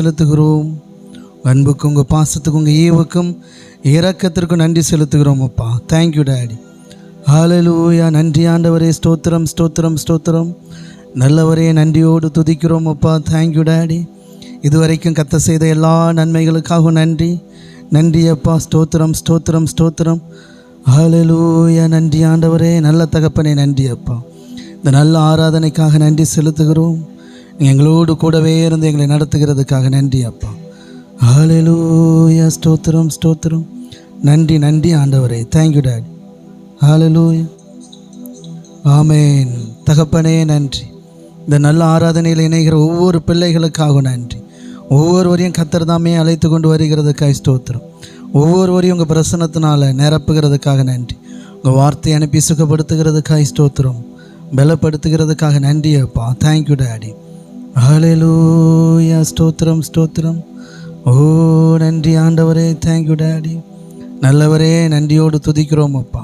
செலுத்துகிறோம். அன்புக்கும் உங்கள் பாசத்துக்கும் உங்கள் ஈவுக்கும் இரக்கத்திற்கும் நன்றி செலுத்துகிறோம் அப்பா. Thank you daddy. ஹல்லேலூயா. நன்றி ஆண்டவரே. ஸ்தோத்திரம் ஸ்தோத்திரம் ஸ்தோத்திரம். நல்லவரே, நன்றியோடு துதிக்கிறோம் அப்பா. Thank you daddy. இதுவரைக்கும் கத்த செய்த எல்லா நன்மைகளுக்காகவும் நன்றி. நன்றி அப்பா. ஸ்தோத்திரம் ஸ்தோத்திரம் ஸ்தோத்திரம். ஹல்லேலூயா. நன்றி ஆண்டவரே. நல்ல தகப்பனே, நன்றி அப்பா. இந்த நல்ல ஆராதனைக்காக நன்றி செலுத்துகிறோம். எங்களோடு கூடவே இருந்து எங்களை நடத்துகிறதுக்காக நன்றி அப்பா. ஹல்லேலூயா. ஸ்தோத்திரம் ஸ்தோத்திரம். நன்றி நன்றி ஆண்டவரே. Thank you daddy. ஹல்லேலூயா. ஆமேன். தகப்பனே நன்றி. இந்த நல்ல ஆராதனையில் இணைகிற ஒவ்வொரு பிள்ளைகளுக்காக நன்றி. ஒவ்வொருவரையும் கர்த்தர் தாமே அழைத்து கொண்டு வருகிறதுக்காக ஸ்தோத்திரம். ஒவ்வொருவரையும் உங்கள் பிரசன்னத்தினால் நிரப்புகிறதுக்காக நன்றி. உங்கள் வார்த்தையை அனுப்பி சுகப்படுத்துகிறதுக்காக ஸ்தோத்திரம். பலப்படுத்துகிறதுக்காக நன்றி அப்பா. Thank you daddy. ஹல்லேலூயா. ஸ்தோத்திரம் ஸ்தோத்திரம். ஓ நன்றி ஆண்டவரே. Thank you daddy. நல்லவரே, நன்றியோடு துதிக்கிறோம் அப்பா.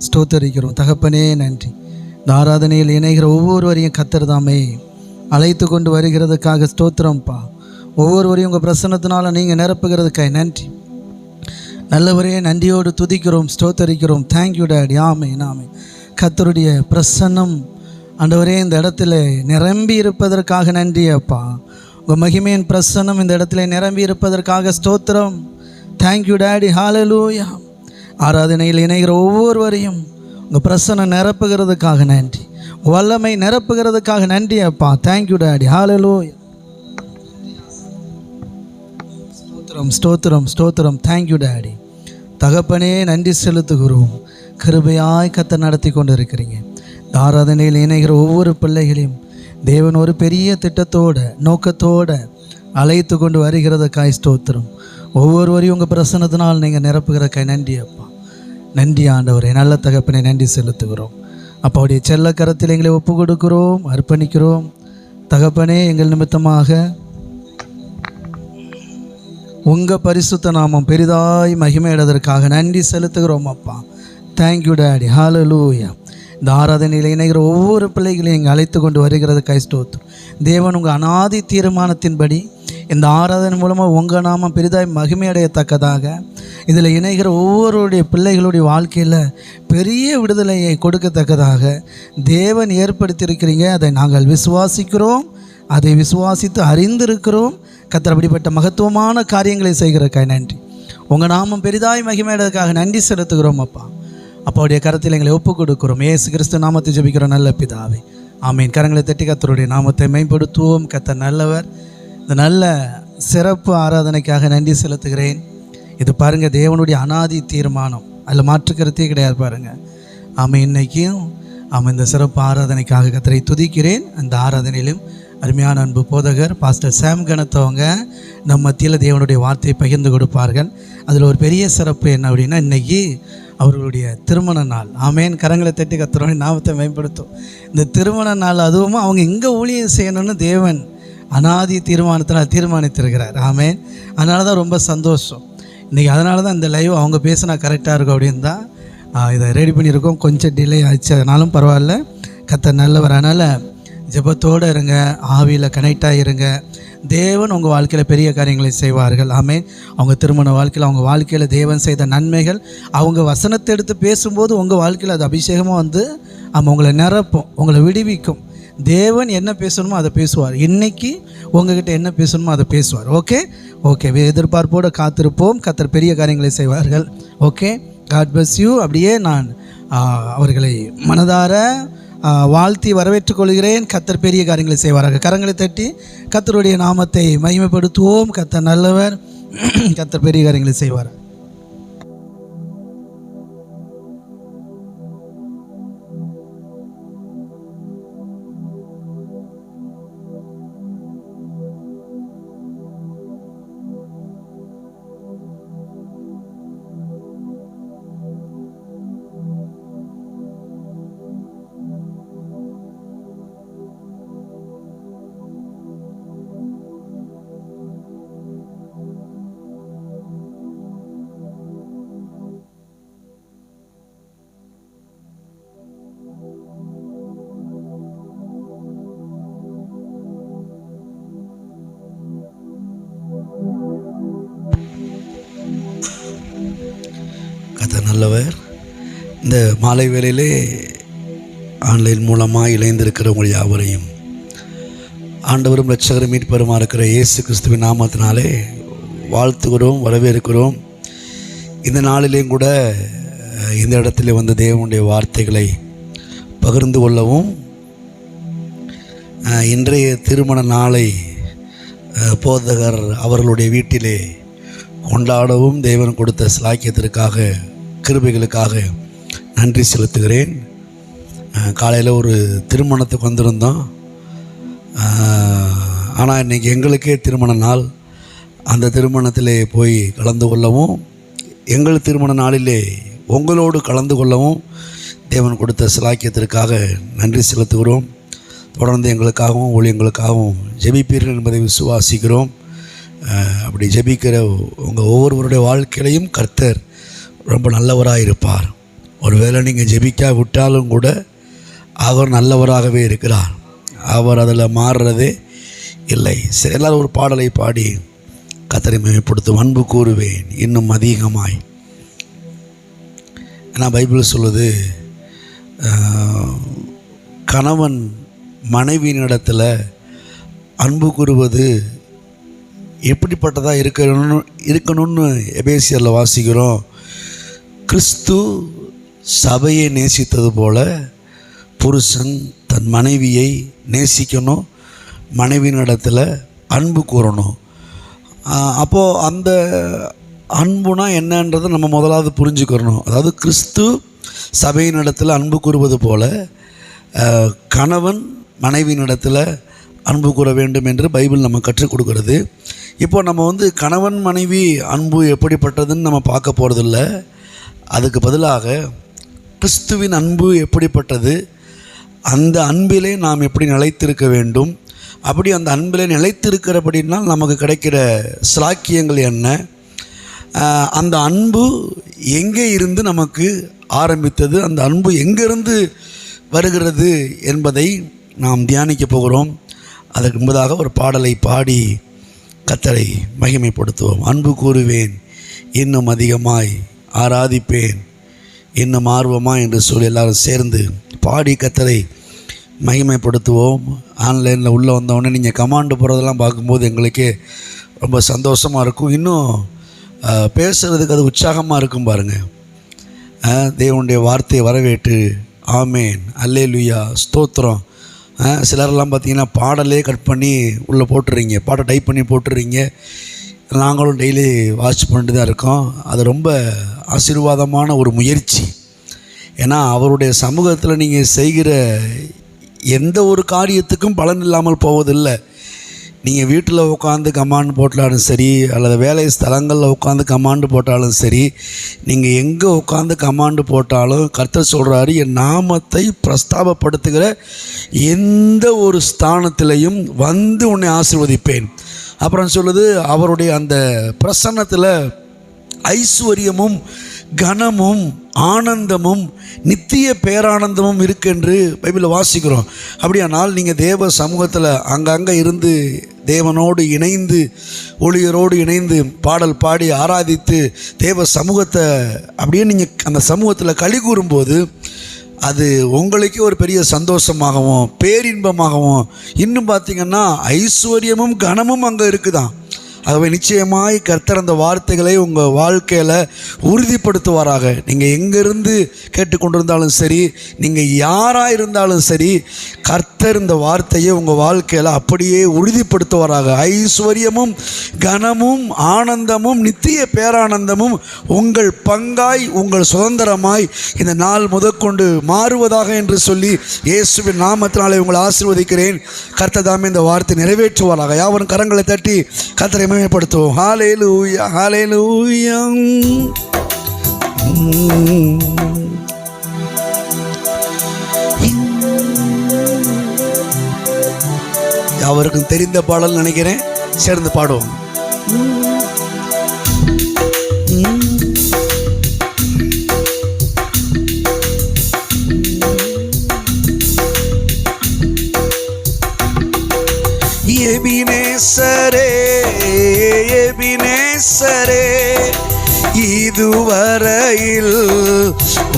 ஸ்தோத்தரிக்கிறோம் தகப்பனே. நன்றி. இந்த ஆராதனையில் இணைகிற ஒவ்வொருவரையும் கர்த்தர் தாமே அழைத்து கொண்டு வருகிறதுக்காக ஸ்தோத்திரம்ப்பா. ஒவ்வொருவரையும் உங்கள் பிரசன்னத்தினால நீங்கள் நிரப்புகிறதுக்காக நன்றி. நல்லவரே, நன்றியோடு துதிக்கிறோம் ஸ்தோத்தரிக்கிறோம். Thank you daddy. ஆமென் ஆமென். கர்த்தருடைய பிரசன்னம் ஆண்டவரே இந்த இடத்துல நிரம்பி இருப்பதற்காக நன்றி அப்பா. உங்கள் மகிமையின் பிரசன்னம் இந்த இடத்துல நிரம்பி இருப்பதற்காக ஸ்தோத்திரம். Thank you daddy. ஹல்லேலூயா. ஆராதனையில் இணைகிற ஒவ்வொருவரையும் உங்கள் பிரசன்னம் நிரப்புகிறதுக்காக நன்றி. வல்லமை நிரப்புகிறதுக்காக நன்றி அப்பா. Thank you daddy. ஹல்லேலூயா. ஸ்தோத்திரம் ஸ்தோத்திரம் ஸ்தோத்திரம். Thank you daddy. தகப்பனே நன்றி செலுத்துகிறோம். கிருபையாய் கர்த்தர் நடத்தி கொண்டு இருக்கிறீங்க. இந்த ஆராதனையில் இணைகிற ஒவ்வொரு பிள்ளைகளையும் தேவன் ஒரு பெரிய திட்டத்தோடு நோக்கத்தோடு அழைத்து கொண்டு வருகிறதுக்காய் ஸ்தோத்திரம். ஒவ்வொருவரையும் உங்கள் பிரசன்னத்தினால் நீங்கள் நிரப்புகிறக்காய் நன்றி அப்பா. நன்றி ஆண்டவரே. நல்ல தகப்பனை நன்றி செலுத்துகிறோம். அப்பாவுடைய செல்ல கரத்தில் எங்களை ஒப்பு கொடுக்கிறோம், அர்ப்பணிக்கிறோம். தகப்பனே, எங்கள் நிமித்தமாக உங்கள் பரிசுத்த நாமம் பெரிதாய் மகிமையிடுவதற்காக நன்றி செலுத்துகிறோம் அப்பா. Thank you daddy. ஹல்லேலூயா. இந்த ஆராதனையில் இணைகிற ஒவ்வொரு பிள்ளைகளையும் இங்கே அழைத்து கொண்டு வருகிறதுக்காய் ஸ்தோத்திரம். தேவன் உங்கள் அநாதி தீர்மானத்தின்படி இந்த ஆராதனை மூலமாக உங்கள் நாமம் பெரிதாய் மகிமையடையத்தக்கதாக இதில் இணைகிற ஒவ்வொருடைய பிள்ளைகளுடைய வாழ்க்கையில் பெரிய விடுதலையை கொடுக்கத்தக்கதாக தேவன் ஏற்படுத்தியிருக்கிறீங்க. அதை நாங்கள் விசுவாசிக்கிறோம். அதை விசுவாசித்து அறிந்திருக்கிறோம். கர்த்தர் அப்படிப்பட்ட மகத்துவமான காரியங்களை செய்கிறதுக்காக நன்றி. உங்கள் நாமம் பெரிதாய் மகிமையடைவதற்காக நன்றி செலுத்துகிறோம் அப்பா. அப்பாவுடைய கரத்தில் எங்களை ஒப்பு கொடுக்கிறோம். இயேசு கிறிஸ்து நாமத்தை ஜெபிக்கிறோம் நல்ல பிதாவே. ஆமீன். கரங்களை தட்டி கர்த்தருடைய நாமத்தை மேம்படுத்துவோம். கர்த்தர் நல்லவர். இந்த நல்ல சிறப்பு ஆராதனைக்காக நன்றி செலுத்துகிறேன். இது பாருங்கள், தேவனுடைய அநாதி தீர்மானம், அதில் மாற்றுக்கிறதே கிடையாது பாருங்கள். ஆமாம், இன்றைக்கும் ஆமாம் இந்த சிறப்பு ஆராதனைக்காக கர்த்தரை துதிக்கிறேன். அந்த ஆராதனையிலும் அருமையான அன்பு போதகர் பாஸ்டர் சாம் கணத்தவங்க நம்ம மத்தியில் தேவனுடைய வார்த்தையை பகிர்ந்து கொடுப்பார்கள். அதில் ஒரு பெரிய சிறப்பு என்ன அப்படின்னா, இன்றைக்கி அவர்களுடைய திருமண நாள். ஆமேன். கரங்களை தட்டி கர்த்தருடைய நாமத்தை மேம்படுத்தும். இந்த திருமண நாள் அதுவும் அவங்க எங்கே ஊழியம் செய்யணும்னு தேவன் அநாதி தீர்மானத்தில் தீர்மானித்திருக்கிறார். ஆமேன். அதனால தான் ரொம்ப சந்தோஷம் இன்றைக்கி. அதனால தான் இந்த லைவ் அவங்க பேசினா கரெக்டாக இருக்கும் அப்படின்னு தான் இதை ரெடி பண்ணியிருக்கோம். கொஞ்சம் டிலே ஆச்சு, அதனாலும் பரவாயில்ல. கர்த்தர் நல்லவர். அதனால் ஜெபத்தோடு இருங்க, ஆவியில் கனெக்டாக இருங்க. தேவன் உங்கள் வாழ்க்கையில் பெரிய காரியங்களை செய்வார்கள். ஆமேன். அவங்க திருமண வாழ்க்கையில், அவங்க வாழ்க்கையில் தேவன் செய்த நன்மைகள், அவங்க வசனத்தை எடுத்து பேசும்போது உங்கள் வாழ்க்கையில் அது அபிஷேகமாக வந்து உங்களை நிரப்பும், உங்களை விடுவிக்கும். தேவன் என்ன பேசணுமோ அதை பேசுவார். இன்றைக்கி உங்ககிட்ட என்ன பேசணுமோ அதை பேசுவார். Okay okay. எதிர்பார்ப்போடு காத்திருப்போம். கர்த்தர் பெரிய காரியங்களை செய்வார்கள். ஓகே. God bless you. அப்படியே நான் அவர்களை மனதார வாழ்த்தி வரவேற்றுக் கொள்கிறேன். கர்த்தர் பெரிய காரியங்களை செய்வார்கள். கரங்களை தட்டி கர்த்தருடைய நாமத்தை மகிமைப்படுத்துவோம். கர்த்தர் நல்லவர். கர்த்தர் பெரிய காரியங்களை செய்வார். கர்த்தர் நல்லவர். இந்த மாலை வேளையிலே ஆன்லைன் மூலமாக இணைந்திருக்கிற உங்கள் யாவரையும் ஆண்டவரும் இரட்சகரும் மீட்பருமா இருக்கிற இயேசு கிறிஸ்துவின் நாமத்தினாலே வாழ்த்துகிறோம், வரவேற்கிறோம். இந்த நாளிலேயும் கூட இந்த இடத்துல வந்து தேவனுடைய வார்த்தைகளை பகிர்ந்து கொள்ளவும், இன்றைய திருமண நாளை போதகர் அவர்களுடைய வீட்டிலே கொண்டாடவும் தேவன் கொடுத்த சிலாக்கியத்திற்காக, கிருபைகளுக்காக நன்றி செலுத்துகிறேன். காலையில் ஒரு திருமணத்துக்கு வந்திருந்தோம். ஆனால் இன்றைக்கி எங்களுக்கே திருமண நாள். அந்த திருமணத்திலே போய் கலந்து கொள்ளவும், எங்கள் திருமண நாளிலே உங்களோடு கலந்து கொள்ளவும் தேவன் கொடுத்த சிலாக்கியத்திற்காக நன்றி செலுத்துகிறோம். தொடர்ந்து எங்களுக்காகவும் ஊழியங்களுக்காகவும் ஜெபிப்பீர்கள் என்பதை விசுவாசிக்கிறோம். அப்படி ஜெபிக்கிற உங்கள் ஒவ்வொருவருடைய வாழ்க்கையிலையும் கர்த்தர் ரொம்ப நல்லவராக இருப்பார். ஒருவேளை நீங்கள் ஜெபிக்கா விட்டாலும் கூட அவர் நல்லவராகவே இருக்கிறார். அவர் அதில் மாறுறதே இல்லை. சரி, எல்லாரும் ஒரு பாடலை பாடி கர்த்தரை மகிமைப்படுத்தும். அன்பு கூறுவேன் இன்னும் அதிகமாய். ஏன்னா பைபிள் சொல்லுது, கணவன் மனைவியினிடத்தில் அன்பு கூறுவது எப்படிப்பட்டதாக இருக்கணும்னு எபேசியரில் வாசிக்கிறோம். கிறிஸ்து சபையை நேசித்தது போல புருஷன் தன் மனைவியை நேசிக்கணும், மனைவியினிடத்தில் அன்பு கூறணும். அப்போது அந்த அன்புனா என்னன்றதை நம்ம முதலாவது புரிஞ்சுக்கிறணும். அதாவது கிறிஸ்து சபையினிடத்தில் அன்பு கூறுவது போல கணவன் மனைவியினிடத்தில் அன்பு கூற வேண்டும் என்று பைபிள் நம்ம கற்றுக் கொடுக்கிறது. இப்போ நம்ம வந்து கணவன் மனைவி அன்பு எப்படிப்பட்டதுன்னு நம்ம பார்க்க போகிறதில்ல. அதுக்கு பதிலாக கிறிஸ்துவின் அன்பு எப்படிப்பட்டது, அந்த அன்பிலே நாம் எப்படி நிலைத்திருக்க வேண்டும், அப்படி அந்த அன்பிலே நிலைத்திருக்கிறபடினால் நமக்கு கிடைக்கிற சிலாக்கியங்கள் என்ன, அந்த அன்பு எங்கே இருந்து நமக்கு ஆரம்பித்தது, அந்த அன்பு எங்கேருந்து வருகிறது என்பதை நாம் தியானிக்க போகிறோம். அதற்கு முன்பதாக ஒரு பாடலை பாடி கர்த்தரை மகிமைப்படுத்துவோம். அன்பு கூறுவேன் இன்னும் அதிகமாய், ஆராதிப்பேன் இன்னும் ஆர்வமாக என்று சொல்லி எல்லாரும் சேர்ந்து பாடி கர்த்தரை மகிமைப்படுத்துவோம். ஆன்லைனில் உள்ளே வந்தவுடனே நீங்கள் கமாண்டு போகிறதெல்லாம் பார்க்கும்போது எங்களுக்கே ரொம்ப சந்தோஷமாக இருக்கும். இன்னும் பேசுகிறதுக்கு அது உற்சாகமாக இருக்கும் பாருங்கள். தேவனுடைய வார்த்தையை வரவேற்று ஆமேன், அல்லேலூயா, ஸ்தோத்திரம். சிலரெல்லாம் பார்த்தீங்கன்னா பாடலே கட் பண்ணி உள்ளே போட்டுறீங்க, பாட்டை டைப் பண்ணி போட்டுறீங்க. நாங்களும் டெய்லி வாட்ச் பண்ணிட்டு தான் இருக்கோம். அது ரொம்ப ஆசீர்வாதமான ஒரு முயற்சி. ஏன்னா அவருடைய சமூகத்தில் நீங்கள் செய்கிற எந்த ஒரு காரியத்துக்கும் பலன் இல்லாமல் போவதில்லை. நீங்கள் வீட்டில் உட்காந்து கமாண்டு போட்டாலும் சரி, அல்லது வேலை ஸ்தலங்களில் உட்காந்து கமாண்டு போட்டாலும் சரி, நீங்கள் எங்கே உட்காந்து கமாண்டு போட்டாலும் கர்த்தர் சொல்கிறாரு, என் நாமத்தை பிரஸ்தாபப்படுத்துகிற எந்த ஒரு ஸ்தானத்திலையும் வந்து உன்னை ஆசீர்வதிப்பேன். அப்புறம் சொல்லுது, அவருடைய அந்த பிரசன்னத்தில் ஐஸ்வர்யமும் கனமும் ஆனந்தமும் நித்திய பேரானந்தமும் இருக்குன்று பைபிளில் வாசிக்கிறோம். அப்படியானால் நீங்கள் தேவ சமூகத்தில் அங்கங்கே இருந்து தேவனோடு இணைந்து ஊழியரோடு இணைந்து பாடல் பாடி ஆராதித்து தேவ சமூகத்தை அப்படியே நீங்கள் அந்த சமூகத்தில் களி கூறும்போது அது உங்களுக்கே ஒரு பெரிய சந்தோஷமாகவும் பேரின்பமாகவும், இன்னும் பார்த்திங்கன்னா ஐஸ்வர்யமும் கனமும் அங்கே இருக்குதான். ஆகவே நிச்சயமாய் கர்த்தர் அந்த வார்த்தைகளை உங்கள் வாழ்க்கையில் உறுதிப்படுத்துவாராக. நீங்கள் எங்கேருந்து கேட்டுக்கொண்டிருந்தாலும் சரி, நீங்கள் யாராக இருந்தாலும் சரி, கர்த்தர் இந்த வார்த்தையை உங்கள் வாழ்க்கையில் அப்படியே உறுதிப்படுத்துவாராக. ஐஸ்வர்யமும் கனமும் ஆனந்தமும் நித்திய பேரானந்தமும் உங்கள் பங்காய், உங்கள் சுதந்திரமாய் இந்த நாள் முதற்கொண்டு மாறுவதாக என்று சொல்லி இயேசுவின் நாமத்தினாலே உங்களை ஆசீர்வதிக்கிறேன். கர்த்தர் தாமே இந்த வார்த்தை நிறைவேற்றுவாராக. யாவரும் கரங்களை தட்டி கர்த்தரை மகிமைப்படுத்துவோம். ஹல்லேலூயா, ஹல்லேலூயா. யாவருக்கும் தெரிந்த பாடல் நினைக்கிறேன், சேர்ந்து பாடுவோம். எபினேசரே, எபினேசரே, இதுவரையில்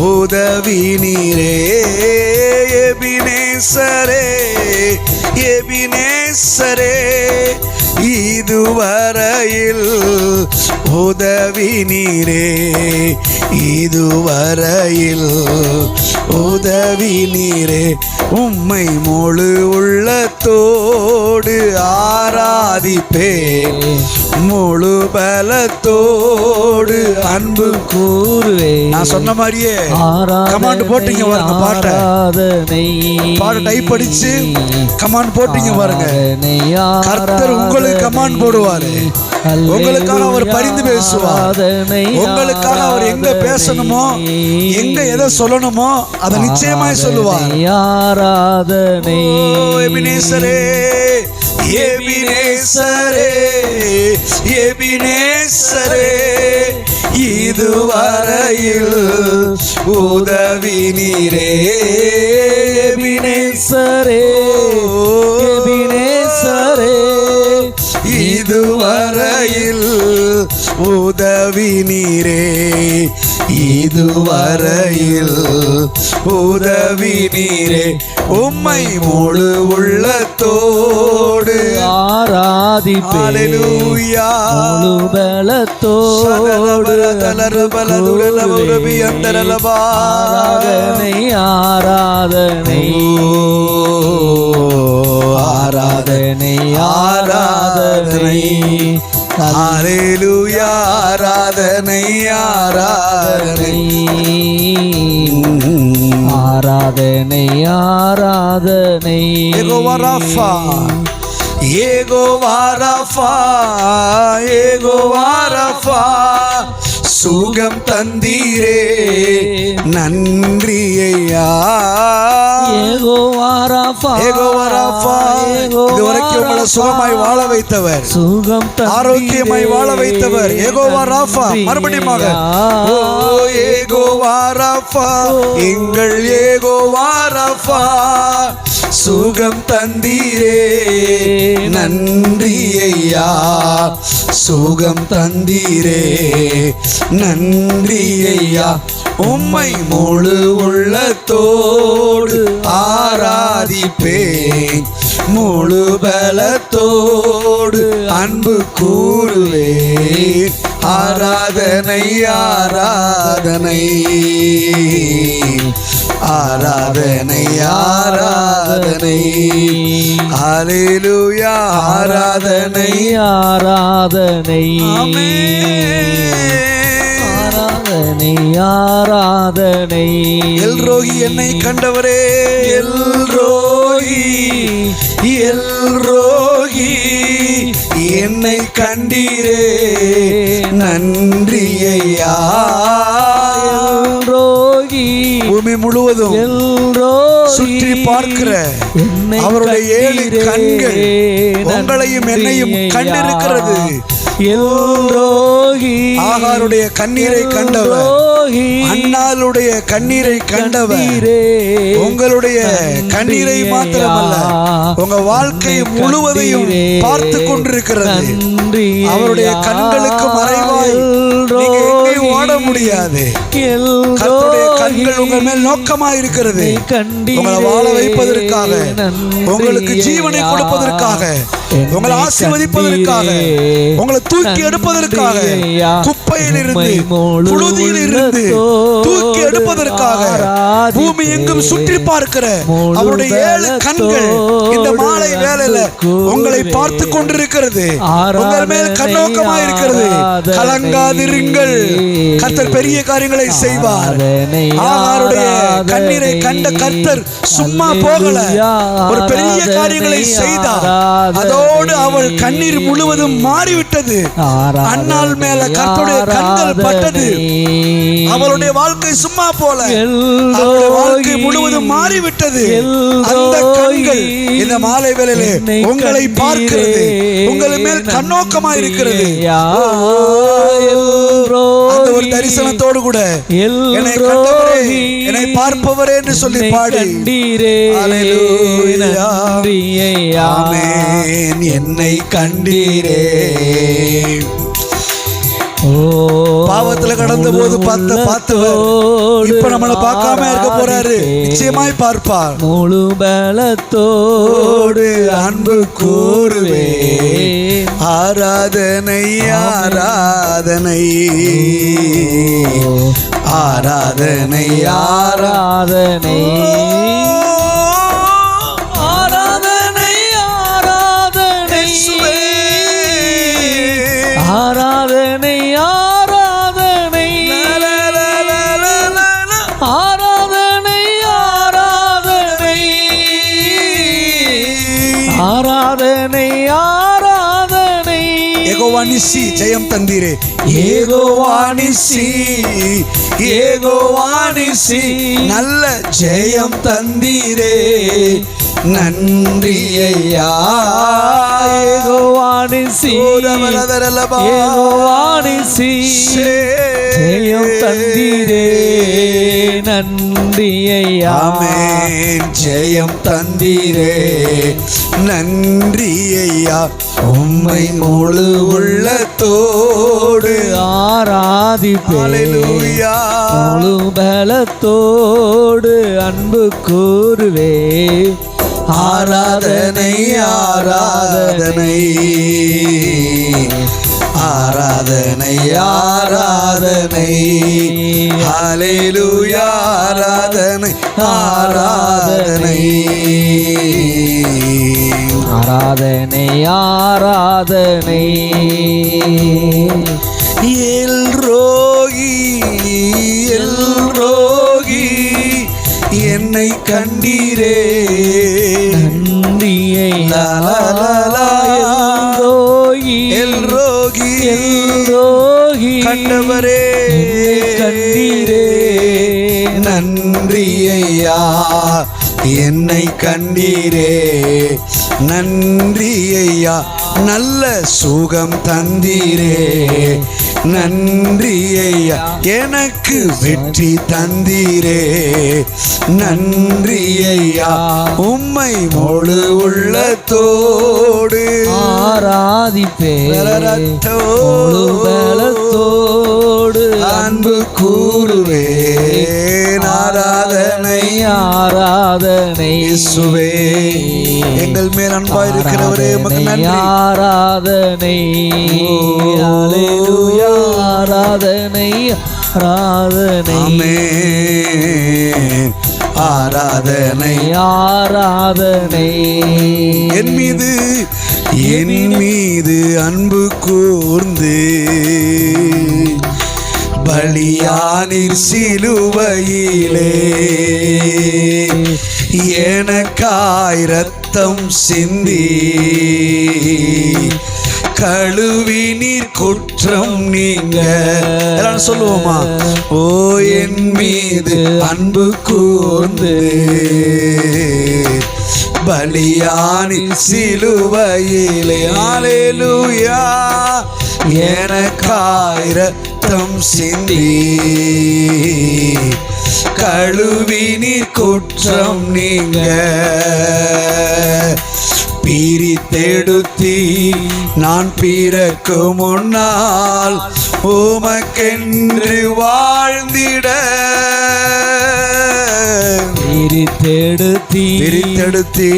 உதவி நீரே. எபினேசரே எபினேசரே இதுவரையில் உதவி நீரே. இதுவரையில் உதவி நீரே. உம்மை முழு உள்ளத்தோடு ஆராதிப்பேன், முழு பலத்தோடு அன்பு கூறுவேன். நான் சொன்ன மாதிரியே கமாண்ட் போட்டீங்க பாருங்க. பாட்டை டைப் அடிச்சு கமாண்ட் போட்டீங்க பாருங்க. கர்த்தர் உங்களுக்கு கமாண்ட் போடுவாரு. உங்களுக்காக அவர் பரிந்து பேசுவார். உங்களுக்காக அவர் எங்க பேசணுமோ, எங்க எதை சொல்லணுமோ அதை நிச்சயமாய் சொல்லுவார். ஆராதனை. எபினேசரே எபினேசரே எபினேசரே இதுவரையில் உதவி நீரே. எபினேசரே எபினேசரே இதுவரையில் உதவி நீரே. இதுவரையில் உதவி நீரே. உம்மை முழு உள்ளத்தோடு ஆராதிப்பேன். அல்லேலூயா. முழு பலத்தோடு ஆராதனை ஆராதனை ஆராதனை ஆராதனை. அல்லேலூயா. ஆராதனை ஆராதனை ஆராதனை ஆராதனை. யெகோவா ராஃபா யெகோவா ராஃபா யெகோவா ராஃபா சுகம் தந்தீரே நன்றி ஐயா. யெகோவா ராஃபா யெகோவா ராஃபா இதுவரைக்கும் உங்களை சுகமாய் வாழ வைத்தவர், சுகம் ஆரோக்கியமாய் வாழ வைத்தவர் யெகோவா ராஃபா. மறுபடியும் ஓ யெகோவா ராஃபா எங்கள் யெகோவா ராஃபா சுகம் தந்தீரே நன்றி ஐயா. சுகம் தந்தீரே நன்றி ஐயா. உம்மை முழு உள்ளத்தோடு ஆராதிப்பேன், முழு பலத்தோடு அன்பு கூறுவேன். ஆராதனை ஆராதனை ஆராதனை ஆராதனை. அல்லேலூயா. ஆராதனை ஆராதனை ஆராதனை ஆராதனை. எல்ரோகி என்னை கண்டவரே எல்ரோகி எல்ரோகி என்னை கண்டீரே நன்றி ஐயா. எல்ரோகி பூமி முழுவதும் சுற்றி பார்க்கிற அவருடைய 7 கண்கள் உங்களையும் என்னையும் கண்டிருக்கிறது. ஆகாருடைய கண்ணீரை கண்டவர், அன்னாளுடைய கண்ணீரை கண்டவர், உங்களுடைய கண்ணீரை மாத்திரமல்ல உங்க வாழ்க்கை முழுவதையும் பார்த்து கொண்டிருக்கிறது. அவருடைய கண்களுக்கு மறைவாய் நீங்க எங்கேயும் ஓட முடியாது. கர்த்தருடைய கண்கள் உங்கள் மேல் நோக்கமாக இருக்கிறது. உங்களை வாழ வைப்பதற்காக, உங்களுக்கு ஜீவனை கொடுப்பதற்காக, உங்களை ஆசீர்வதிப்பதற்காக, உங்களை தூக்கி எடுப்பதற்காக, குப்பையில் இருந்து புழுதியில் இருந்து தூக்கி எடுப்பதற்காக பூமி எங்கும் சுற்றி பார்க்கிற அவருடைய 7 கண்கள் இந்த மாலை வேளையில உங்களை பார்த்து கொண்டிருக்கிறது. உங்கள் மேல் கண்ணோக்கமாக இருக்கிறது. கலங்காதிருங்கள், கர்த்தர் பெரிய காரியங்களை செய்வார். ஆகாருடைய கண்ணீரை கண்ட கர்த்தர் சும்மா போகல, ஒரு பெரிய காரியங்களை செய்தார். அதோடு அவள் கண்ணீர் முழுவதும் மாறிவிட்டது. அன்னாள் மேல கர்த்தருடைய கண்கள் பட்டது. அவளுடைய வாழ்க்கை சும்மா போல, அவளுடைய வாழ்க்கை முழுவதும் மாறிவிட்டது. அந்த கண்கள் இந்த மாலை வேளையிலே உங்களை பார்க்கிறது, உங்கள் மேல் கண்ணோக்கமாக இருக்கிறது. அந்த ஒரு தரிசனத்தோடு கூட என்னை கண்டவரே, என்னை பார்ப்பவரே என்று சொல்லி பாடி ஆமென். என்னை கண்டீரே பாவத்துல கடந்த போது பார்த்தவர் இப்ப நம்மளை பார்க்காம இருக்க போறாரு. நிச்சயமாய் பார்ப்பார். முழு பலத்தோடு அன்பு கூறுவே. ஆராதனை ஆராதனை ஆராதனை ஆராதனை ஆராதனை ஆராதனை ஆராதனை ஆராதனை ஆராதனை ஆராதனை ஆராதனை ஆராதனை. யெகோவா நிசி ஜெயம் தந்தீரே. யெகோவா நிசி யெகோவா நிசி நல்ல ஜெயம் தந்தீரே. நன்றி ஐயா. யெகோவா நிசி யெகோவா நிசி ஜெயம் தந்தீரே. நன்றி ஐயா. ஆமென். ஜெயம் தந்தீரே. நன்றி ஐயா. உம்மை முழு உள்ளத்தோடு ஆராதிப்பேன். ஹல்லேலூயா. முழு பலத்தோடு அன்பு கூறுவே. ஆராதனை ஆராதனை ஆராதனை ஆராதனை ஹல்லேலூயா. ஆராதனை ஆராதனை ஆராதனை ஆராதனை. எல்ரோகி எல்ரோகி என்னை கண்டீரே. நன்றியை எல்ரோகி எல்ரோகி கண்டவரே கண்டீரே. நன்றி ஐயா. என்னை கண்டீரே. நன்றி ஐயா. நல்ல சுகம் தந்தீரே. நன்றி ஐயா. எனக்கு வெற்றி தந்தீரே. நன்றி ஐயா. உம்மை முழு உள்ளத்தோடு ஆராதிப்பேன். முழு பலத்தோடு அன்பு கூறுவேன். ஆராதனை ஆராதனை. இயேசுவே எங்கள் மேல் அன்பாய் இருக்கிறவரே உமக்கு நன்றி. ஆராதனை ஹல்லேலூயா. ஆராதனை ஆராதனை. ஆமென். ஆராதனை ஆராதனை. என் மீது அன்பு கூர்ந்து பலியானீர் சிலுவையிலே. எனக்காய் ரத்தம் சிந்தி கழுவி நீர் குற்றம் நீங்க சொல்லுவோமா? ஓ என் மீது அன்பு கூர்ந்து பலியானி சிலுவையிலே. ஹல்லேலூயா. எனக்காய் ரத்தம் சிந்தி கழுவி நீர் குற்றம் நீங்க பிரித்தெடுத்தி நான் பிறக்கு முன்னால் உமக்கென்று வாழ்ந்திட. பிரித்தெடுத்தி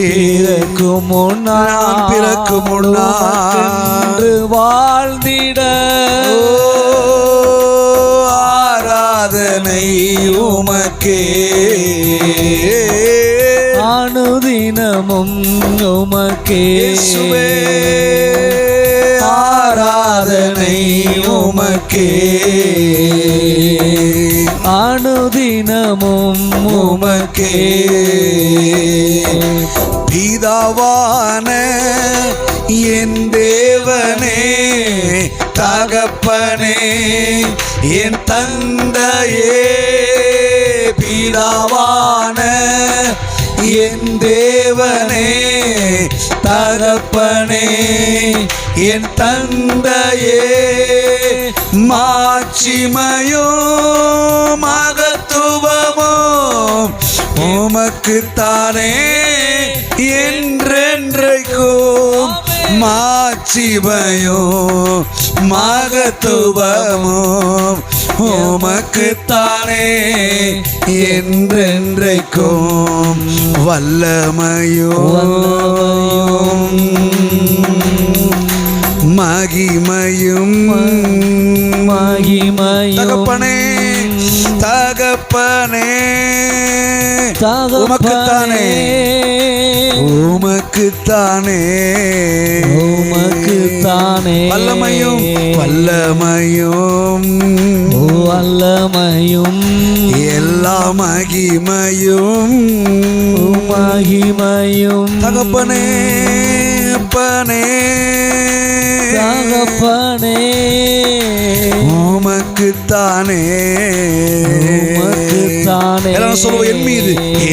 பிறக்கும் முன்னால் பிறக்கு முன்னால் வாழ்ந்திட. ஆராதனை உமக்கே. அனுதினமும் உமக்கே. ஆராதனை உமக்கே. அனுதினமும் உமக்கே. பிதாவான என் தேவனே தகப்பனே என் தந்தையே. பிதாவான என் தேவனே தகப்பனே என் தந்தையே. மாட்சிமையோ மகத்துவமோ உமக்குத்தானே என்றென்றைக்கும். மாட்சிமையும் மகத்துவமும் உமக்குத்தானே என்றென்றைக்கும் வல்லமையும் மகிமையும் தகப்பனே தகப்பனே உமக்குத்தானே உமக்குத்தானே உமக்குத்தானே வல்லமையும் வல்லமையும் வல்லமையும் எல்லா மகிமையும் மகிமையும் தகப்பனே அப்பனே தகப்பனே உமக்குத்தானே உமக்குத்தானே எல்லாம் சொல்லுவோம்.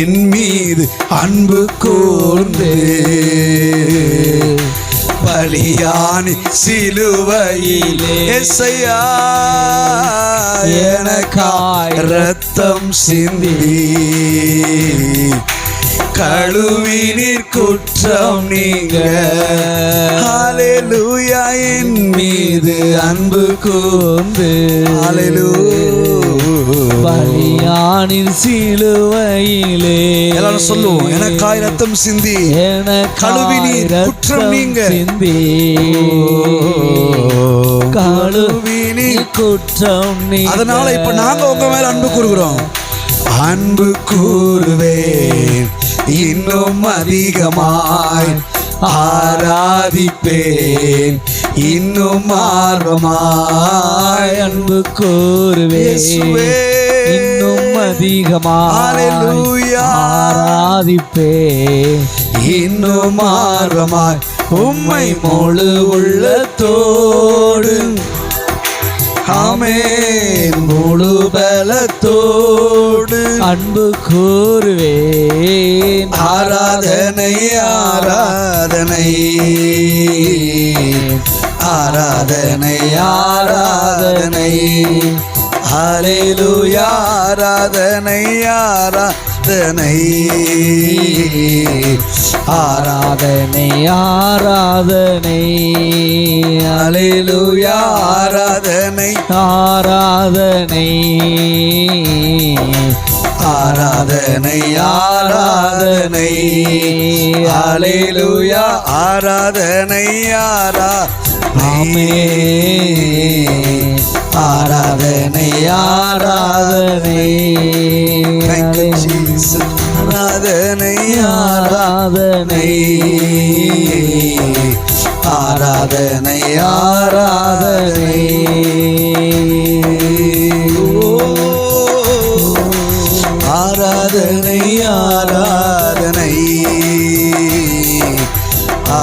என் மீது அன்பு கூர்ந்து பலியானி சிலுவையிலே எஸ்ஐயா எனக்காய் ரத்தம் சிந்தி கழுவினீர் குற்றம் நீங்க. ஹல்லேலூயா. என் மீது அன்பு கூர்ந்து பலியானின் சிலுவையிலே எல்லாரும் சொல்லுவோம். எனக்காய் ரத்தம் சிந்தி கழுவினீர் குற்றம் நீங்க சிந்தி கழுவினீர் குற்றம் நீங்க. அதனால இப்ப நாங்க உங்க மேல அன்பு கூறுகிறோம். அன்பு கூறுவேன் இன்னும் அதிகமாய் ஆராதிப்பேன் இன்னும் ஆர்வமாய் அன்பு கூறுவேன் இன்னும் அதிகமாய் ஆராதிப்பேன் இன்னும் ஆர்வமாய் உம்மை முழு உள்ளத்தோடு ஆமென் முழு பலத்தோடு அன்பு கூறுவேன். ஆராதனை ஆராதனை ஆராதனை ஆராதனை ஹல்லேலூயா. ஆராதனை ஆராதனை ஆராதனை ஆராதனை ஹல்லேலூயா. ஆராதனை ஆராதனை ஆராதனை ஆராதனை ஹல்லேலூயா. ஆராதனை ஆராதனை ஆராதனை ஆராதனை ஆராதனை ஆராதனை ஆராதனை ஆராதனை ஆராதனை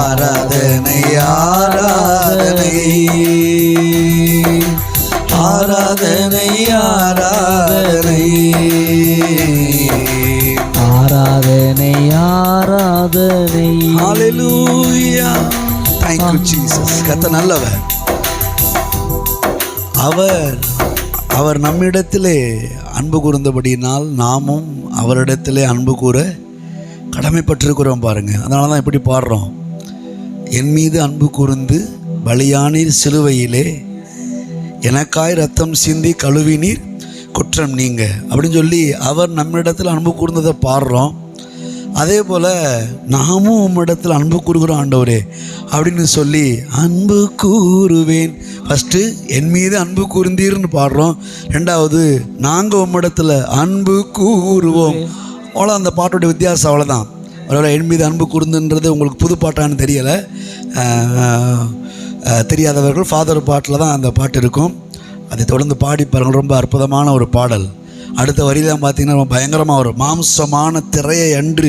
ஆராதனை ஆராதனை ஆராதனை ஆராதனை ஆராதனை ஆராதனை ஆராதனை ஹல்லேலூயா. Thank you Jesus. கர்த்தர் நல்லவர். அவர் நம்மிடத்திலே அன்பு கூர்ந்தபடியினால் நாமும் அவரிடத்திலே அன்பு கூற கடமைப்பட்டிருக்கிறோம் பாருங்க. அதனால தான் இப்படி பாடுறோம். என் மீது அன்பு கூர்ந்து பலியானீர் சிலுவையிலே எனக்காய் ரத்தம் சிந்தி கழுவினீர் குற்றம் நீங்க அப்படின்னு சொல்லி அவர் நம்மிடத்தில் அன்பு கூர்ந்ததை பாடுறோம். அதே போல் நாமும் உம்மிடத்தில் அன்பு கூறுகிறோம் ஆண்டவரே அப்படின்னு சொல்லி அன்பு கூறுவேன். ஃபஸ்ட்டு என் மீது அன்பு கூர்ந்தீர்னு பாடுறோம். ரெண்டாவது நாங்கள் உம்மிடத்தில் அன்பு கூறுவோம். அவ்வளோ அந்த பாட்டோடைய வித்தியாசம் அவ்வளோதான். ஒருவேளை என் மீது அன்பு கூர்ந்துன்றது உங்களுக்கு புது பாட்டான்னு தெரியலை. தெரியாதவர்கள் ஃபாதர் பாட்டில் தான் அந்த பாட்டு இருக்கும். அதை தொடர்ந்து பாடி பாருங்கள். ரொம்ப அற்புதமான ஒரு பாடல். அடுத்த வரிதான் பார்த்தீங்கன்னா ரொம்ப பயங்கரமாக வரும். மாம்சமான திரையை அன்று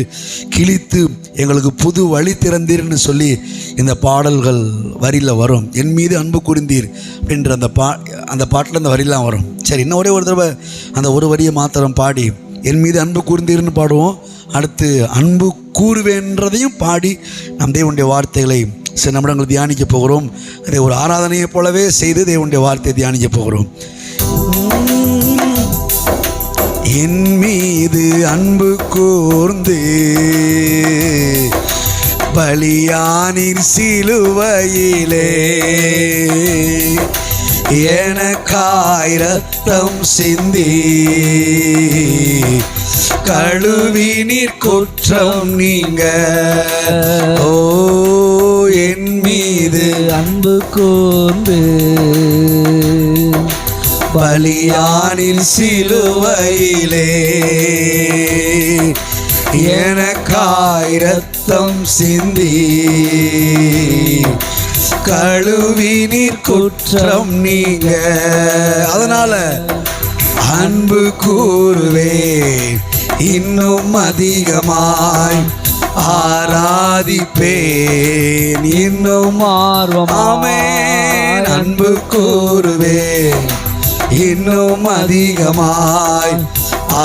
கிழித்து எங்களுக்கு புது வழி திறந்தீர்னு சொல்லி இந்த பாடல்கள் வரியில் வரும். என் மீது அன்பு கூர்ந்தீர் அப்படின்ற அந்த பாட்டில் அந்த வரிலாம் வரும். சரி, இன்னும் ஒரே ஒரு தடவை அந்த ஒரு வரியை மாத்திரம் பாடி என் மீது அன்பு கூர்ந்தீர்னு பாடுவோம். அடுத்து அன்பு கூறுவேன்றதையும் பாடி நம் தேவனுடைய வார்த்தைகளை சில நிமிடங்கள் தியானிக்க போகிறோம். அதை ஒரு ஆராதனையைப் போலவே செய்து தேவனுடைய வார்த்தையை தியானிக்க போகிறோம். என் மீது அன்பு கூர்ந்து பலியானீர் சிலுவையிலே, எனக்காய் இரத்தம் சிந்தி கழுவினீர் குற்றம் நீங்க. ஓ என் மீது அன்பு கூர்ந்து பலியானின் சிலுவையிலே, எனக்காய் இரத்தம் சிந்தி கழுவினீர் குற்றம் நீங்க. அதனால அன்பு கூறுவேன் இன்னும் அதிகமாய், ஆராதிப்பேன் இன்னும் ஆர்வமாமே. அன்பு கூறுவேன் இன்னும் அதிகமாய்,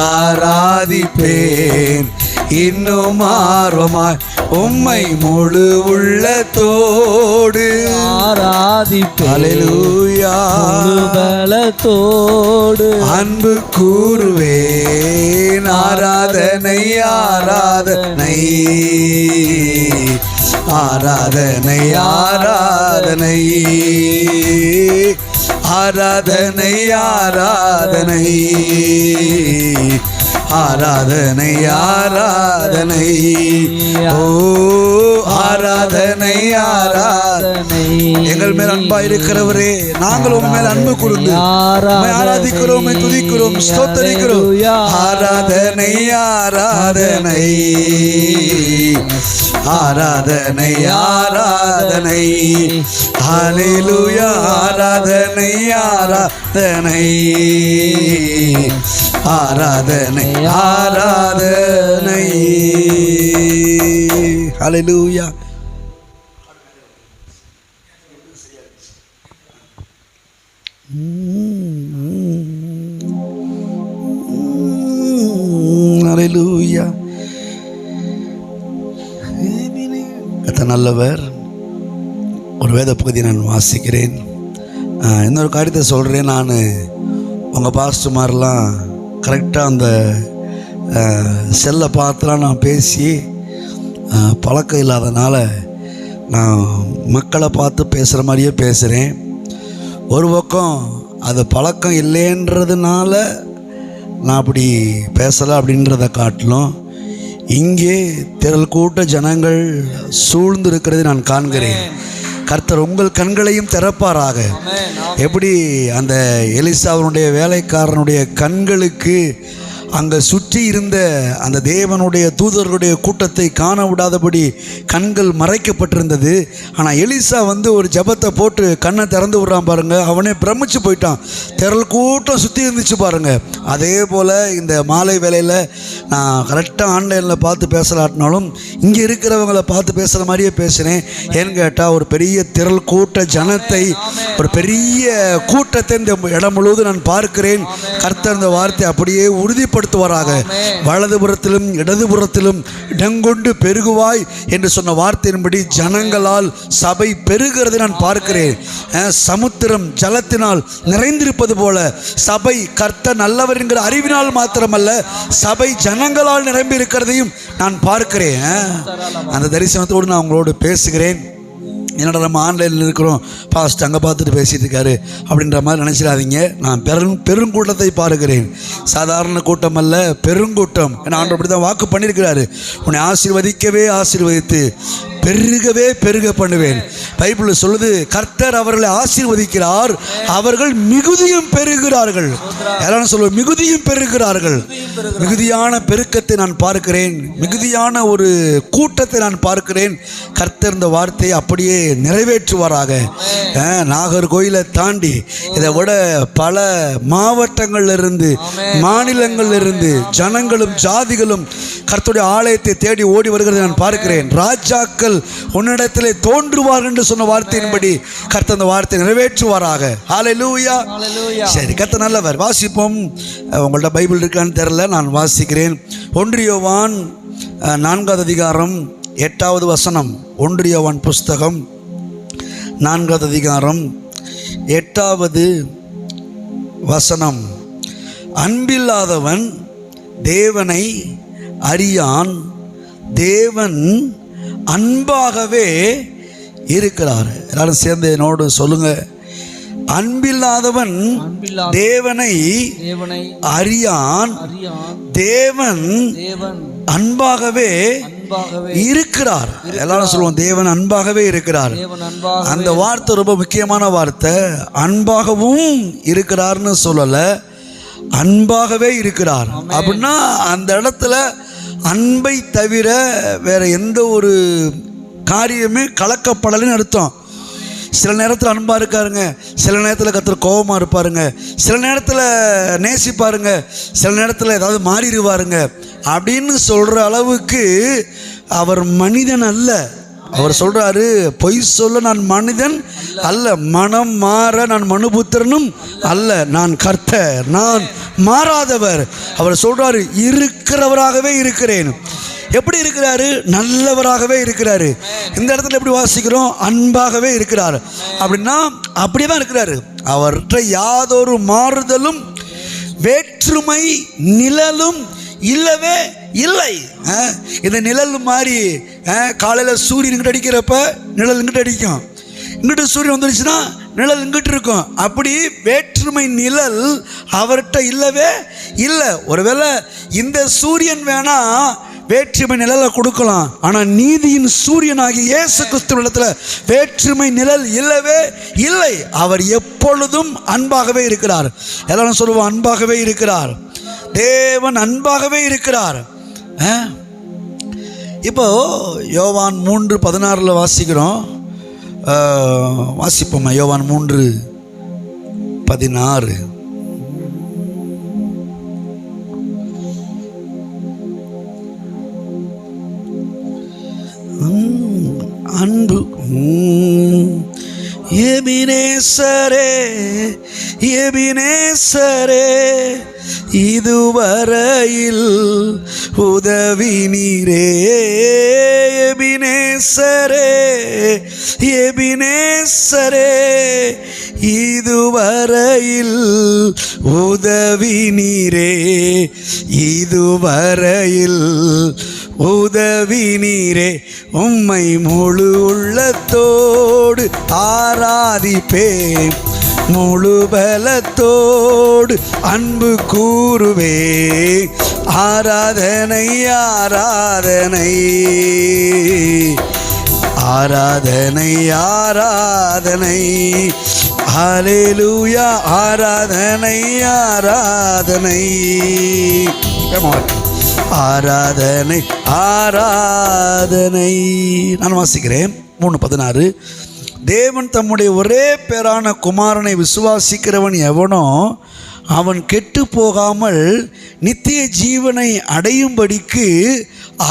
ஆராதிப்பேன் இன்னும் ஆர்வமாய். உம்மை முழு உள்ளத்தோடு ஆராதிப்பேன், அல்லேலூயா, முழு பலத்தோடு அன்பு கூறுவேன். ஆராதனை ஆராதனை ஆராதனை ஆராதனை ஆராதனை ஆராதனை ஆராதனை ஆராதனை. ஓ ஆராதனை ஆராதனை. எங்கள் மேல் அன்பா இருக்கிறவரே, நாங்கள் உங்க மேல் அன்பு கூர்ந்து ஆராதிக்கிறோம், துதிக்கிறோம், ஸ்தோத்தரிக்கிறோம். ஆராதனை ஆராதனை ஆராதனை ஆராதனை. ஹல்லேலூயா. ஆராதனை ஆராதனை ஆராதனை ஆராதனை. ஹல்லேலூயா. ஹல்லேலூயா. கர்த்தர் நல்லவர். ஒரு வேத பகுதியை நான் வாசிக்கிறேன். இன்னொரு காரியத்தை சொல்கிறேன். நான் உங்கள் பாஸ்டர்மாரெலாம் கரெக்டாக அந்த செல்லை பார்த்துலாம் நான் பேசி பழக்கம் இல்லாதனால நான் மக்களை பார்த்து பேசுகிற மாதிரியே பேசுகிறேன். ஒரு பக்கம் அது பழக்கம் இல்லைன்றதுனால நான் அப்படி பேசலை அப்படின்றத காட்டிலும், இங்கே திரள் கூட்ட ஜனங்கள் சூழ்ந்து இருக்கிறதை நான் காண்கிறேன். கர்த்தர் உங்கள் கண்களையும் திறப்பாராக. எப்படி அந்த எலிசாவினுடைய வேலைக்காரனுடைய கண்களுக்கு அங்கே சுற்றி இருந்த அந்த தேவனுடைய தூதர்களுடைய கூட்டத்தை காண விடாதபடி கண்கள் மறைக்கப்பட்டிருந்தது. ஆனால் எலிசா ஒரு ஜபத்தை போட்டு கண்ணை திறந்து விடுறான் பாருங்க, அவனே பிரமிச்சு போயிட்டான். திரள் கூட்டம் சுற்றி இருந்துச்சு பாருங்க. அதே போல் இந்த மாலை வேளையில் நான் கரெக்டாக ஆன்லைனில் பார்த்து பேசலாட்டினாலும் இங்கே இருக்கிறவங்களை பார்த்து பேசுகிற மாதிரியே பேசுகிறேன். ஏன்னு கேட்டால் ஒரு பெரிய திரள் கூட்ட ஜனத்தை, ஒரு பெரிய கூட்டத்தை இந்த இடம் முழுவதும் நான் பார்க்கிறேன். கர்த்தர் இந்த வார்த்தை அப்படியே உறுதிப்படுத்துவாராக. வலதுபுறத்திலும் இடதுபுறத்திலும் இடங்கொண்டு பெருகுவாய் என்று சொன்ன வார்த்தையின்படி ஜனங்களால் சபை பெருகிறதை நான் பார்க்கிறேன். சமுத்திரம் ஜலத்தினால் நிறைந்திருப்பது போல சபை கர்த்தர் நல்லவர் என்கிற அறிவினால் மாத்திரமல்ல, சபை ஜனங்களால் நிரம்பி இருக்கிறதையும் நான் பார்க்கிறேன். அந்த தரிசனத்தோடு நான் உங்களோடு பேசுகிறேன். என்னடா நம்ம ஆன்லைனில் இருக்கிறோம், பாஸ்ட் அங்கே பார்த்துட்டு பேசிகிட்டு இருக்காரு அப்படின்ற மாதிரி நினச்சிடாதீங்க. நான் பெருங்கூட்டத்தை பார்க்கிறேன். சாதாரண கூட்டம் அல்ல, பெருங்கூட்டம். ஏன்னா ஆண்டவர் அப்படி தான் வாக்கு பண்ணியிருக்கிறாரு, உன்னை ஆசீர்வதிக்கவே ஆசீர்வதித்து பெருகவே பெருக பண்ணுவேன். பைபிள் சொல்லுது, கர்த்தர் அவர்களை ஆசீர்வதிக்கிறார், அவர்கள் மிகுதியும் பெருகிறார்கள். யாரும் சொல்லுவோம், மிகுதியும் பெருகிறார்கள். மிகுதியான பெருக்கத்தை நான் பார்க்கிறேன், மிகுதியான ஒரு கூட்டத்தை நான் பார்க்கிறேன். கர்த்தர் இந்த வார்த்தையை அப்படியே நிறைவேற்றுவாராக. நாகர்கோயிலை தாண்டி இதை விட பல மாவட்டங்களிலிருந்து மாநிலங்களிலிருந்து ஜனங்களும் ஜாதிகளும் கர்த்தருடைய ஆலயத்தை தேடி ஓடி வருகிறதை நான் பார்க்கிறேன். ராஜாக்கள் உன்னிடத்திலே தோன்றுவார் என்று சொன்ன வார்த்தையின்படி கர்த்தர் அந்த வார்த்தை நிறைவேற்றுவாராக. ஹல்லேலூயா. சரி, கர்த்தர் நல்லவர். வாசிப்போம். உங்கள்ட்ட பைபிள் இருக்கான்னு தெரியல, நான் வாசிக்கிறேன். 1 யோவான் 4வது அதிகாரம் 8வது வசனம். 1 யோவான் புஸ்தகம் 4வது அதிகாரம் 8வது வசனம். அன்பில்லாதவன் தேவனை அறியான், தேவன் அன்பாகவே இருக்கிறார். எல்லாரும் சேர்ந்து என்னோடு சொல்லுங்க, அன்பில்லாதவன் தேவனை அறியான், தேவன் அன்பாகவே இருக்கிறார். எல்லாரும் சொல்லுவோம், தேவன் அன்பாகவே இருக்கிறார். அந்த வார்த்தை ரொம்ப முக்கியமான வார்த்தை. அன்பாகவும் இருக்கிறார்னு சொல்லல, அன்பாகவே இருக்கிறார். அப்படின்னா அந்த இடத்துல அன்பை தவிர வேற எந்த ஒரு காரியமே கலக்கப்படலைன்னு அர்த்தம். சில நேரத்தில் அன்பாக இருக்காருங்க, சில நேரத்தில் கர்த்தர் கோபமாக இருப்பாருங்க, சில நேரத்தில் நேசிப்பாருங்க, சில நேரத்தில் ஏதாவது மாறிடுவாருங்க அப்படின்னு சொல்கிற அளவுக்கு அவர் மனிதன் அல்ல. அவர் சொல்கிறாரு, பொய் சொல்ல நான் மனிதன் அல்ல, மனம் மாற நான் மனுபுத்திரனும் அல்ல, நான் கர்த்தர், நான் மாறாதவர். அவர் சொல்கிறாரு, இருக்கிறவராகவே இருக்கிறேன். எப்படி இருக்கிறாரு? நல்லவராகவே இருக்கிறாரு. இந்த இடத்துல எப்படி வாசிக்கிறோம்? அன்பாகவே இருக்கிறார். அப்படின்னா அப்படியே தான் இருக்கிறாரு. அவர்கிட்ட யாதொரு மாறுதலும் வேற்றுமை நிழலும் இல்லவே இல்லை. இந்த நிழல் மாதிரி காலையில் சூரியன் இங்கிட்ட அடிக்கிறப்ப நிழல் இங்கிட்ட அடிக்கும், இங்கிட்ட சூரியன் வந்துடுச்சுன்னா நிழல் இங்கிட்டு இருக்கும். அப்படி வேற்றுமை நிழல் அவர்கிட்ட இல்லவே இல்லை. ஒருவேளை இந்த சூரியன் வேணா வேற்றுமை நிழலை கொடுக்கலாம், ஆனால் நீதியின் சூரியனாகிய இயேசு கிறிஸ்துவிடத்தில் வேற்றுமை நிழல் இல்லவே இல்லை. அவர் எப்பொழுதும் அன்பாகவே இருக்கிறார். எல்லாரும் சொல்லுவோம், அன்பாகவே இருக்கிறார். தேவன் அன்பாகவே இருக்கிறார். இப்போ யோவான் 3:16 வாசிக்கிறோம். வாசிப்போம். யோவான் 3:16. அன்பு எபினேசரே, எபினேசரே, இதுவரையில் உதவி நீரே. எபினேசரே, எபினேசரே, இதுவரையில் உதவி நீரே. இதுவரையில் உதவி நீரே. உம்மை முழு உள்ளத்தோடு ஆராதிப்பேன், முழு பலத்தோடு அன்பு கூறுவே. ஆராதனை ஆராதனை ஆராதனை ஆராதனை, ஹல்லேலூயா. ஆராதனை ஆராதனை ஆராதனை ஆராதனை. நான் வாசிக்கிறேன் 3:16. தேவன் தம்முடைய ஒரே பேரான குமாரனை விசுவாசிக்கிறவன் எவனோ அவன் கெட்டு போகாமல் நித்திய ஜீவனை அடையும்படிக்கு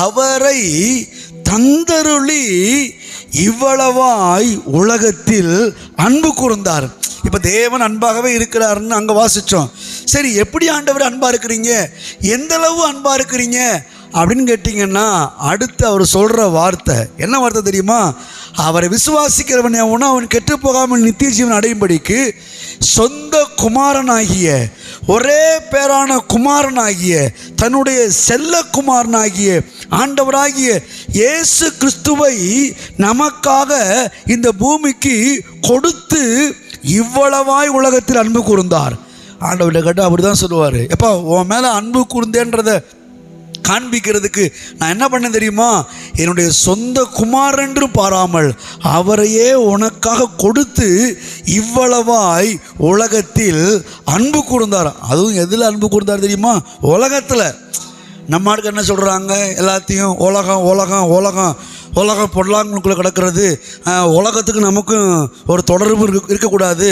அவரை தந்தருளி இவ்வளவாய் உலகத்தில் அன்பு கூர்ந்தார். இப்போ தேவன் அன்பாகவே இருக்கிறாருன்னு அங்கே வாசித்தோம். சரி, எப்படி ஆண்டவர் அன்பாக இருக்கிறீங்க, எந்த அளவு அன்பாக இருக்கிறீங்க அப்படின்னு கேட்டிங்கன்னா, அடுத்து அவர் சொல்கிற வார்த்தை என்ன வார்த்தை தெரியுமா? அவரை விசுவாசிக்கிறவன் எவனோ அவன் கெட்டு போகாமல் நித்திய ஜீவன் அடையும்படிக்கு சொந்த குமாரனாகிய, ஒரே பேரான குமாரனாகிய, தன்னுடைய செல்ல குமாரனாகிய ஆண்டவராகிய இயேசு கிறிஸ்துவை நமக்காக இந்த பூமிக்கு கொடுத்து இவ்வளவாய் உலகத்தில் அன்பு கூர்ந்தார். ஆண்டவர்கிட்ட கேட்டால் அப்படி தான் சொல்லுவார். எப்பா, உன் மேலே அன்பு கூர்ந்தேன்றதை காண்பிக்கிறதுக்கு நான் என்ன பண்ணேன் தெரியுமா? என்னுடைய சொந்த குமாரென்று பாராமல் அவரையே உனக்காக கொடுத்து இவ்வளவாய் உலகத்தில் அன்பு கூர்ந்தார். அதுவும் எதில் அன்பு கூர்ந்தார் தெரியுமா? உலகத்தில். நம்ம ஆளுக்கு என்ன சொல்கிறாங்க? எல்லாத்தையும் உலகம் உலகம் உலகம் உலகம் பொருளாங்களுக்குள்ளே கிடக்கிறது, உலகத்துக்கு நமக்கும் ஒரு தொடர்பு இருக்கக்கூடாது,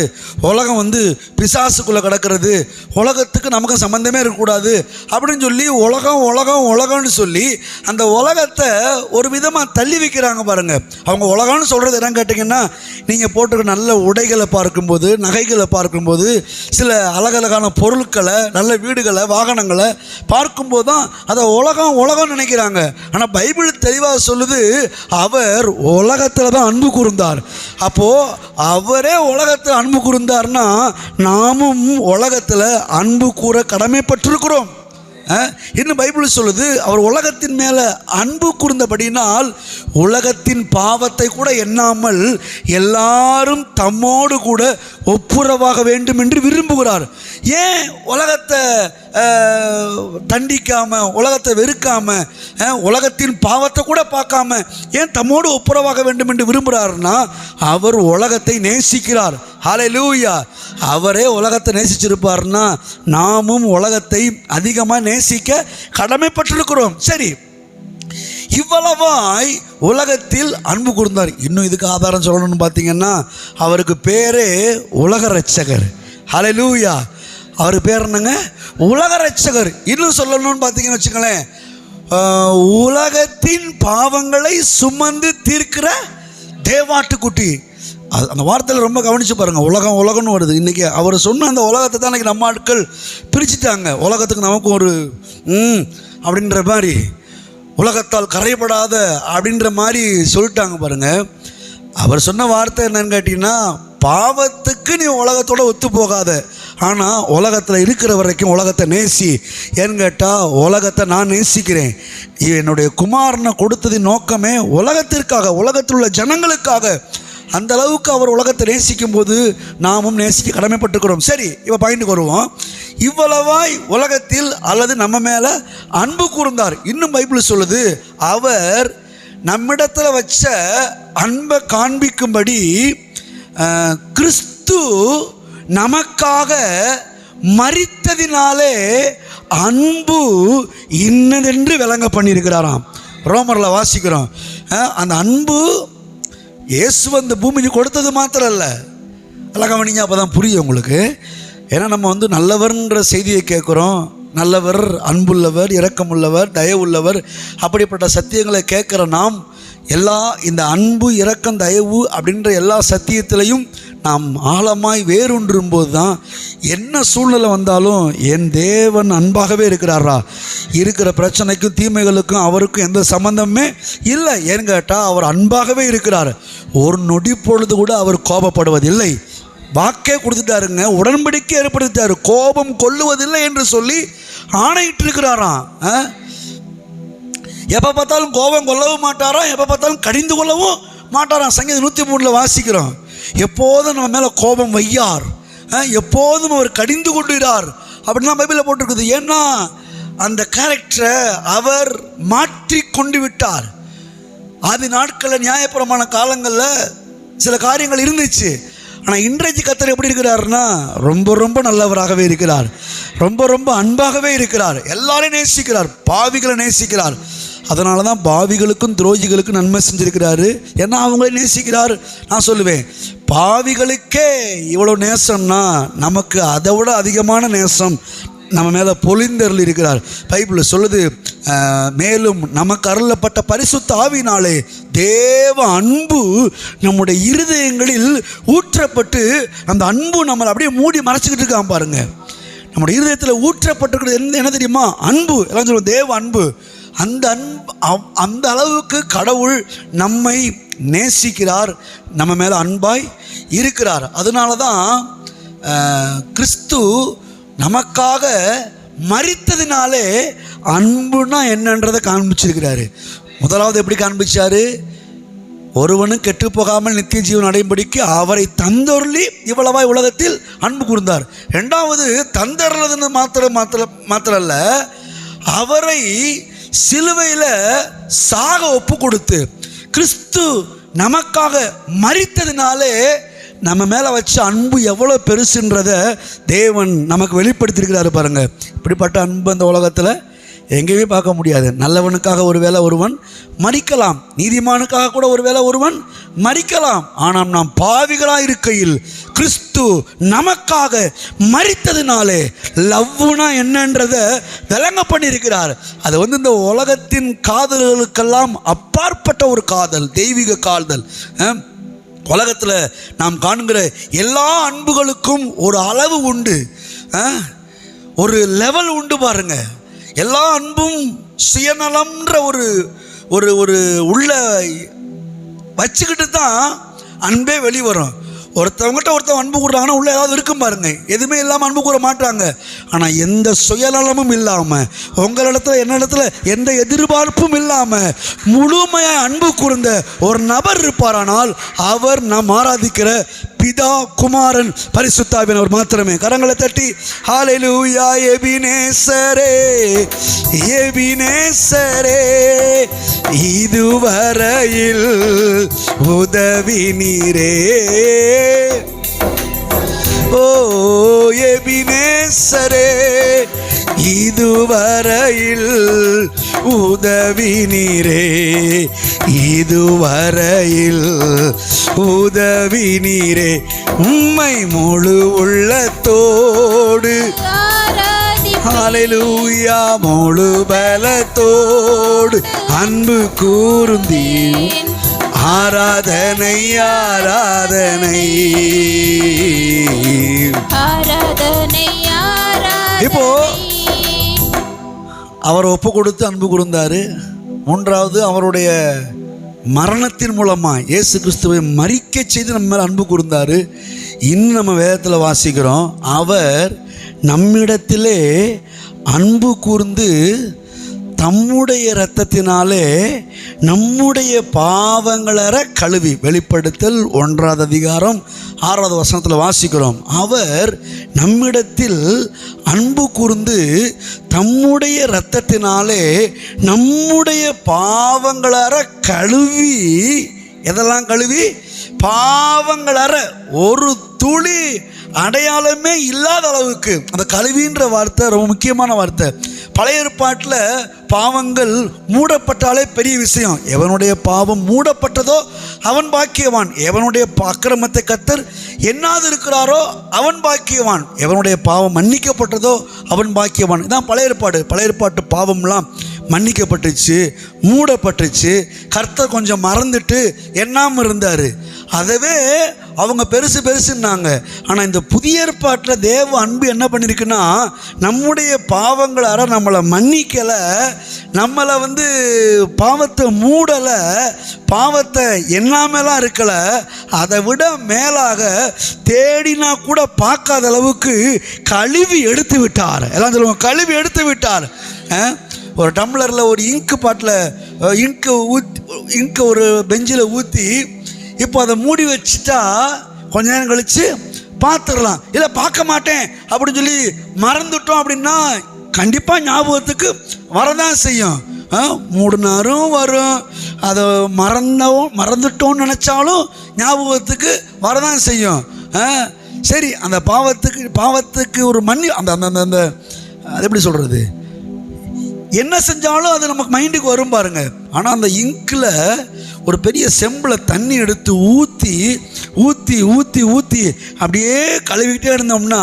உலகம் பிசாசுக்குள்ளே கிடக்கிறது, உலகத்துக்கு நமக்கு சம்மந்தமே இருக்கக்கூடாது அப்படின்னு சொல்லி உலகம் உலகம் உலகம்னு சொல்லி அந்த உலகத்தை ஒரு விதமாக தள்ளி வைக்கிறாங்க பாருங்கள். அவங்க உலகம்னு சொல்கிறது என்னன்னு கேட்டிங்கன்னா, நீங்கள் போட்டிருக்க நல்ல உடைகளை பார்க்கும்போது, நகைகளை பார்க்கும்போது, சில அழகழகான பொருட்களை, நல்ல வீடுகளை, வாகனங்களை பார்க்கும்போது தான் அதை உலகம் உலகம் நினைக்கிறாங்க. ஆனால் பைபிள் தெளிவாக சொல்லுது, அவர் உலகத்தில் தான் அன்பு கூர்ந்தார். அப்போது அவரே உலகத்தில் அன்பு கூர்ந்தார்னா நாமும் உலகத்தில் அன்பு கூற கடமைப்பட்டிருக்கிறோம். இன்னும் பைபிள் சொல்லுது, அவர் உலகத்தின் மேலே அன்பு கூர்ந்தபடினால் உலகத்தின் பாவத்தை கூட எண்ணாமல் எல்லாரும் தம்மோடு கூட ஒப்புரவாக வேண்டும் என்று விரும்புகிறார். ஏன் உலகத்தை தண்டிக்காம, உலகத்தை வெறுக்காம, உலகத்தின் பாவத்தை கூட பார்க்காம ஏன் தம்மோடு ஒப்புரவாக வேண்டும் என்று விரும்புகிறார்னா, அவர் உலகத்தை நேசிக்கிறார். ஹல்லேலூயா. அவரே உலகத்தை நேசிச்சிருப்பார்னா நாமும் உலகத்தை அதிகமாக நேசிக்க கடமைப்பட்டிருக்கிறோம். சரி, இவ்வளவாய் உலகத்தில் அன்பு கூர்ந்தார். இன்னும் இதுக்கு ஆதாரம் சொல்லணும்னு பார்த்தீங்கன்னா, அவருக்கு பேரே உலக ரட்சகர். ஹல்லேலூயா. அவர் பேர் என்னங்க? உலக ரட்சகர். இன்னும் சொல்லணும்னு பார்த்தீங்கன்னு வச்சுங்களேன், உலகத்தின் பாவங்களை சுமந்து தீர்க்கிற தேவாட்டுக்குட்டி. அந்த வார்த்தையில் ரொம்ப கவனித்து பாருங்கள். உலகம் உலகம்னு வருது. இன்றைக்கி அவர் சொன்ன அந்த உலகத்தை தான் இன்றைக்கி நம்ம ஆட்கள் பிரிச்சுட்டாங்க. உலகத்துக்கு நமக்கும் ஒரு அப்படின்ற மாதிரி, உலகத்தால் கரைபடாத அப்படின்ற மாதிரி சொல்லிட்டாங்க பாருங்கள். அவர் சொன்ன வார்த்தை என்னன்னு கேட்டிங்கன்னா, பாவத்துக்கு நீ உலகத்தோட ஒத்து போகாத, ஆனால் உலகத்தில் இருக்கிற வரைக்கும் உலகத்தை நேசி. ஏன்னு கேட்டால், உலகத்தை நான் நேசிக்கிறேன். என்னுடைய குமாரனை கொடுத்ததின் நோக்கமே உலகத்திற்காக, உலகத்தில் உள்ள ஜனங்களுக்காக. அந்த அளவுக்கு அவர் உலகத்தை நேசிக்கும் போது நாமும் நேசிக்க கடமைப்பட்டுக்கிறோம். சரி, இப்போ பாயிண்ட்டுக்கு வருவோம். இவ்வளவாய் உலகத்தில் அல்லது நம்ம மேலே அன்பு கூர்ந்தார். இன்னும் பைபிள் சொல்லுது, அவர் நம்மிடத்தில் வச்ச அன்பை காண்பிக்கும்படி கிறிஸ்து நமக்காக மரித்ததினாலே அன்பு இன்னதென்று விளங்க பண்ணியிருக்கிறாராம். ரோமரில் வாசிக்கிறோம். அந்த அன்பு இயேசு அந்த பூமிக்கு கொடுத்தது மாத்திரம் இல்லை. எல்லாம் கவனிங்க, அப்போ தான் புரியும் உங்களுக்கு. ஏன்னா நம்ம நல்லவர்ன்ற செய்தியை கேட்குறோம். நல்லவர், அன்புள்ளவர், இரக்கமுள்ளவர், தயவுள்ளவர், அப்படிப்பட்ட சத்தியங்களை கேட்குற நாம் எல்லா இந்த அன்பு, இரக்கம், தயவு அப்படின்ற எல்லா சத்தியத்திலையும் நாம் ஆழமாய் வேரூன்றும்போது தான் என்ன சூழ்நிலை வந்தாலும் என் தேவன் அன்பாகவே இருக்கிறாரா, இருக்கிற பிரச்சனைக்கும் தீமைகளுக்கும் அவருக்கும் எந்த சம்பந்தமே இல்லை. ஏன்னு கேட்டால் அவர் அன்பாகவே இருக்கிறார். ஒரு நொடி பொழுது கூட அவர் கோபப்படுவதில்லை. வாக்கே கொடுத்துட்டாருங்க, உடன்படிக்கை ஏற்படுத்திட்டாரு, கோபம் கொள்ளுவதில்லை என்று சொல்லி ஆணையிட்டு இருக்கிறாராம். எப்போ பார்த்தாலும் கோபம் கொள்ளவும் மாட்டாராம், எப்போ பார்த்தாலும் கடிந்து கொள்ளவும் மாட்டாராம். சங்கீதம் 103 வாசிக்கிறோம். எப்போதும் நம்ம மேலே கோபம் வையார், எப்போதும் அவர் கடிந்து கொண்டுகிறார் அப்படின்லாம் பைபிளில் போட்டிருக்குது. ஏன்னா அந்த கேரக்டரை அவர் மாற்றி கொண்டு விட்டார். ஆதி நாட்களில் நியாயப்பிரமாண காலங்களில் சில காரியங்கள் இருந்துச்சு. ஆனால் இன்றைக்கு கர்த்தர் எப்படி இருக்கிறாருன்னா, ரொம்ப ரொம்ப நல்லவராகவே இருக்கிறார், ரொம்ப ரொம்ப அன்பாகவே இருக்கிறார், எல்லாரையும் நேசிக்கிறார், பாவிகளை நேசிக்கிறார். அதனால தான் பாவிகளுக்கும் துரோகிகளுக்கும் நன்மை செஞ்சுருக்கிறாரு. ஏன்னா அவங்களே நேசிக்கிறார். நான் சொல்லுவேன், பாவிகளுக்கே இவ்வளோ நேசம்னா நமக்கு அதை விட அதிகமான நேசம் நம்ம மேலே பொழிந்தருள் இருக்கிறார். பைபிள் சொல்லுது, மேலும் நமக்கு அருளப்பட்ட பரிசுத்த ஆவியினாலே தேவ அன்பு நம்முடைய இருதயங்களில் ஊற்றப்பட்டு, அந்த அன்பு நம்மளை அப்படியே மூடி மறைச்சிக்கிட்டு இருக்கான் பாருங்க. நம்முடைய இருதயத்தில் ஊற்றப்பட்டிருக்கிறது என்ன தெரியுமா? அன்பு. எல்லாம் சொல்லுவோம் தேவ அன்பு. அந்த அந்த அளவுக்கு கடவுள் நம்மை நேசிக்கிறார், நம்ம மேலே அன்பாய் இருக்கிறார். அதனால தான் கிறிஸ்து நமக்காக மரித்ததினாலே அன்புனா என்னன்றதை காண்பிச்சிருக்கிறாரு. முதலாவது எப்படி காண்பிச்சாரு? ஒருவனும் கெட்டு போகாமல் நித்திய ஜீவன் அடையும்படிக்கு அவரை தந்தருளி இவ்வளவாய் உலகத்தில் அன்பு கூர்ந்தார். ரெண்டாவது, தந்தருளதுன்னு மாத்திரம் அல்ல, அவரை சிலுவையில் சாக ஒப்பு கொடுத்து கிறிஸ்து நமக்காக மரித்ததினாலே நம்ம மேலே வச்ச அன்பு எவ்வளோ பெருசுன்றதை தேவன் நமக்கு வெளிப்படுத்தியிருக்கிறாரு பாருங்கள். இப்படிப்பட்ட அன்பு அந்த உலகத்தில் எங்கேயுமே பார்க்க முடியாது. நல்லவனுக்காக ஒரு வேளை ஒருவன் மரிக்கலாம், நீதிமானுக்காக கூட ஒரு வேளை ஒருவன் மரிக்கலாம். ஆனால் நாம் பாவிகளாக இருக்கையில் கிறிஸ்து நமக்காக மரித்ததினாலே லவ்வுனா என்னன்றதை விளங்க பண்ணியிருக்கிறார். அது இந்த உலகத்தின் காதல்களுக்கெல்லாம் அப்பாற்பட்ட ஒரு காதல், தெய்வீக காதல். உலகத்தில் நாம் காண்கிற எல்லா அன்புகளுக்கும் ஒரு அளவு உண்டு, ஒரு லெவல் உண்டு பாருங்க. எல்லா அன்பும் சுயநலம்ன்ற ஒரு ஒரு ஒரு உள்ள வச்சுக்கிட்டு தான் அன்பே வெளிவரும். ஒருத்தவங்ககிட்ட ஒருத்தவங்க அன்பு கூடுறாங்கன்னா உள்ளே ஏதாவது இருக்கும் பாருங்க. எதுவுமே இல்லாமல் அன்பு கூற மாட்டாங்க. ஆனால் எந்த சுயநலமும் இல்லாமல், உங்களிடத்துல என்னிடத்துல எந்த எதிர்பார்ப்பும் இல்லாமல் முழுமையாக அன்பு கூர்ந்த ஒரு நபர் இருப்பாரானால் அவர் நாம் ஆராதிக்கிற பிதா, குமாரன், பரிசுத்தாவியானவர் மாத்திரமே. கரங்களை தட்டி ஹல்லேலூயா. எபினேசரே, எபினேசரே, இதுவரையில் உதவி நீரே. ஓ எபினேசரே, இதுவரையில் உதவி நீரே, இதுவரையில் உதவி நீரே. உம்மை முழு உள்ளத்தோடு ஹல்லேலூயா, முழு பலத்தோடு அன்பு கூர்ந்தீர். ஆராதனை, ஆராதனை, ஆராதனை. இப்போ அவர் ஒப்பு கொடுத்து அன்பு கூர்ந்தாரு. மூன்றாவது, அவருடைய மரணத்தின் மூலமாக இயேசு கிறிஸ்துவை மரிக்க செய்து நம்ம மேலே அன்பு கூர்ந்தாரு. இன்னும் நம்ம வேதத்தில் வாசிக்கிறோம், அவர் நம்மிடத்திலே அன்பு கூர்ந்து தம்முடைய இரத்தத்தினாலே நம்முடைய பாவங்களற கழுவி. வெளிப்படுத்தல் 1ஆம் அதிகாரம் 6ஆவது வசனத்தில் வாசிக்கிறோம், அவர் நம்மிடத்தில் அன்பு கூர்ந்து தம்முடைய இரத்தத்தினாலே நம்முடைய பாவங்களற கழுவி. எதெல்லாம் கழுவி? பாவங்களற ஒரு துளி அடையாளமே இல்லாத அளவுக்கு. அந்த கழுவின்ற வார்த்தை ரொம்ப முக்கியமான வார்த்தை. பழைய ஏற்பாட்டில் பாவங்கள் மூடப்பட்டாலே பெரிய விஷயம். எவனுடைய பாவம் மூடப்பட்டதோ அவன் பாக்கியவான். எவனுடைய அக்கிரமத்தை கர்த்தர் எண்ணாது இருக்கிறாரோ அவன் பாக்கியவான். எவனுடைய பாவம் மன்னிக்கப்பட்டதோ அவன் பாக்கியவான். இதான் பழைய ஏற்பாடு. பழைய ஏற்பாட்டு பாவம்லாம் மன்னிக்கப்பட்டுச்சு, மூடப்பட்டுச்சு. கர்த்தர் கொஞ்சம் மறந்துட்டு எண்ணாமல் இருந்தார். அதவே அவங்க பெருசு பெருசுன்னாங்க. ஆனால் இந்த புதிய ஏற்பாட்டில் தேவ அன்பு என்ன பண்ணியிருக்குன்னா, நம்முடைய பாவங்களார நம்மளை மன்னிக்கலை, நம்மளை பாவத்தை மூடலை, பாவத்தை எண்ணாமலாம் இருக்கலை. அதை விட மேலாக தேடினா கூட பார்க்காத அளவுக்கு கழுவி எடுத்து விட்டார். எல்லாம் சொல்லுவாங்க, கழுவி எடுத்து விட்டார். ஒரு டம்ளரில் ஒரு இங்கு பாட்டில் இங்கு ஒரு பெஞ்சில் ஊற்றி இப்போ அதை மூடி வச்சுட்டா கொஞ்ச நேரம் கழித்து பார்த்துடலாம். இல்லை பார்க்க மாட்டேன் அப்படின்னு சொல்லி மறந்துட்டோம் அப்படின்னா கண்டிப்பாக ஞாபகத்துக்கு வரதான் செய்யும். மூடினாரும் வரும். அதை மறந்துட்டோன்னு நினச்சாலும் ஞாபகத்துக்கு வரதான் செய்யும். சரி, அந்த பாவத்துக்கு ஒரு அந்த அந்த அந்த அது எப்படி சொல்கிறது, என்ன செஞ்சாலும் அது நமக்கு மைண்டுக்கு வரும் பாருங்க. ஆனால் அந்த இங்கில் ஒரு பெரிய செம்பில் தண்ணி எடுத்து ஊற்றி ஊற்றி ஊற்றி ஊற்றி அப்படியே கழுவிக்கிட்டே இருந்தோம்னா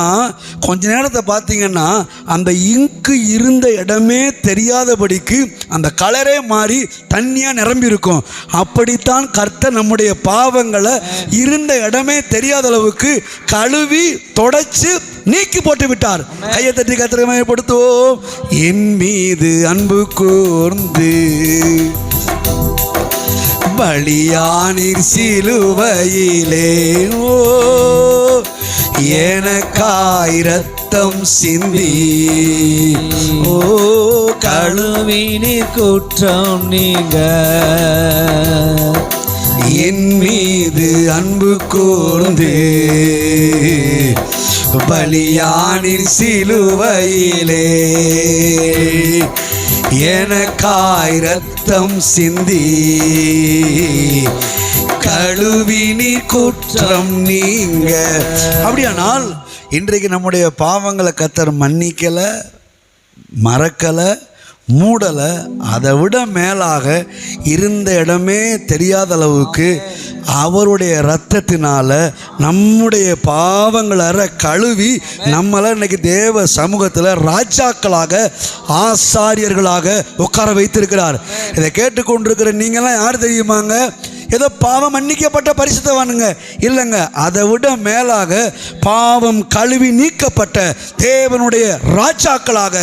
கொஞ்ச நேரத்தை பார்த்தீங்கன்னா அந்த இங்கு இருந்த இடமே தெரியாதபடிக்கு அந்த கலரே மாறி தண்ணியாக நிரம்பி இருக்கும். அப்படித்தான் கர்த்தர் நம்முடைய பாவங்களை இருந்த இடமே தெரியாத அளவுக்கு கழுவி தொடச்சு நீக்கி போட்டு விட்டார். கையை தட்டி கர்த்தரை மகிமைப்படுத்துவோம். என் மீது அன்பு கூர்ந்து பலியானீர் சிலுவையிலே, ஓ எனக்காய் இரத்தம் சிந்தி, ஓ கழுவினீர் குற்றம் நீங்க. என் மீது அன்பு கூர்ந்து பலியானீர் சிலுவையிலே, எனக்காய் இரத்தம் சிந்தி, கழுவினீர் குற்றம் நீங்க. அப்படியானால் இன்றைக்கு நம்முடைய பாவங்களை கர்த்தர் மன்னிக்கலை, மறக்கலை, மூடலை. அதை விட மேலாக இருந்த இடமே தெரியாத அளவுக்கு அவருடைய இரத்தத்தினால நம்முடைய பாவங்களை கழுவி நம்மளை இன்னைக்கு தேவ சமூகத்தில் ராஜாக்களாக, ஆசாரியர்களாக உட்கார வைத்திருக்கிறார். இதை கேட்டுக்கொண்டிருக்கிற நீங்களாம் யார் தெரியுமாங்க? ஏதோ பாவம் மன்னிக்கப்பட்ட பரிசுத்தவானுங்க இல்லைங்க. அதை விட மேலாக பாவம் கழுவி நீக்கப்பட்ட தேவனுடைய ராஜாக்களாக,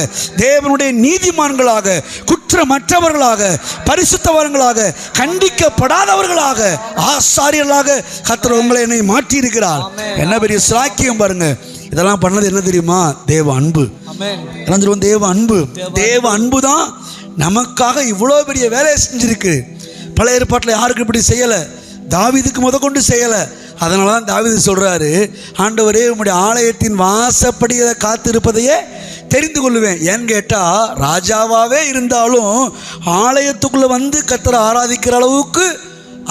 தேவனுடைய நீதிமான்களாக, குற்றமற்றவர்களாக, பரிசுத்தவான்களாக, கண்டிக்கப்படாதவர்களாக, ஆசாரியர்களாக கர்த்தர் உங்களை என்னை மாற்றி இருக்கிறார். என்ன பெரிய சாக்கியம் பாருங்க. இதெல்லாம் பண்ணது என்ன தெரியுமா? தேவ அன்பு. எல்லாம் சொல்லுவோம் தேவ அன்பு. தேவ அன்பு தான் நமக்காக இவ்வளோ பெரிய வேலையை செஞ்சிருக்கு. பழைய ஏற்பாட்டில் யாருக்கு இப்படி செய்யலை, தாவீதுக்கு முதற்கொண்டு செய்யலை. அதனால தான் தாவீது சொல்கிறாரு, ஆண்டவரே உம்முடைய ஆலயத்தின் வாசப்படியை காத்திருப்பதையே தெரிந்து கொள்ளுவேன். ஏன்னு கேட்டால் ராஜாவாகவே இருந்தாலும் ஆலயத்துக்குள்ளே வந்து கர்த்தரை ஆராதிக்கிற அளவுக்கு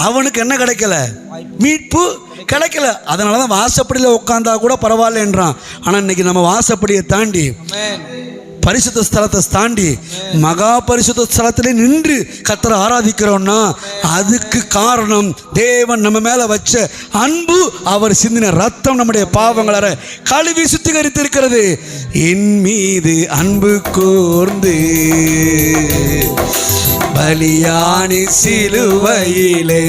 அவனுக்கு என்ன கிடைக்கல? மீட்பு கிடைக்கல. அதனால தான் வாசப்படியில் உட்காந்தா கூட பரவாயில்லன்றான். ஆனால் இன்னைக்கு நம்ம வாசப்படியை தாண்டி, பரிசுத்த ஸ்தலத்தை தாண்டி, மகா பரிசுத்த ஸ்தலத்திலே நின்று கர்த்தரை ஆராதிக்கிறோம்னா அதுக்கு காரணம் தேவன் நம்ம மேலே வச்ச அன்பு. அவர் சிந்தின ரத்தம் நம்முடைய பாவங்களை கழுவி சுத்திகரித்திருக்கிறது. என் மீது அன்பு கூர்ந்து பலியானி சிலுவையிலே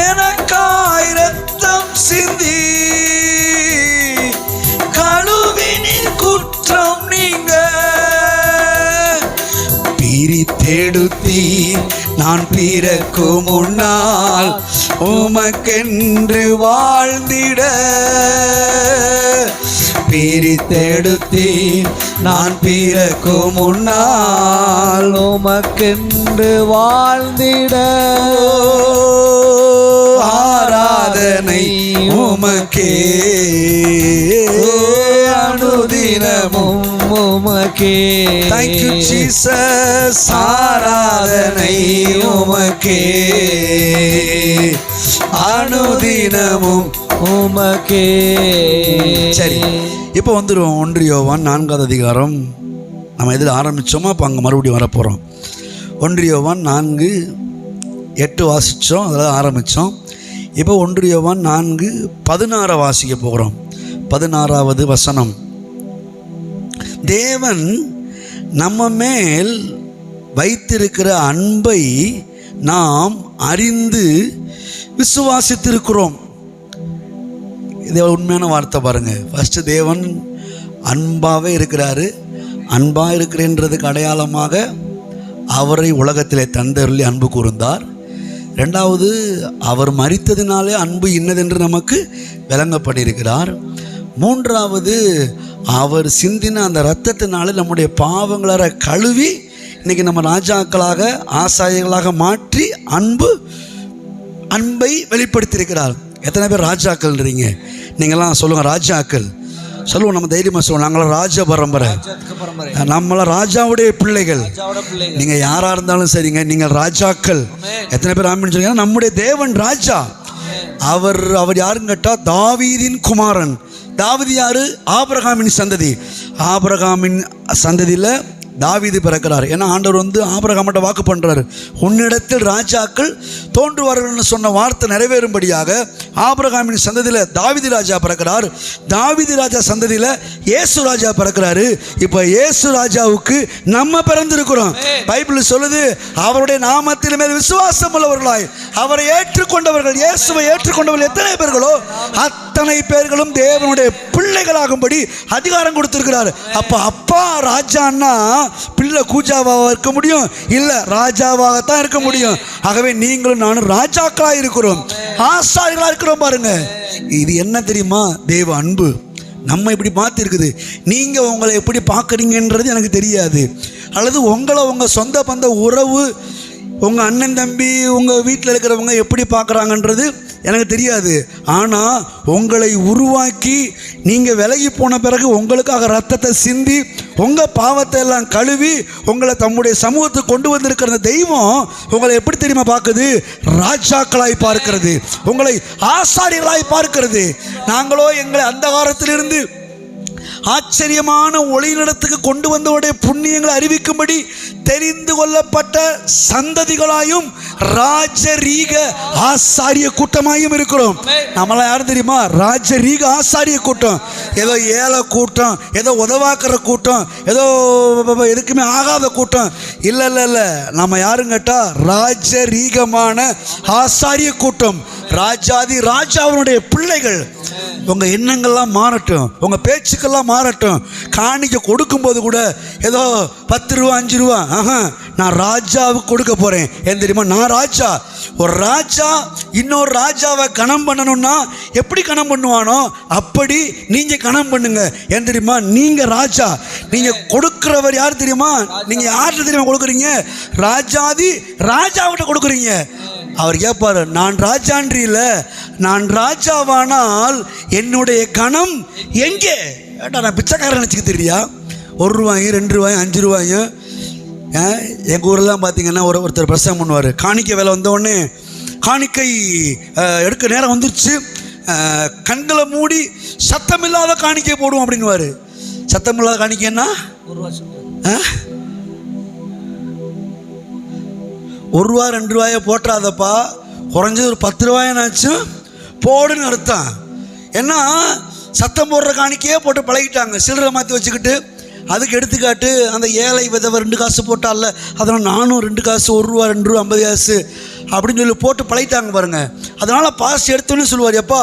எனக்காய் ரத்தம் சிந்தி கழுவினின் குற்றம் நீங்க பிரித்தெடுத்தி நான் பிறக்கும் முன்னால் உமக்கென்று வாழ்ந்திட பிரித்தெடுத்தி நான் பிறக்கும் முன்னால் உமக்கென்று வாழ்ந்திட ஆராதனை உமக்கே அனுதினமும் உமக்கே. Thank you Jesus. ஆராதனை உமக்கே அனுதினமும் உமக்கே. சரி, இப்போ வந்துடுவோம் 1 யோவான் 4வது அதிகாரம். நம்ம எதில் ஆரம்பித்தோமோ அப்போ அங்கே மறுபடியும் வரப்போகிறோம். 1 யோவான் 4:8 வாசித்தோம், அதில் ஆரம்பித்தோம். இப்போ 1 யோவான் 4:16 வாசிக்க போகிறோம். 16வது வசனம். தேவன் நம்ம மேல் வைத்திருக்கிற அன்பை நாம் அறிந்து விசுவாசித்திருக்கிறோம். இது உண்மையான வார்த்தை பாருங்கள். ஃபஸ்ட்டு தேவன் அன்பாகவே இருக்கிறாரு. அன்பாக இருக்கிறேன்றதுக்கு அடையாளமாக அவரை உலகத்திலே தந்தருளி அன்பு கூர்ந்தார். 2வது, அவர் மரித்ததினாலே அன்பு இன்னதென்று நமக்கு விளங்கப்பட்டிருக்கிறார். 3வது, அவர் சிந்தின அந்த இரத்தத்தினாலே நம்முடைய பாவங்களை கழுவி இன்றைக்கி நம்ம ராஜாக்களாக, ஆசாரியர்களாக மாற்றி அன்பை வெளிப்படுத்தியிருக்கிறார். எத்தனை பேர் ராஜாக்கள்ன்றீங்க? நீங்கள்லாம் சொல்லுங்கள் ராஜாக்கள். சொல்லுவோம், நம்ம தைரியமாக சொல்லுவோம், நாங்களாம் ராஜ பரம்பரை, நம்மளாம் ராஜாவுடைய பிள்ளைகள். நீங்கள் யாராக இருந்தாலும் சரிங்க, நீங்கள் ராஜாக்கள். எத்தனை பேர் ஆமென் சொல்லுங்க? நம்முடைய தேவன் ராஜா. அவர் யாருன்னு கேட்டால் தாவீதின் குமாரன். தாவீது யாரு? ஆபிரகாமின் சந்ததி. ஆபிரகாமின் சந்ததியில் தாவீது பிறக்கிறார். ஏன்னா ஆண்டவர் ஆபிரகாமிட்ட வாக்கு பண்ணுறாரு, உன்னிடத்தில் ராஜாக்கள் தோன்றுவார்கள்னு சொன்ன வார்த்தை நிறைவேறும்படியாக ஆபிரகாமின் சந்ததியில் தாவீது ராஜா பிறக்கிறார். தாவீது ராஜா சந்ததியில் இயேசு ராஜா பிறக்கிறாரு. இப்போ இயேசு ராஜாவுக்கு நம்ம பிறந்திருக்கிறோம். பைபிள் சொல்லுது, அவருடைய நாமத்தின் மேல் விசுவாசம் உள்ளவர்களாய் அவரை ஏற்றுக்கொண்டவர்கள், இயேசுவை ஏற்றுக்கொண்டவர்கள் எத்தனை பேர்களோ அத்தனை பேர்களும் தேவனுடைய பிள்ளைகளாகும்படி அதிகாரம் கொடுத்திருக்கிறார். அப்பா ராஜான்னா பிள்ளை கூஜாவாக இருக்க முடியும்? இல்லை, ராஜாவாகத்தான் இருக்க முடியும். ஆகவே நீங்களும் நானும் ராஜாக்களாக இருக்கிறோம், ஆசாரிகளாக இருக்கிறோம். பாருங்க, இது என்ன தெரியுமா? தேவ அன்பு நம்ம இப்படி பார்த்துருக்குது. நீங்கள் உங்களை எப்படி பார்க்குறீங்கன்றது எனக்கு தெரியாது. அல்லது உங்கள் சொந்த பந்த உறவு, உங்கள் அண்ணன் தம்பி, உங்கள் வீட்டில் இருக்கிறவங்க எப்படி பார்க்குறாங்கன்றது எனக்கு தெரியாது. ஆனால் உங்களை உருவாக்கி நீங்கள் விலகி போன பிறகு உங்களுக்காக ரத்தத்தை சிந்தி உங்கள் பாவத்தை எல்லாம் கழுவி உங்களை தம்முடைய சமூகத்துக்கு கொண்டு வந்திருக்கிற அந்த தெய்வம் உங்களை எப்படி தெரியுமா பார்க்குது? ராஜாக்களாய் பார்க்கிறது, உங்களை ஆசாரியர்களாய் பார்க்கிறது. நாங்களோ எங்களை அந்த காலத்திலிருந்து ஆச்சரியமான ஒளிநடத்துக்கு கொண்டு வந்தவருடைய புண்ணியங்களை அறிவிக்கும்படி தெரிந்து கொள்ளப்பட்ட சந்ததிகளாயும் ராஜரீக ஆசாரிய கூட்டமாயும் இருக்கிறோம். நம்மளாம் யாரும் தெரியுமா? ராஜரீக ஆசாரிய கூட்டம். ஏதோ ஏழை கூட்டம், ஏதோ உதவாக்குற கூட்டம், ஏதோ எதுக்குமே ஆகாத கூட்டம். இல்லை நம்ம யாரும் கேட்டா ராஜரீகமான ஆசாரிய கூட்டம், ராஜாதி ராஜாவுடைய பிள்ளைகள். உங்கள் எண்ணங்கள்லாம் மாறட்டும், உங்கள் பேச்சுக்கெல்லாம் மாறட்டும். காணிக்க கொடுக்கும்போது கூட ஏதோ 10 ரூபா 5 ரூபா, நான் ராஜாவுக்கு கொடுக்க போகிறேன். ஏன் தெரியுமா? நான் ராஜா. ஒரு ராஜா இன்னொரு ராஜாவை கணம் பண்ணணும்னா எப்படி கணம் பண்ணுவானோ அப்படி நீங்கள் கணம் பண்ணுங்க. ஏன் தெரியுமா? நீங்கள் ராஜா. நீங்கள் கொடுக்குறவர் யார் தெரியுமா? நீங்கள் யார்கிட்ட தெரியுமா கொடுக்குறீங்க? ராஜாதி ராஜாவிட்ட கொடுக்குறீங்க. அவர் கேட்பாரு, நான் ராஜான்றீல, நான் ராஜாவானால் என்னுடைய கணம் எங்கே? ஏட்டா நான் பிச்சைக்காரன் நினச்சிக்க தெரியா? 1 ரூபாயும் 2 ரூபாயும் 5 ரூபாயும். எங்கள் ஊரெலாம் பார்த்தீங்கன்னா ஒருத்தர் பிரசங்கம் பண்ணுவார். காணிக்கை வேலை வந்தோடனே காணிக்கை எடுக்க நேரம் வந்துருச்சு, கண்களை மூடி சத்தமில்லாத காணிக்கை போடுவோம் அப்படின்னுவார். சத்தமில்லாத காணிக்கைன்னா 1 ரூபா 2 ரூபாயை போட்டுறாதப்பா, குறைஞ்சது ஒரு 10 ரூபாயனாச்சும் போடுன்னு அர்த்தம். ஏன்னா சத்தம் போடுற காணிக்கையே போட்டு பழகிட்டாங்க. சில்லறை மாற்றி வச்சுக்கிட்டு அதுக்கு எடுத்துக்காட்டு அந்த ஏழை விதவை 2 காசு போட்டால, அதனால் நானும் 2 காசு, 1 ரூபா 2 ரூபா 50 காசு அப்படின்னு சொல்லி போட்டு பழகிட்டாங்க பாருங்க. அதனால் பாஸ் எடுத்தோன்னு சொல்லுவார், எப்பா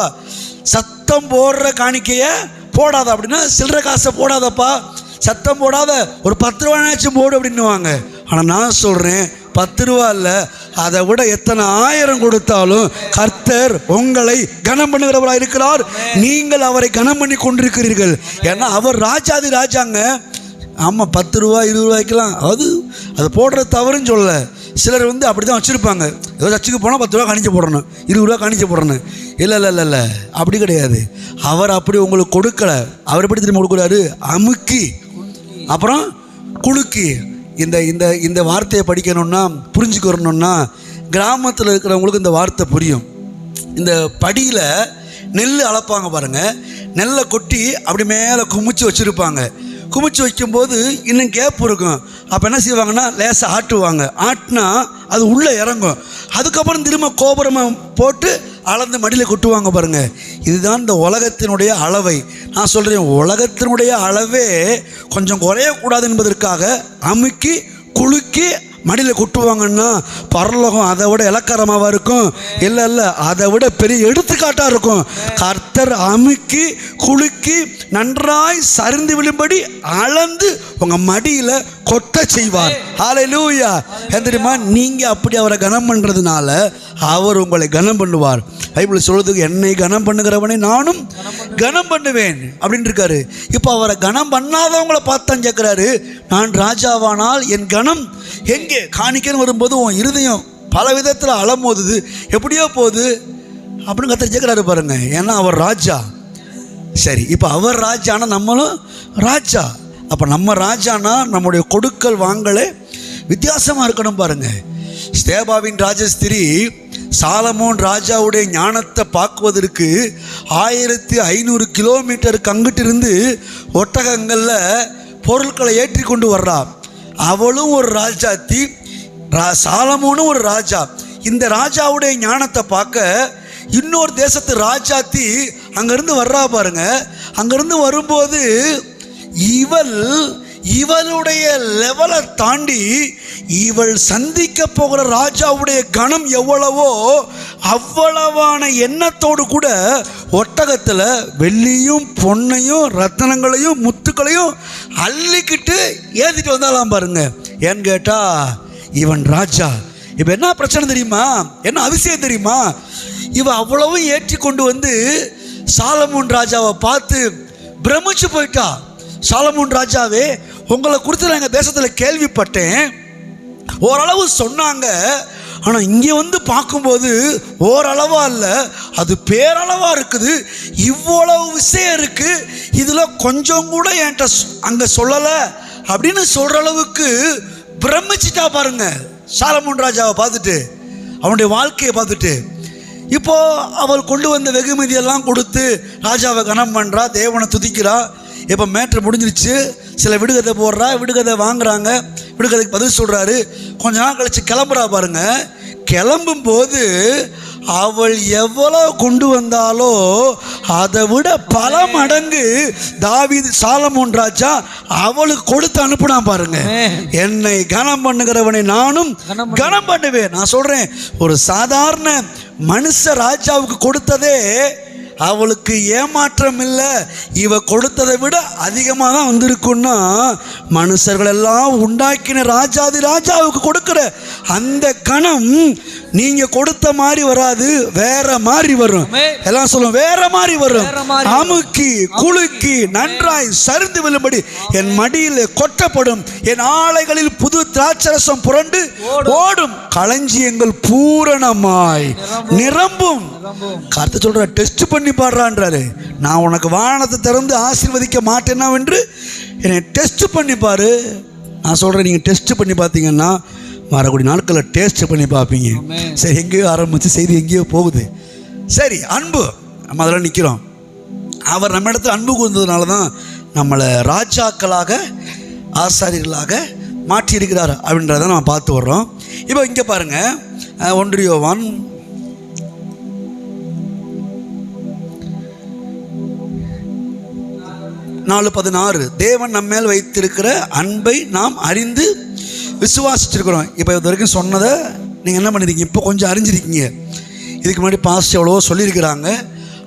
சத்தம் போடுற காணிக்கையை போடாத, அப்படின்னா சில்லறை காசை போடாதப்பா, சத்தம் போடாத, ஒரு 10 ரூபாயாச்சும் போடு அப்படின்னுவாங்க. ஆனால் நான் சொல்கிறேன், 10 ரூபா இல்லை, அதை விட எத்தனை 1000 கொடுத்தாலும் கர்த்தர் உங்களை கனம் பண்ணுகிறவராக இருக்கிறார். நீங்கள் அவரை கனம் பண்ணி கொண்டிருக்கிறீர்கள். ஏன்னா அவர் ராஜாதி ராஜாங்க. ஆமாம், 10 ரூபா 20 ரூபாய்க்கெல்லாம் அது போடுறது தவறுன்னு சொல்லலை. சிலர் அப்படி தான் வச்சுருப்பாங்க. ஏதோ சர்ச்சுக்கு போனால் 10 ரூபா காணிக்க போடணும், 20 ரூபா காணிக்க போடணும். இல்லை அப்படி கிடையாது. அவர் அப்படி உங்களுக்கு கொடுக்கலை. அவர் எப்படி திரும்ப கொடுக்குறாரு? அமுக்கி அப்புறம் குலுக்கி. இந்த இந்த இந்த வார்த்தையை படிக்கணும்னா புரிஞ்சுக்கிறணும்னா கிராமத்தில் இருக்கிறவங்களுக்கு இந்த வார்த்தை புரியும். இந்த படியில் நெல் அளப்பாங்க பாருங்கள். நெல்லை கொட்டி அப்படி மேலே குமிச்சு வச்சுருப்பாங்க. குமிச்சு வைக்கும்போது இன்னும் கேப் இருக்கும். அப்போ என்ன செய்வாங்கன்னா லேசாக ஆட்டுவாங்க. ஆட்டினா அது உள்ளே இறங்கும். அதுக்கப்புறம் திரும்ப கோபுரமாக போட்டு அளந்து மடியில் கொட்டுவாங்க பாருங்கள். இதுதான் இந்த உலகத்தினுடைய அளவை. நான் சொல்கிறேன், உலகத்தினுடைய அளவே கொஞ்சம் குறையக்கூடாது என்பதற்காக அமுக்கி குலுக்கி மடியில் கொட்டுவாங்கன்னா பரலோகம் அதை விட இலக்காரமாக இருக்கும். இல்லை அதை விட பெரிய எடுத்துக்காட்டாக இருக்கும். கர்த்தர் அமுக்கி குலுக்கி நன்றாய் சரிந்து விழும்படி அளந்து உங்கள் மடியில் கொட்ட செய்வார். ஹல்லேலூயா. தெரியுமா? நீங்கள் அப்படி அவரை கனம் பண்ணுறதுனால அவர் உங்களை கனம் பண்ணுவார். பைபிள் சொல்றதுக்கு, என்னை கனம் பண்ணுகிறவனை நானும் கனம் பண்ணுவேன் அப்படின்னு இருக்காரு. இப்போ அவரை கனம் பண்ணாதவங்களை பார்த்தான் கேட்குறாரு, நான் ராஜாவானால் என் கனம் எங்கே? காணிக்கன்னு வரும்போது உன் இருதயம் பல விதத்தில் அலமோதுது, எப்படியோ போகுது அப்படின்னு கர்த்தர் கேட்குறாரு பாருங்க. ஏன்னா அவர் ராஜா. சரி, இப்போ அவர் ராஜானா நம்மளும் ராஜா. அப்போ நம்ம ராஜானா நம்முடைய கொடுக்கல் வாங்கலே வித்தியாசமாக இருக்கணும் பாருங்க. ஸ்தேபாவின் ராஜஸ்திரி சாலமோன் ராஜாவுடைய ஞானத்தை பார்க்குவதற்கு 1500 கிலோமீட்டருக்கு அங்கிட்டிருந்து ஒட்டகங்களில் பொருட்களை ஏற்றி கொண்டு வர்றா. அவளும் ஒரு ராஜாத்தி, சாலமோனும் ஒரு ராஜா. இந்த ராஜாவுடைய ஞானத்தை பார்க்க இன்னொரு தேசத்து ராஜாத்தி அங்கேருந்து வர்றா பாருங்க. அங்கேருந்து வரும்போது இவளுடைய லெவலை தாண்டி இவள் சந்திக்க போகிற ராஜாவுடைய கணம் எவ்வளவோ அவ்வளவான எண்ணத்தோடு கூட ஒட்டகத்தில் வெள்ளியும் பொன்னையும் ரத்தனங்களையும் முத்துக்களையும் அள்ளிக்கிட்டு ஏற்றிட்டு வந்தாலாம் பாருங்க. ஏன்னு கேட்டால் இவன் ராஜா. இப்போ என்ன பிரச்சனை தெரியுமா? என்ன அதிசயம் தெரியுமா? இவன் அவ்வளவும் ஏற்றி கொண்டு வந்து சாலமோன் ராஜாவை பார்த்து பிரமிச்சு போயிட்டா. சாலமோன் ராஜாவே, உங்களை குறித்து நான் எங்கள் தேசத்தில் கேள்விப்பட்டேன், ஓரளவு சொன்னாங்க. ஆனால் இங்கே வந்து பார்க்கும்போது ஓரளவாக இல்லை, அது பேரளவாக இருக்குது. இவ்வளவு விஷயம் இருக்குது, இதில் கொஞ்சம் கூட என்கிட்ட அங்கே சொல்லலை அப்படின்னு சொல்கிற அளவுக்கு பிரமிச்சிட்டா பாருங்க. சாலமோன் ராஜாவை பார்த்துட்டு, அவனுடைய வாழ்க்கையை பார்த்துட்டு. இப்போது அவள் கொண்டு வந்த வெகுமதியெல்லாம் கொடுத்து ராஜாவை கனம் பண்ணுறா, தேவனை துதிக்கிறா. இப்போ மேட்ரு முடிஞ்சிருச்சு. சில விடுகதை போடுறா, விடுகதை வாங்குறாங்க, விடுகதைக்கு பதில் சொல்கிறாரு. கொஞ்ச நாள் கழித்து கிளம்புறா பாருங்க. கிளம்பும்போது அவள் எவ்வளோ கொண்டு வந்தாலோ அதை விட பல மடங்கு தாவீது சாலமோன் ராஜா அவளுக்கு கொடுத்து அனுப்புனா பாருங்க. என்னை கனம் பண்ணுகிறவனை நானும் கனம் பண்ணுவேன். நான் சொல்றேன், ஒரு சாதாரண மனுஷ ராஜாவுக்கு கொடுத்ததே அவளுக்கு ஏமாற்றம் இல்லை. இவ கொடுத்ததை விட அதிகமாக தான் வந்திருக்குன்னா, மனுஷர்கள் எல்லாம் உண்டாக்கின ராஜாதி ராஜாவுக்கு கொடுக்கிற அந்த கணம் நீங்க கொடுத்த மாதிரி வராது, வேற மாதிரி வரும். எல்லாம் சொல்லுவோம், வேற மாதிரி வரும். அமுக்கி குலுக்கி நன்றாய் சரிந்து விழும்படி என் மடியில் கொட்டப்படும், என் ஆலைகளில் புது திராட்சரசம் புரண்டு ஓடும், களஞ்சியங்கள் பூரணமாய் நிரம்பும். கருத்து சொல்ற, டெஸ்ட் பண்ணி பாடுறான்றாரு. நான் உனக்கு வானத்தை திறந்து ஆசீர்வதிக்க மாட்டேன்னா என்று என்னை டெஸ்ட் பண்ணி பாரு. நான் சொல்றேன், நீங்க டெஸ்ட் பண்ணி பார்த்தீங்கன்னா வரக்கூடிய நாட்களில் டேஸ்ட் பண்ணி பார்ப்பீங்க. சரி, எங்கேயோ ஆரம்பிச்சு செய்தி எங்கேயோ போகுது. சரி, அன்பு நம்ம அதெல்லாம் நிற்கிறோம். அவர் நம்ம இடத்துல அன்பு கூர்ந்ததுனால தான் நம்மளை ராஜாக்களாக ஆசாரியர்களாக மாற்றியிருக்கிறார் அப்படின்றத நம்ம பார்த்து வர்றோம். இப்போ இங்கே பாருங்க, 1 யோவான் 4:16 தேவன் நம்ம மேல் வைத்திருக்கிற அன்பை நாம் அறிந்து விசுவாசிச்சிருக்கிறோம். இப்போ இது வரைக்கும் சொன்னதை நீங்கள் என்ன பண்ணியிருக்கீங்க? இப்போ கொஞ்சம் அறிஞ்சிருக்கீங்க. இதுக்கு முன்னாடி பாஸ்ட் எவ்வளவோ சொல்லியிருக்கிறாங்க.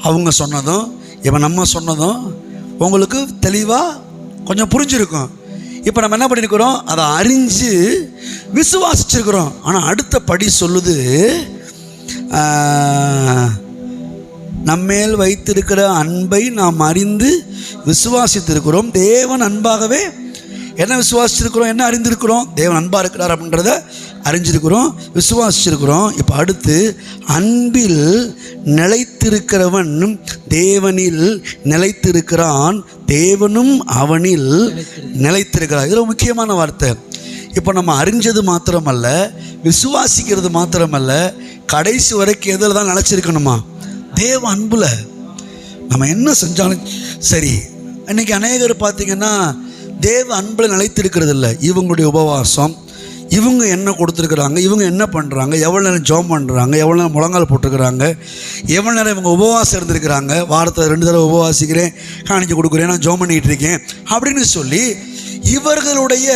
அவங்க சொன்னதும் இப்போ நம்ம சொன்னதும் உங்களுக்கு தெளிவாக கொஞ்சம் புரிஞ்சிருக்கும். இப்போ நம்ம என்ன பண்ணியிருக்கிறோம்? அதை அறிஞ்சு விசுவாசிச்சிருக்கிறோம். ஆனால் அடுத்த படி சொல்லுது, நம்மேல் வைத்திருக்கிற அன்பை நாம் அறிந்து விசுவாசித்திருக்கிறோம். தேவன் அன்பாகவே என்ன விசுவாசிச்சிருக்கிறோம், என்ன அறிந்திருக்கிறோம்? தேவன் அன்பாக இருக்கிறார் அப்படின்றத அறிஞ்சிருக்கிறோம், விசுவாசிச்சிருக்கிறோம். இப்போ அடுத்து, அன்பில் நிலைத்திருக்கிறவன் தேவனில் நிலைத்திருக்கிறான், தேவனும் அவனில் நிலைத்திருக்கிறார். இது முக்கியமான வார்த்தை. இப்போ நம்ம அறிஞ்சது மாத்திரமல்ல, விசுவாசிக்கிறது மாத்திரமல்ல, கடைசி வரைக்கும் எதில் தான் நிலைச்சிருக்கணுமா? தேவ அன்புல. நம்ம என்ன செஞ்சாலும் சரி. இன்னைக்கு அநேகர் பார்த்தீங்கன்னா தேவ அன்பில் நிலைத்திருக்கிறது இல்லை. இவங்களுடைய உபவாசம், இவங்க என்ன கொடுத்துருக்குறாங்க, இவங்க என்ன பண்ணுறாங்க, எவ்வளோ நேரம் ஜோம் பண்ணுறாங்க, எவ்வளோ நேரம் முழங்கால் போட்டிருக்கிறாங்க, எவ்வளோ நேரம் இவங்க உபவாசம் இருந்திருக்கிறாங்க, வாரத்தில் 2 தடவை உபவாசிக்கிறேன், காணிக்க கொடுக்குறேன், நான் ஜோம் பண்ணிக்கிட்டு இருக்கேன் அப்படின்னு சொல்லி இவர்களுடைய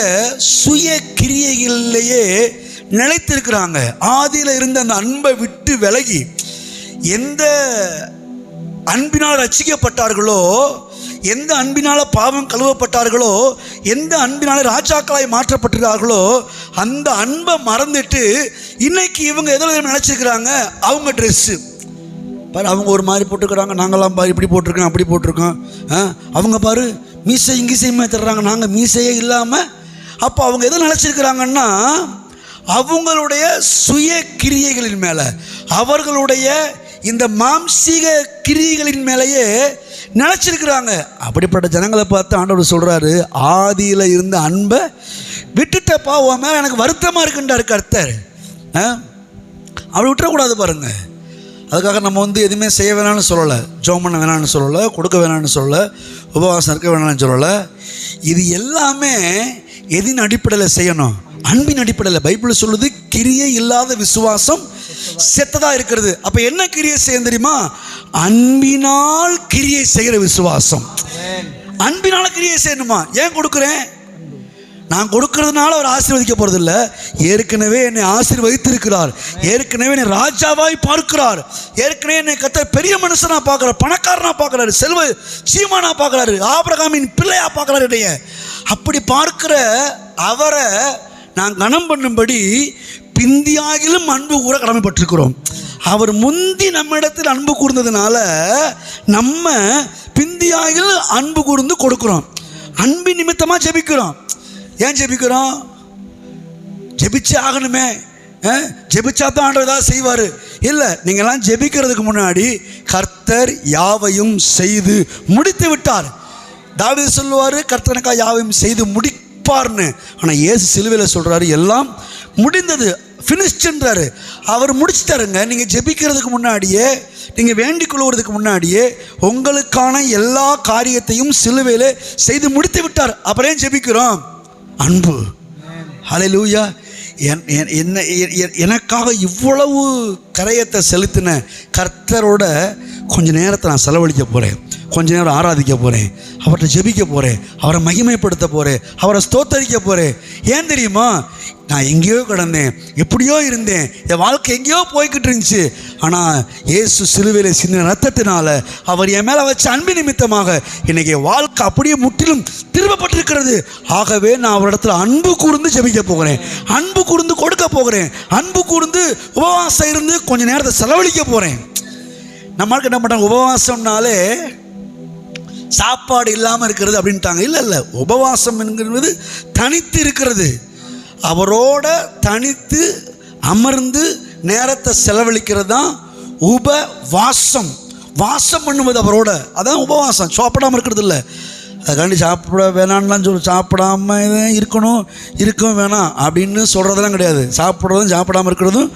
சுய கிரியைகளிலேயே நிலைத்திருக்கிறாங்க. ஆதியில் இருந்த அந்த அன்பை விட்டு விலகி எந்த அன்பினால் ரட்சிக்கப்பட்டார்களோ, எந்த அன்பினால் பாவம் கழுவப்பட்டார்களோ, எந்த அன்பினால் ராஜாக்களாய் மாற்றப்பட்டிருக்கார்களோ, அந்த அன்பை மறந்துட்டு இன்னைக்கு இவங்க எதில் நினச்சிருக்கிறாங்க? அவங்க ட்ரெஸ்ஸு பாரு, அவங்க ஒரு மாதிரி போட்டுக்கிறாங்க, நாங்களாம் பாரு இப்படி போட்டிருக்கோம் அப்படி போட்டிருக்கோம். அவங்க பாரு மீசை இங்கீசையுமே தர்றாங்க, நாங்கள் மீசையே இல்லாமல். அப்போ அவங்க எதை நினச்சிருக்கிறாங்கன்னா, அவங்களுடைய சுய கிரியைகளின் மேலே, அவர்களுடைய இந்த மாம்சீக கிரியைகளின் மேலேயே நினச்சிருக்கிறாங்க. அப்படிப்பட்ட ஜனங்களை பார்த்து ஆண்டவர் சொல்கிறாரு, ஆதியில் இருந்த அன்பை விட்டுட்டப்பா, உன் மேலே எனக்கு வருத்தமாக இருக்குன்றாரு கர்த்தர். அப்படி விட்டுறக்கூடாது பாருங்கள். அதுக்காக நம்ம எதுவுமே செய்ய வேணாம்னு சொல்லலை, ஜோம் பண்ண வேணாம்னு சொல்லலை, கொடுக்க வேணாம்னு சொல்லலை, உபவாசம் இருக்க வேணாம்னு சொல்லலை. இது எல்லாமே எதின் அடிப்படையில் செய்யணும்? அன்பின் அடிப்படையில். பைபிள் சொல்லுது, கிரியை இல்லாத விசுவாசம் செத்ததாக இருக்கிறது. அப்போ என்ன கிரியை செய்ய தெரியுமா? அன்பினால் கிரியை செய்கிற விசுவாசம். அன்பினால் கிரியை செய்யணுமா? ஏன் கொடுக்குறேன்? நான் கொடுக்கறதுனால அவர் ஆசீர்வதிக்க போறதில்லை. ஏற்கனவே என்னை ஆசீர்வதித்திருக்கிறார், ஏற்கனவே என்னை ராஜாவாய் பார்க்கிறார், ஏற்கனவே என்னை கர்த்தர் பெரிய மனுஷனா பார்க்கிறார், பணக்காரனா பார்க்கிறாரு, செல்வ சீமானா பார்க்கிறாரு, ஆபிரகாமின் பிள்ளையா பார்க்கிறாரு. இடைய அப்படி பார்க்கிற அவரை நான் கனம் பண்ணும்படி பிந்தியாகிலும் அன்பு கூற கடமைப்பட்டிருக்கிறோம். அவர் முந்தி நம்ம இடத்தில் அன்பு கூர்ந்ததுனால நம்ம பிந்தியாகில் அன்பு கூர்ந்து கொடுக்கிறோம். அன்பு நிமித்தமாக ஜெபிக்கிறோம். ஏன் ஜெபிக்கிறோம்? ஜெபிச்சே ஆகணுமே, ஜெபிச்சா தான் ஆண்டவர் ஏதாவது செய்வார். இல்லை, நீங்கள்லாம் ஜெபிக்கிறதுக்கு முன்னாடி கர்த்தர் யாவையும் செய்து முடித்து விட்டார். தாவீது சொல்லுவார், கர்த்தனுக்காக யாவையும் செய்து முடிப்பார்னு. ஆனால் இயேசு சிலுவையில் சொல்கிறாரு, எல்லாம் முடிந்தது, ஃபினிஷ்ன்றாரு. அவர் முடிச்சுட்டாருங்க. நீங்கள் ஜெபிக்கிறதுக்கு முன்னாடியே, நீங்கள் வேண்டிக் கொள்வதற்கு முன்னாடியே உங்களுக்கான எல்லா காரியத்தையும் சிலுவையில் செய்து முடித்து விட்டார். அப்புறம் ஏன் ஜெபிக்கிறோம்? அன்பு. ஹல்லேலூயா. எனக்காக இவ்வளவு கரையத்தை செலுத்தின கர்த்தரோட கொஞ்சம் நேரத்தை நான் செலவழிக்க போகிறேன், கொஞ்ச நேரம் ஆராதிக்க போகிறேன், அவர்கிட்ட ஜெபிக்க போகிறேன், அவரை மகிமைப்படுத்த போகிறேன், அவரை ஸ்தோத்தரிக்க போகிறேன். ஏன் தெரியுமா? நான் எங்கேயோ கிடந்தேன், எப்படியோ இருந்தேன், என் வாழ்க்கை எங்கேயோ போய்கிட்டு இருந்துச்சு. ஆனால் இயேசு சிலுவையில் சின்ன ரத்தத்தினால அவர் என் மேலே வச்ச அன்பு நிமித்தமாக இன்றைக்கி வாழ்க்கை அப்படியே முற்றிலும் திரும்பப்பட்டிருக்கிறது. ஆகவே நான் அவரிடத்துல அன்பு கூர்ந்து ஜெபிக்க போகிறேன், அன்பு கூர்ந்து கொடுக்க போகிறேன், அன்பு கூர்ந்து உபவாசம் இருந்து கொஞ்சம் நேரத்தை செலவழிக்க போகிறேன். நம்மளுக்கு என்ன பண்ணுறாங்க, உபவாசம்னாலே சாப்பாடு இல்லாமல் இருக்கிறது அப்படின்ட்டாங்க. இல்லை இல்லை, உபவாசம் என்கிறது தனித்து இருக்கிறது, அவரோட தனித்து அமர்ந்து நேரத்தை செலவழிக்கிறது தான் உபவாசம். வாசம் பண்ணுவது அவரோட, அதான் உபவாசம். சாப்பிடாமல் இருக்கிறது இல்லை. அதுக்காண்டி சாப்பிட வேணான்லாம் சாப்பிடாம இருக்கவும் வேணாம் அப்படின்னு சொல்கிறதெல்லாம் கிடையாது. சாப்பிட்றதும் சாப்பிடாமல் இருக்கிறதும்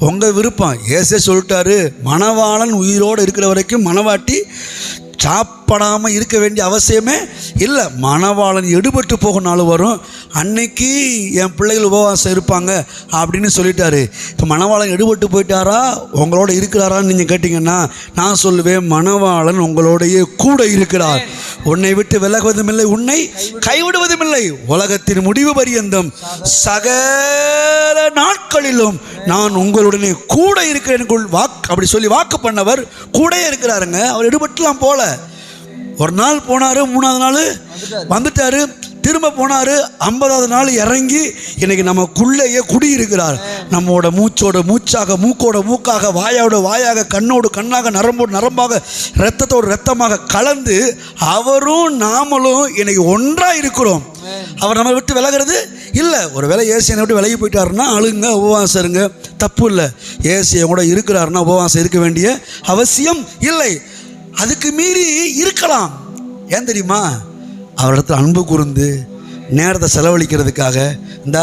உங்கள் விருப்பம். ஏசே சொல்லிட்டாரு, மணவாளன் உயிரோடு இருக்கிற வரைக்கும் மணவாட்டி சாப்பிடாமல் இருக்க வேண்டிய அவசியமே இல்லை. மணவாளன் எடுபட்டு போகும் நாள் வரும், அன்னைக்கு என் பிள்ளைகள் உபவாசம் இருப்பாங்க அப்படின்னு சொல்லிட்டாரு. இப்போ மணவாளன் எடுபட்டு போயிட்டாரா, உங்களோட இருக்கிறாரான்னு நீங்கள் கேட்டிங்கன்னா நான் சொல்லுவேன், மணவாளன் உங்களோடையே கூட இருக்கிறார். உன்னை விட்டு விலகுவதும் இல்லை, உன்னை கைவிடுவதும் இல்லை. உலகத்தின் முடிவு பரியந்தம் சகல நாட்களிலும் நான் உங்களுடனே கூட இருக்கிறேன் அப்படி சொல்லி வாக்கு பண்ணவர் கூட இருக்கிறாருங்க. அவர் எடுபட்டுலாம் போல. ஒரு நாள் போனார், 3ஆவது நாள் வந்துட்டார், திரும்ப போனார், 50ஆவது நாள் இறங்கி இன்னைக்கு நமக்குள்ளேயே குடியிருக்கிறார். நம்மோட மூச்சோட மூச்சாக, மூக்கோட மூக்காக, வாயோட வாயாக, கண்ணோடு கண்ணாக, நரம்போடு நரம்பாக, இரத்தத்தோடு இரத்தமாக கலந்து அவரும் நாமளும் இன்னைக்கு ஒன்றாக இருக்கிறோம். அவர் நம்ம விட்டு விலகிறது இல்லை. ஒரு வேளை ஏசியனை விட்டு விலகி போயிட்டாருன்னா அழுங்க, உபவாசம் இருங்க, தப்பு இல்லை. ஏசியை கூட இருக்கிறாருன்னா உபவாசம் இருக்க வேண்டிய அவசியம் இல்லை. அதுக்கு மீறி இருக்கலாம். ஏன் தெரியுமா? அவரிடத்துல அன்பு கூர்ந்து நேரத்தை செலவழிக்கிறதுக்காக. இந்த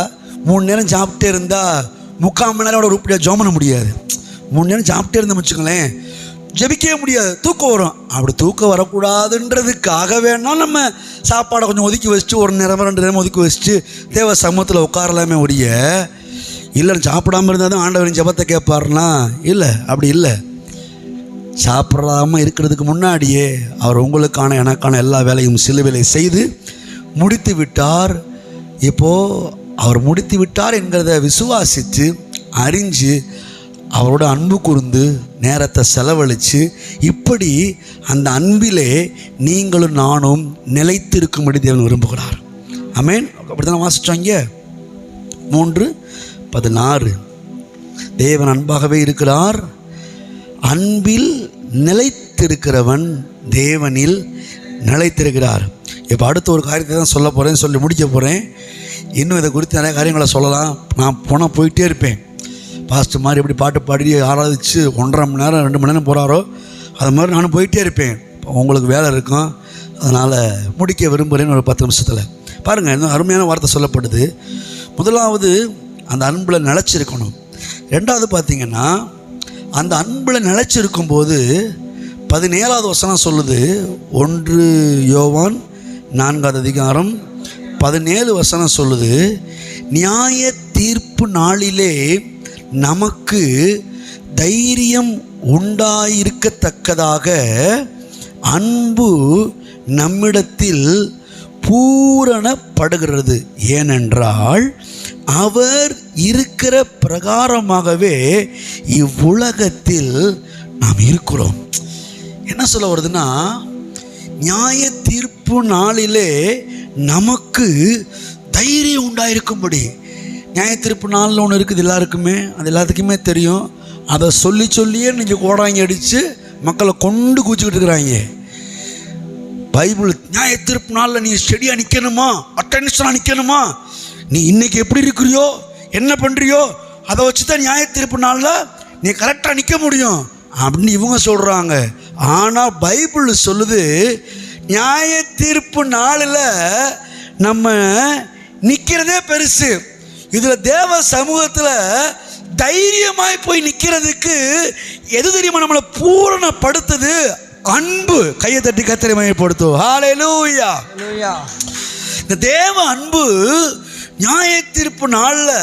3 நேரம் சாப்பிட்டே இருந்தால் 3/4 மணி நேரம் உருப்படியாக ஜோம் பண்ண முடியாது. 3 நேரம் சாப்பிட்டே இருந்தோம் வச்சுங்களேன், ஜெபிக்கவே முடியாது, தூக்கம் வரும். அப்படி தூக்கம் வரக்கூடாதுன்றதுக்காக வேணால் நம்ம சாப்பாடை கொஞ்சம் ஒதுக்கி வச்சுட்டு 1 நேரம் 2 நேரம் ஒதுக்கி வச்சுட்டு தேவ சமூகத்தில் உட்காரலாமே ஒழிய, இல்லை சாப்பிடாமல் இருந்தால் தான் ஆண்டவரின் ஜெபத்தை கேட்பாருன்னா இல்லை, அப்படி இல்லை. சாப்பிடாமல் இருக்கிறதுக்கு முன்னாடியே அவர் உங்களுக்கான எனக்கான எல்லா வேலையும் சிலுவையிலே செய்து முடித்து விட்டார். இப்போது அவர் முடித்து விட்டார் என்கிறத விசுவாசித்து அறிஞ்சு அவரோட அன்பு கூர்ந்து நேரத்தை செலவழித்து இப்படி அந்த அன்பிலே நீங்களும் நானும் நிலைத்திருக்கும்படி தேவன் விரும்புகிறார். ஆமென். அப்படி தானே வாசிச்சோங்க. 3:16 தேவன் அன்பாகவே இருக்கிறார், அன்பில் நிலைத்திருக்கிறவன் தேவனில் நிலைத்திருக்கிறார். இப்போ அடுத்த ஒரு காரியத்தை தான் சொல்ல போகிறேன், சொல்லி முடிக்க போகிறேன். இன்னும் இதை குறித்து நிறைய காரியங்களை சொல்லலாம். நான் போயிட்டே இருப்பேன். பாஸ்டர் மாதிரி எப்படி பாட்டு பாடி ஆராதிச்சு 1.5 மணி நேரம் 2 மணி நேரம் போகிறாரோ அது மாதிரி நானும் போயிட்டே இருப்பேன். உங்களுக்கு வேலை இருக்கும், அதனால் முடிக்க விரும்புகிறேன்னு ஒரு 10 நிமிஷத்தில். பாருங்கள், இன்னும் அருமையான வார்த்தை சொல்லப்படுது. முதலாவது அந்த அன்பில் நிலச்சிருக்கணும். 2வது பார்த்திங்கன்னா, அந்த அன்பில் நிலச்சிருக்கும்போது 17வது வசனம் சொல்லுது, 1 யோவான் 4வது அதிகாரம் 17 வசனம் சொல்லுது, நியாய தீர்ப்பு நாளிலே நமக்கு தைரியம் உண்டாயிருக்கத்தக்கதாக அன்பு நம்மிடத்தில் பூரணப்படுகிறது. ஏனென்றால் அவர் இருக்கிற பிரகாரமாகவே இவ்வுலகத்தில் நாம் இருக்கிறோம். என்ன சொல்ல வருதுன்னா, நியாய தீர்ப்பு நாளிலே நமக்கு தைரியம் உண்டாயிருக்கும்படி. நியாய தீர்ப்பு நாளில் ஒன்று இருக்குது எல்லாருக்குமே, அது எல்லாத்துக்குமே தெரியும். அதை சொல்லியே நீங்கள் கோடாங்கி அடித்து மக்களை கொண்டு கூச்சிக்கிட்டு இருக்கிறாங்க. பைபிள் நியாய தீர்ப்பு நாளில் நீ ஸ்டெடியாக நிற்கணுமா, அட்டென்ஷனாக நிற்கணுமா, நீ இன்றைக்கி எப்படி இருக்கிறியோ என்ன பண்ணுறியோ அதை வச்சு தான் நியாய தீர்ப்பு நாளில் நீ கரெக்டாக நிற்க முடியும் அப்படின்னு இவங்க சொல்கிறாங்க. ஆனால் பைபிள் சொல்லுது, நியாய தீர்ப்பு நாளில் நம்ம நிற்கிறதே பெருசு. இதில் தேவ சமூகத்தில் தைரியமாய் போய் நிற்கிறதுக்கு எது தெரியுமா நம்மளை பூரணப்படுத்துது? அன்பு. கையை தட்டி கர்த்தரை மகிமைப்படுத்தும். ஹல்லேலூயா. இந்த தேவ அன்பு நியாய தீர்ப்பு நாளில்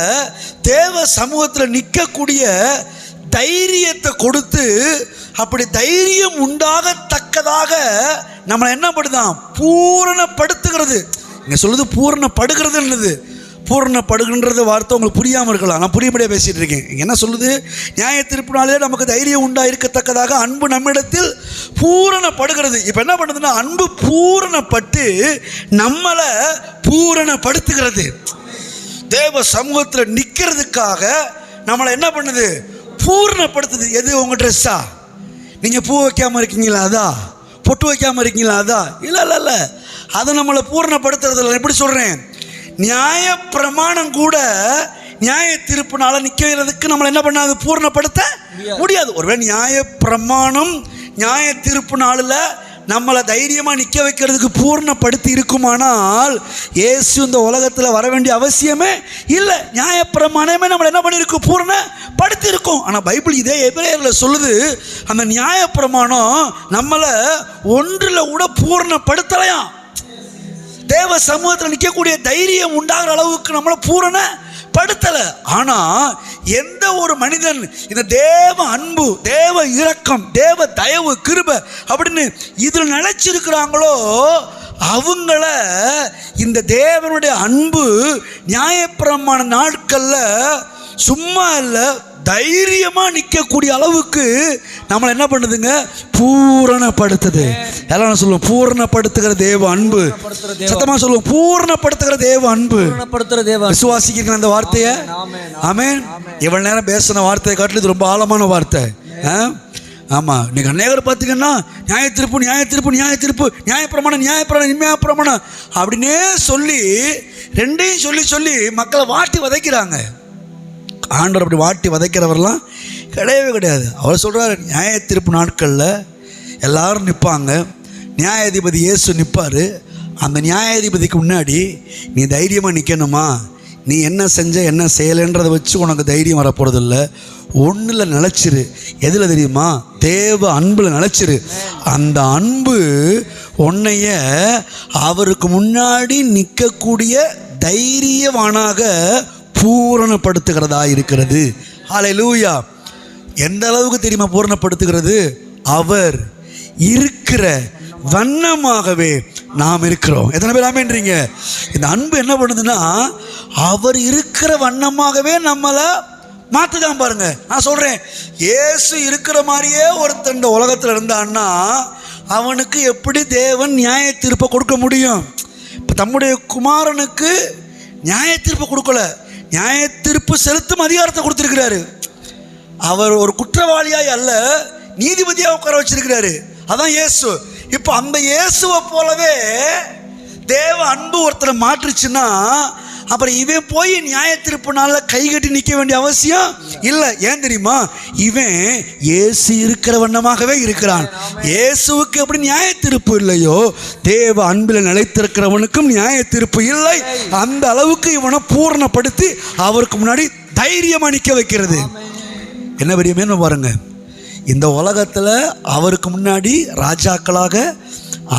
தேவ சமூகத்தில் நிற்கக்கூடிய தைரியத்தை கொடுத்து அப்படி தைரியம் உண்டாகத்தக்கதாக நம்மளை என்ன பண்ணுதான் பூரணப்படுத்துகிறது. இங்கே சொல்லுது பூரணப்படுகிறதுன்றது. பூரணப்படுகின்றது வார்த்தை உங்களுக்கு புரியாமல் இருக்கலாம், நான் புரியும்படியாக பேசிகிட்டு இருக்கேன். இங்கே என்ன சொல்லுது? நியாய தீர்ப்பினாலே நமக்கு தைரியம் உண்டாயிருக்கத்தக்கதாக அன்பு நம்மிடத்தில் பூரணப்படுகிறது. இப்போ என்ன பண்ணுதுன்னா, அன்பு பூரணப்பட்டு நம்மளை பூரணப்படுத்துகிறது. தேவ சமூகத்தில் நிற்கிறதுக்காக நம்மளை என்ன பண்ணுது? பூரணப்படுத்துது. எது? உங்கள் ட்ரெஸ்ஸா? நீங்கள் பூ வைக்காமல் இருக்கீங்களா? அதா? பொட்டு வைக்காமல் இருக்கீங்களா? அதா? இல்லை, அதை நம்மளை பூரணப்படுத்துறதில்ல. எப்படி சொல்கிறேன்? நியாய பிரமாணம் கூட நியாய தீர்ப்புனால நிற்கிறதுக்கு நம்மளை என்ன பண்ணாது? பூரணப்படுத்த முடியாது. ஒருவேளை நியாய பிரமாணம் நியாய தீர்ப்பு நாளில் நம்மளை தைரியமாக நிற்க வைக்கிறதுக்கு பூர்ணப்படுத்தி இருக்குமானால் இயேசு இந்த உலகத்தில் வர வேண்டிய அவசியமே இல்லை. நியாயப்பிரமாணமே நம்மளை என்ன பண்ணியிருக்கும்? பூர்ணப்படுத்தி இருக்கும். ஆனால் பைபிள் இதே எபிரேயரில் சொல்லுது, அந்த நியாயப்பிரமாணம் நம்மளை ஒன்றில் கூட பூர்ணப்படுத்தலையாம். தேவ சமூகத்தில் நிற்கக்கூடிய தைரியம் உண்டாகிற அளவுக்கு நம்மளை பூரணப்படுத்தலை. ஆனால் எந்த ஒரு மனிதன் இந்த தேவ அன்பு, தேவ இரக்கம், தேவ தயவு, கிருபை அப்படின்னு இதில் நிலைச்சிருக்கிறாங்களோ அவங்கள இந்த தேவனுடைய அன்பு நியாயப்பிரமாண நாட்களில் சும்மா இல்லை, தைரியமாக நிற்கக்கூடிய அளவுக்கு நம்மளை என்ன பண்ணுதுங்க? பூரணப்படுத்துது. எல்லாம் சொல்லுவோம், பூரணப்படுத்துகிற தேவ அன்பு. சத்தமாக சொல்லுவோம், பூரணப்படுத்துகிற தேவ அன்பு. விசுவாசிக்கிறீங்க அந்த வார்த்தையை? ஆமென். இவ்வளவு நேரம் பேசின வார்த்தையை காட்டிலும் இது ரொம்ப ஆழமான வார்த்தை. ஆமாம், இன்னைக்கு அநேகர் பார்த்தீங்கன்னா நியாய தீர்ப்பு, நியாயப்பிரமாணம் அப்படின்னே சொல்லி ரெண்டையும் சொல்லி மக்களை வாட்டி வதைக்கிறாங்க. ஆண்டவர் அப்படி வாட்டி வதைக்கிறவரெல்லாம் கிடையவே கிடையாது. அவர் சொல்கிறார், நியாய தீர்ப்பு நாட்களில் எல்லாரும் நிற்பாங்க, நியாயாதிபதி இயேசு நிற்பார். அந்த நியாயாதிபதிக்கு முன்னாடி நீ தைரியமாக நிற்கணுமா? நீ என்ன செஞ்ச என்ன செய்யலைன்றதை வச்சு உனக்கு தைரியம் வரப்போகிறதில்ல. ஒன்றில் நிலச்சிரு. எதில் தெரியுமா? தேவ அன்பில் நிலச்சிரு. அந்த அன்பு உன்னைய அவருக்கு முன்னாடி நிற்கக்கூடிய தைரியவானாக பூரணப்படுத்துகிறதா இருக்கிறது. ஹல்லேலூயா. எந்த அளவுக்கு தெரியுமா பூரணப்படுத்துகிறது? அவர் இருக்கிற வண்ணமாகவே நாம் இருக்கிறோம். எத்தனை பேர் ஆமென்றீங்க? இந்த அன்பு என்ன பண்ணுதுன்னா, அவர் இருக்கிற வண்ணமாகவே நம்மளை மாற்றுதான். பாருங்க, நான் சொல்கிறேன், இயேசு இருக்கிற மாதிரியே ஒருத்தன் இந்த உலகத்தில் இருந்தான்னா அவனுக்கு எப்படி தேவன் நியாய தீர்ப்பை கொடுக்க முடியும்? இப்போ தம்முடைய குமாரனுக்கு நியாய தீர்ப்பை கொடுக்கல, நியாய தீர்ப்பு செலுத்தும் அதிகாரத்தை கொடுத்துருக்கிறாரு. அவர் ஒரு குற்றவாளியாய் அல்ல, நீதிபதியாக உட்கார வச்சிருக்கிறாரு. அதான் இயேசு. இப்போ அந்த இயேசுவை போலவே தேவ அன்பு ஒருத்தரை மாற்றுச்சுன்னா அப்புறம் இவன் போய் நியாய தீர்ப்புனால கை கட்டி நிற்க வேண்டிய அவசியம் இல்லை. ஏன் தெரியுமா? இவன் இயேசு இருக்கிற வண்ணமாகவே இருக்கிறான். இயேசுவுக்கு எப்படி நியாய தீர்ப்பு இல்லையோ, தேவ அன்பில் நிலைத்திருக்கிறவனுக்கும் நியாய தீர்ப்பு இல்லை. அந்த அளவுக்கு இவனை பூரணப்படுத்தி அவருக்கு முன்னாடி தைரியமாக நிற்க வைக்கிறது. என்ன பெரியமே பாருங்க, இந்த உலகத்தில் அவருக்கு முன்னாடி ராஜாக்களாக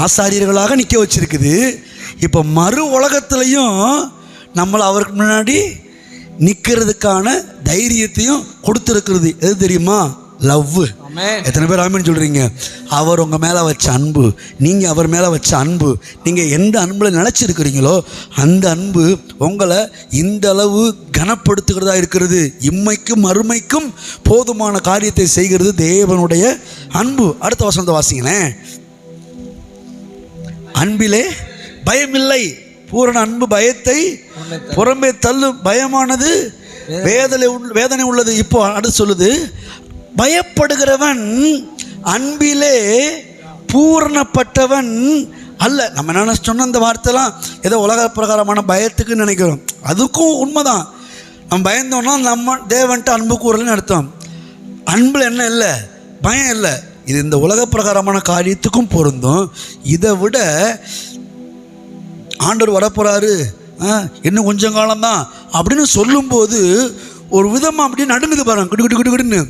ஆசாரியர்களாக நிற்க வச்சிருக்குது. இப்போ மறு உலகத்துலையும் நம்மளை அவருக்கு முன்னாடி நிற்கிறதுக்கான தைரியத்தையும் கொடுத்துருக்கிறது. எது தெரியுமா? லவ். எத்தனை பேர் ஆமென் சொல்கிறீங்க? அவர் உங்கள் மேலே வச்ச அன்பு, நீங்கள் அவர் மேலே வச்ச அன்பு, நீங்கள் எந்த அன்பில் நினச்சிருக்கிறீங்களோ அந்த அன்பு உங்களை இந்த அளவு கனப்படுத்துகிறதா இருக்கிறது. இம்மைக்கும் மறுமைக்கும் போதுமான காரியத்தை செய்கிறது தேவனுடைய அன்பு. அடுத்த வசனத்தை வாசிங்களேன். அன்பிலே பயமில்லை. பூரண அன்பு பயத்தை புறம்பே தள்ளும். பயமானது வேதனை உள்ளது. இப்போ அடுத்து சொல்லுது, பயப்படுகிறவன் அன்பிலே பூரணப்பட்டவன் அல்ல. நம்ம என்ன சொன்ன அந்த வார்த்தைலாம் ஏதோ உலக பிரகாரமான பயத்துக்கு நினைக்கிறோம். அதுக்கும் உண்மைதான். நம்ம பயந்தோம்னா நம்ம தேவன்ட்டு அன்பு கூறலன்னு அர்த்தம். அன்பில் என்ன இல்லை? பயம் இல்லை. இது இந்த உலக பிரகாரமான காரியத்துக்கும் பொருந்தும். இதை விட ஆண்டவர் வரப்போகிறாரு, இன்னும் கொஞ்சம் காலம்தான் அப்படின்னு சொல்லும்போது ஒரு விதமாக அப்படியே நடுங்குது பாருங்க, கிடு கிடு கிடு கிடுன்னு.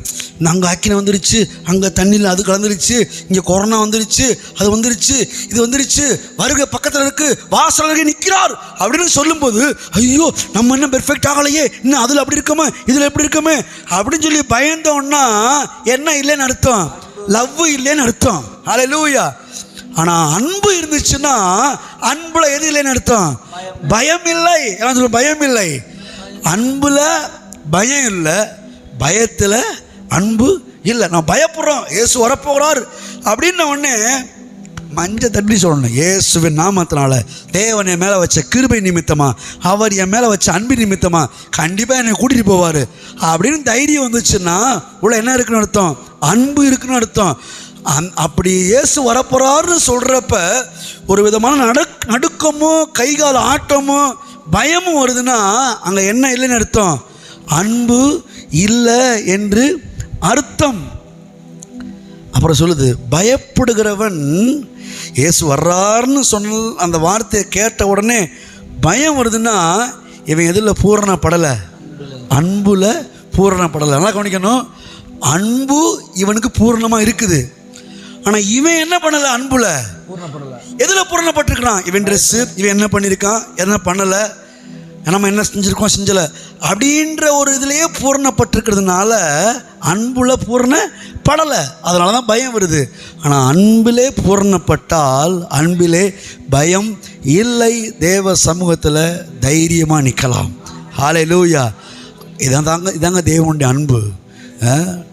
அங்கே ஆக்கினை வந்துருச்சு, அங்கே தண்ணியில் அது கலந்துருச்சு, இங்கே கொரோனா வந்துருச்சு, அது வந்துருச்சு, இது வந்துருச்சு, வருகை பக்கத்தில் இருக்கு, வாசல் நிற்கிறார் அப்படின்னு சொல்லும்போது ஐயோ நம்ம என்ன பெர்ஃபெக்ட் ஆகலையே, இன்னும் அதில் அப்படி இருக்கமே, இதில் எப்படி இருக்கமே அப்படின்னு சொல்லி பயந்தோன்னா என்ன இல்லைன்னு அர்த்தம்? லவ் இல்லைன்னு அர்த்தம். ஹல்லேலூயா. ஆனால் அன்பு இருந்துச்சுன்னா அன்புல எது இல்லைன்னு அர்த்தம்? பயம் இல்லை. பயம் இல்லை. அன்புல பயம் இல்லை, பயத்தில் அன்பு இல்லை. நான் பயப்படுறோம், இயேசு வரப்போகிறார் அப்படின்ன உடனே மஞ்சள் தட்டி சொல்லணும், இயேசுவின் நாமத்தினால தேவன் என் மேலே வச்ச கிருபை நிமித்தமாக, அவர் என் மேலே வச்ச அன்பு நிமித்தமாக கண்டிப்பாக என்னை கூட்டிகிட்டு போவார் அப்படின்னு தைரியம் வந்துச்சுன்னா உள்ள என்ன இருக்குன்னு அர்த்தம்? அன்பு இருக்குன்னு அர்த்தம். அப்படி இயேசு வரப்போறாருன்னு சொல்கிறப்ப ஒரு விதமான நடுக்கமோ கைகால ஆட்டமோ பயமும் வருதுன்னா அங்கே என்ன இல்லைன்னு அர்த்தம்? அன்பு இல்லை என்று அர்த்தம். அப்புறம் சொல்லுது, பயப்படுகிறவன் இயேசு வர்றாருன்னு சொன்ன அந்த வார்த்தையை கேட்ட உடனே பயம் வருதுன்னா இவன் எதில் பூரணப்படலை? அன்புல பூரணப்படலை. நல்லா கவனிக்கணும், அன்பு இவனுக்கு பூரணமாக இருக்குது. ஆனால் இவன் என்ன பண்ணலை? அன்புல எதில் பூரணப்பட்டிருக்கிறான்? இவன் ட்ரெஸ்ஸு, இவன் என்ன பண்ணியிருக்கான், என்ன பண்ணலை, நம்ம என்ன செஞ்சுருக்கோம், செஞ்சலை அப்படின்ற ஒரு இதுலேயே பூரணப்பட்டிருக்கிறதுனால அன்புல பூரணப்படலை. அதனால தான் பயம் வருது. ஆனால் அன்பிலே பூரணப்பட்டால் அன்பிலே பயம் இல்லை. தேவ சமூகத்தில் தைரியமாக நிற்கலாம். ஹல்லேலூயா. இதாங்க தேவனுடைய அன்பு.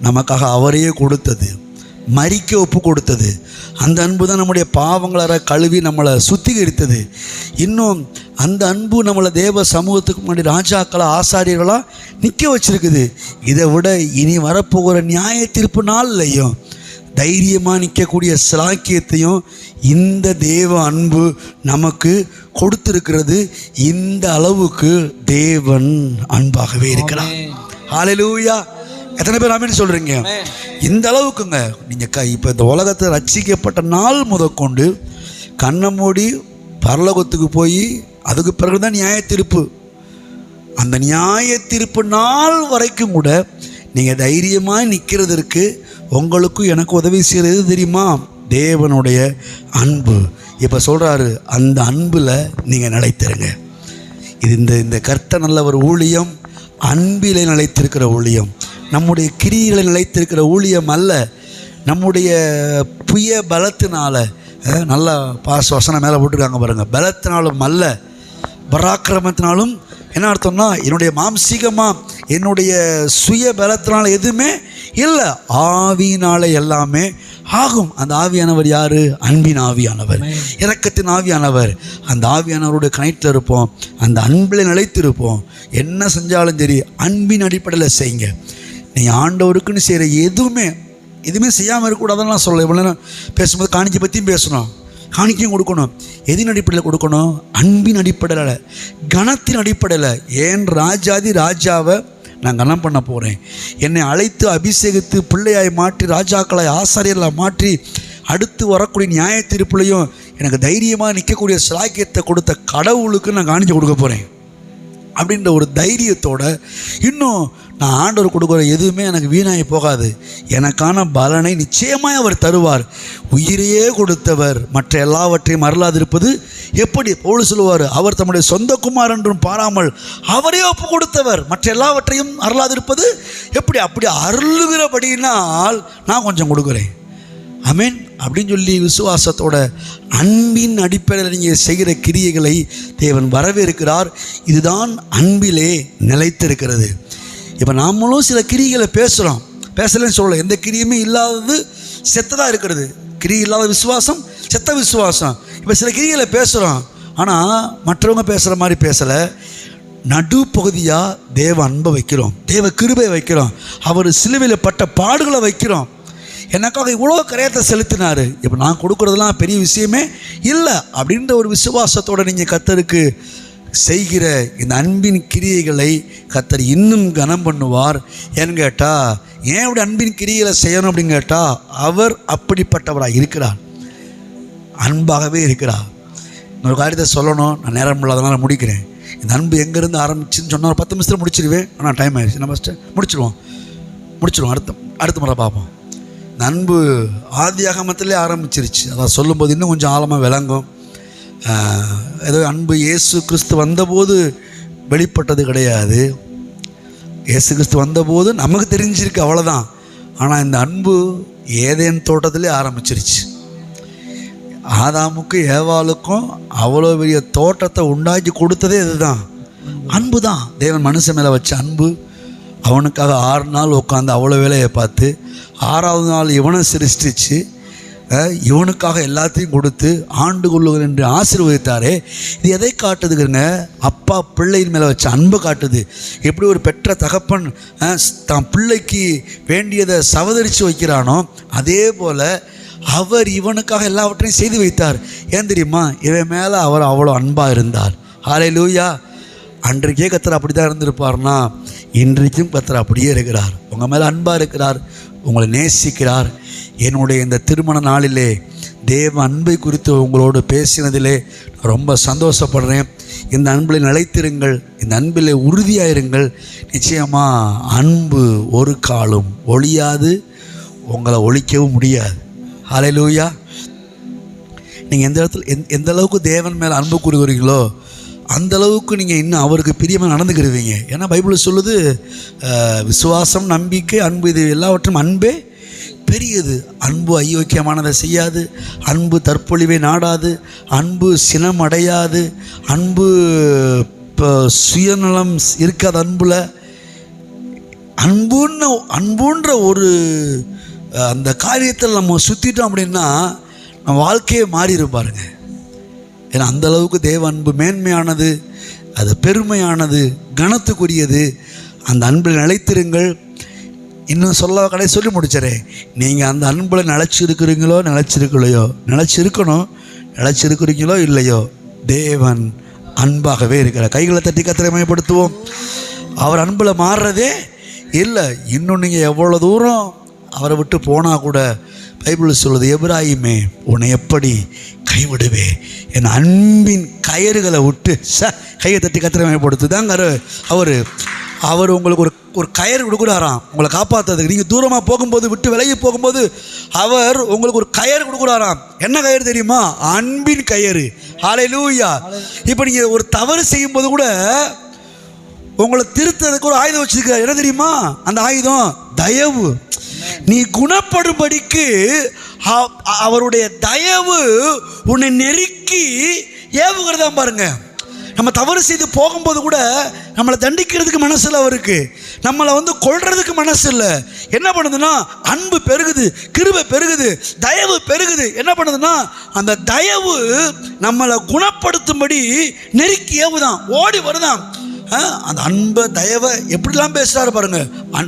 நமக்காக அவரையே கொடுத்தது, மரிக்க ஒப்பு கொடுத்தது. அந்த அன்பு தான் நம்முடைய பாவங்களை கழுவி நம்மளை சுத்திகரித்தது. இன்னும் அந்த அன்பு நம்மளை தேவ சமூகத்துக்கு முன்னாடி ராஜாக்களா ஆசாரியர்களாக நிற்க வச்சிருக்குது. இதை விட இனி வரப்போகிற நியாய தீர்ப்பு நாள்லையும் தைரியமாக நிற்கக்கூடிய சிலாக்கியத்தையும் இந்த தேவ அன்பு நமக்கு கொடுத்திருக்கிறது. இந்த அளவுக்கு தேவன் அன்பாகவே இருக்கிறார். ஹல்லேலூயா. எத்தனை பேர் ஆமென் சொல்கிறீங்க? இந்த அளவுக்குங்க. நீங்கள் இப்போ இந்த உலகத்தை ரட்சிக்கப்பட்ட நாள் முதற்கொண்டு கண்ணை மூடி பரலோகத்துக்கு போய் அதுக்கு பிறகு தான் நியாய தீர்ப்பு. அந்த நியாய தீர்ப்பு நாள் வரைக்கும் கூட நீங்கள் தைரியமாக நிற்கிறதற்கு உங்களுக்கும் எனக்கு உதவி செய்கிறது தெரியுமா? தேவனுடைய அன்பு. இப்போ சொல்கிறாரு, அந்த அன்பில் நீங்கள் நிலைத்திருங்க. இது இந்த கர்த்தர் நல்ல ஒரு ஊழியம், அன்பிலே நிலைத்திருக்கிற ஊழியம். நம்முடைய கிரியைகளை நிலைத்திருக்கிற ஊழியம் அல்ல. நம்முடைய புய பலத்தினால, நல்லா வசனம் மேலே போட்டிருக்காங்க பாருங்கள், பலத்தினாலும் அல்ல பராக்கிரமத்தினாலும். என்ன அர்த்தம்னா என்னுடைய மாம்சீகமாக என்னுடைய சுய பலத்தினால எதுவுமே இல்லை, ஆவியினால எல்லாமே ஆகும். அந்த ஆவியானவர் யார்? அன்பின் ஆவியானவர், இரக்கத்தின் ஆவியானவர். அந்த ஆவியானவருடைய கனெக்டில் இருப்போம், அந்த அன்பில் நிலைத்திருப்போம். என்ன செஞ்சாலும் சரி அன்பின் அடிப்படையில் செய்யுங்க. நீங்கள் ஆண்டவருக்குன்னு செய்கிற எதுவுமே செய்யாமல் இருக்கக்கூடாதுன்னு நான் சொல்ல. இவ்வளோ பேசும்போது காணிக்கை பற்றியும் பேசணும், காணிக்கையும் கொடுக்கணும். எதின் அடிப்படையில் கொடுக்கணும்? அன்பின் அடிப்படையில், கனத்தின் அடிப்படையில். ஏன் ராஜாதி ராஜாவை நான் கனம் பண்ண போகிறேன், என்னை அழைத்து அபிஷேகித்து பிள்ளையாய் மாற்றி ராஜாக்களாய் ஆசாரியர்களாக மாற்றி அடுத்து வரக்கூடிய நியாய தீர்ப்புலையும் எனக்கு தைரியமாக நிற்கக்கூடிய சிலாக்கியத்தை கொடுத்த கடவுளுக்கு நான் காணிக்கை கொடுக்க போகிறேன் அப்படின்ற ஒரு தைரியத்தோட, இன்னும் நான் ஆண்டவர் கொடுக்குற எதுவுமே எனக்கு வீணாகி போகாது, எனக்கான பலனை நிச்சயமாக அவர் தருவார். உயிரையே கொடுத்தவர் மற்ற எல்லாவற்றையும் அருளாதிருப்பது எப்படி? பவுல் சொல்லுவார், அவர் தம்முடைய சொந்த குமார் என்றும் பாராமல் அவரே ஒப்பு கொடுத்தவர் மற்ற எல்லாவற்றையும் அருளாதிருப்பது எப்படி? அப்படி அருளுகிறபடினால் நான் கொஞ்சம் கொடுக்குறேன். ஆமென் அப்படின்னு சொல்லி விசுவாசத்தோட அன்பின் அடிப்படையில் நீங்கள் செய்கிற கிரியைகளை தேவன் வரவேற்கிறார். இதுதான் அன்பிலே நிலைத்திருக்கிறது. இப்போ நாமளும் சில கிரியைகளை பேசலன்னு சொல்லலை. எந்த கிரியுமே இல்லாதது செத்ததாக இருக்கிறது. கிரியை இல்லாத விசுவாசம் செத்த விசுவாசம். இப்போ சில கிரிகளை பேசுகிறோம், ஆனால் மற்றவங்க பேசுகிற மாதிரி பேசலை. நடுப்பகுதியாக தேவ அன்பை வைக்கிறோம், தேவ கிருபை வைக்கிறோம், அவர் சிலுவையில் பட்ட பாடுகளை வைக்கிறோம். எனக்காக இவ்வளோ கரையத்தை செலுத்தினார், இப்போ நான் கொடுக்குறதுலாம் பெரிய விஷயமே இல்லை அப்படின்ற ஒரு விசுவாசத்தோடு நீங்கள் கர்த்தருக்கு செய்கிற இந்த அன்பின் கிரியைகளை கர்த்தர் இன்னும் கனம் பண்ணுவார். ஏன்னு கேட்டால், ஏன் அப்படி அன்பின் கிரியைகளை செய்யணும் அப்படின்னு கேட்டால், அவர் அப்படிப்பட்டவராக இருக்கிறார், அன்பாகவே இருக்கிறார். இன்னொரு காரியத்தை சொல்லணும், நான் நேரம் இல்லாதனால முடிக்கிறேன். இந்த அன்பு எங்கேருந்து ஆரம்பிச்சுன்னு சொன்னால் 10 நிமிஷத்தில் முடிச்சிடுவேன். ஆனால் டைம் ஆயிடுச்சு. நம்ம ஃபஸ்ட்டு முடிச்சிடுவோம். அடுத்த முறை பார்ப்போம். இந்த அன்பு ஆதியாகமத்திலே ஆரம்பிச்சிருச்சு. அதான் சொல்லும்போது இன்னும் கொஞ்சம் ஆழமாக விளங்கும். ஏதோ அன்பு இயேசு கிறிஸ்து வந்தபோது வெளிப்பட்டது கிடையாது. இயேசு கிறிஸ்து வந்தபோது நமக்கு தெரிஞ்சிருக்கு, அவ்வளோதான். ஆனால் இந்த அன்பு ஏதேன் தோட்டத்திலே ஆரம்பிச்சிருச்சு. ஆதாமுக்கும் ஏவாளுக்கும் அவ்வளோ பெரிய தோட்டத்தை உண்டாக்கி கொடுத்ததே இதுதான், அன்பு தான். தேவன் மனுஷன் மேலே வச்ச அன்பு. அவனுக்காக 6 நாள் உட்காந்து அவ்வளோ வேலையை பார்த்து 6ஆவது நாள் இவனை சிருஷ்டிச்சு இவனுக்காக எல்லாத்தையும் கொடுத்து ஆண்டு கொள்ளுங்கள் என்று ஆசீர்வதித்தாரே. இது எதை காட்டுதுங்க? அப்பா பிள்ளையின் மேலே வச்ச அன்பு காட்டுது. எப்படி ஒரு பெற்ற தகப்பன் தான் பிள்ளைக்கு வேண்டியதை சவதரித்து வைக்கிறானோ அதே போல் அவர் இவனுக்காக எல்லாவற்றையும் செய்து வைத்தார். ஏன் தெரியுமா? இவன் மேலே அவர் அவ்வளோ அன்பாக இருந்தார். ஹல்லேலூயா. அன்றைக்கே கர்த்தர் அப்படி தான் இருந்திருப்பார்னா இன்றைக்கும் கர்த்தர் அப்படியே இருக்கிறார். உங்கள் மேலே அன்பாக இருக்கிறார், உங்களை நேசிக்கிறார். என்னுடைய இந்த திருமண நாளிலே தேவ அன்பை குறித்து உங்களோடு பேசினதிலே ரொம்ப சந்தோஷப்படுறேன். இந்த அன்பில் நிலைத்திருங்கள், இந்த அன்பில் உறுதியாயிருங்கள். நிச்சயமாக அன்பு ஒரு காலம் ஒழியாது, உங்களை ஒழிக்கவும் முடியாது. ஹல்லேலூயா. நீங்கள் எந்த அளவுக்கு தேவன் மேலே அன்பு கூறுகிறீங்களோ அந்த அளவுக்கு நீங்கள் இன்னும் அவருக்கு பிரியமாக நடந்துக்கிடுவீங்க. ஏன்னா பைபிள் சொல்லுது, விசுவாசம், நம்பிக்கை, அன்பு, இது எல்லாவற்றும் அன்பே பெரியது. அன்பு அயோக்கியமானதை செய்யாது, அன்பு தற்பொழிவை நாடாது, அன்பு சினம் அடையாது, அன்பு சுயநலம் இருக்காது. அன்புன்ற ஒரு அந்த காரியத்தில் நம்ம சுற்றிட்டோம் அப்படின்னா நம்ம வாழ்க்கையே மாறிடும் பாருங்க. ஏன்னா அந்தளவுக்கு தேவ அன்பு மேன்மையானது, அது பெருமையானது, கனத்துக்குரியது. அந்த அன்பில் நிலைத்திருங்கள். இன்னும் சொல்லி முடிச்சிடறேன். நீங்கள் அந்த அன்பில் நிலச்சிருக்கிறீங்களோ இல்லையோ, தேவன் அன்பாகவே இருக்கிறார். கைகளை தட்டி கர்த்தரை மகிமைப்படுத்துவோம். அவர் அன்பில் மாறுறதே இல்லை. இன்னும் நீங்கள் எவ்வளோ தூரம் அவரை விட்டு போனால் கூட பைபிள் சொல்லுது, எபிராயிமே உன்னை எப்படி கைவிடுவே, என் அன்பின் கயிறுகளை விட்டு கையை தட்டி கர்த்தரை மகிமைப்படுத்துதாங்க. அவர் உங்களுக்கு ஒரு கயிறு கொடுக்குறாராம் உங்களை காப்பாற்றுறதுக்கு. நீங்கள் தூரமாக போகும்போது, விட்டு விலகி போகும்போது அவர் உங்களுக்கு ஒரு கயிறு கொடுக்குறாராம். என்ன கயிறு தெரியுமா? அன்பின் கயிறு. ஹல்லேலூயா. இப்போ நீங்கள் ஒரு தவறு செய்யும்போது கூட உங்களை திருத்ததுக்கு ஒரு ஆயுதம் வச்சிருக்காரு. என்ன தெரியுமா அந்த ஆயுதம்? தயவு. நீ குணப்படும்படிக்கு அவருடைய தயவு உன்னை நெருக்கி ஏவுகிறதா பாருங்க. நம்ம தவறு செய்து போகும்போது கூட நம்மளை தண்டிக்கிறதுக்கு மனசு இல்லை அவருக்கு, நம்மளை கொல்றதுக்கு மனசு இல்லை. என்ன பண்ணுதுன்னா அன்பு பெருகுது, கிருபை பெருகுது, தயவு பெருகுது. என்ன பண்ணுதுன்னா அந்த தயவு நம்மளை குணப்படுத்தும்படி நெருக்கி ஏவுதான், ஓடி வருதான். அந்த அன்பை தயவை எப்படிலாம் பேசுகிறாரு பாருங்க.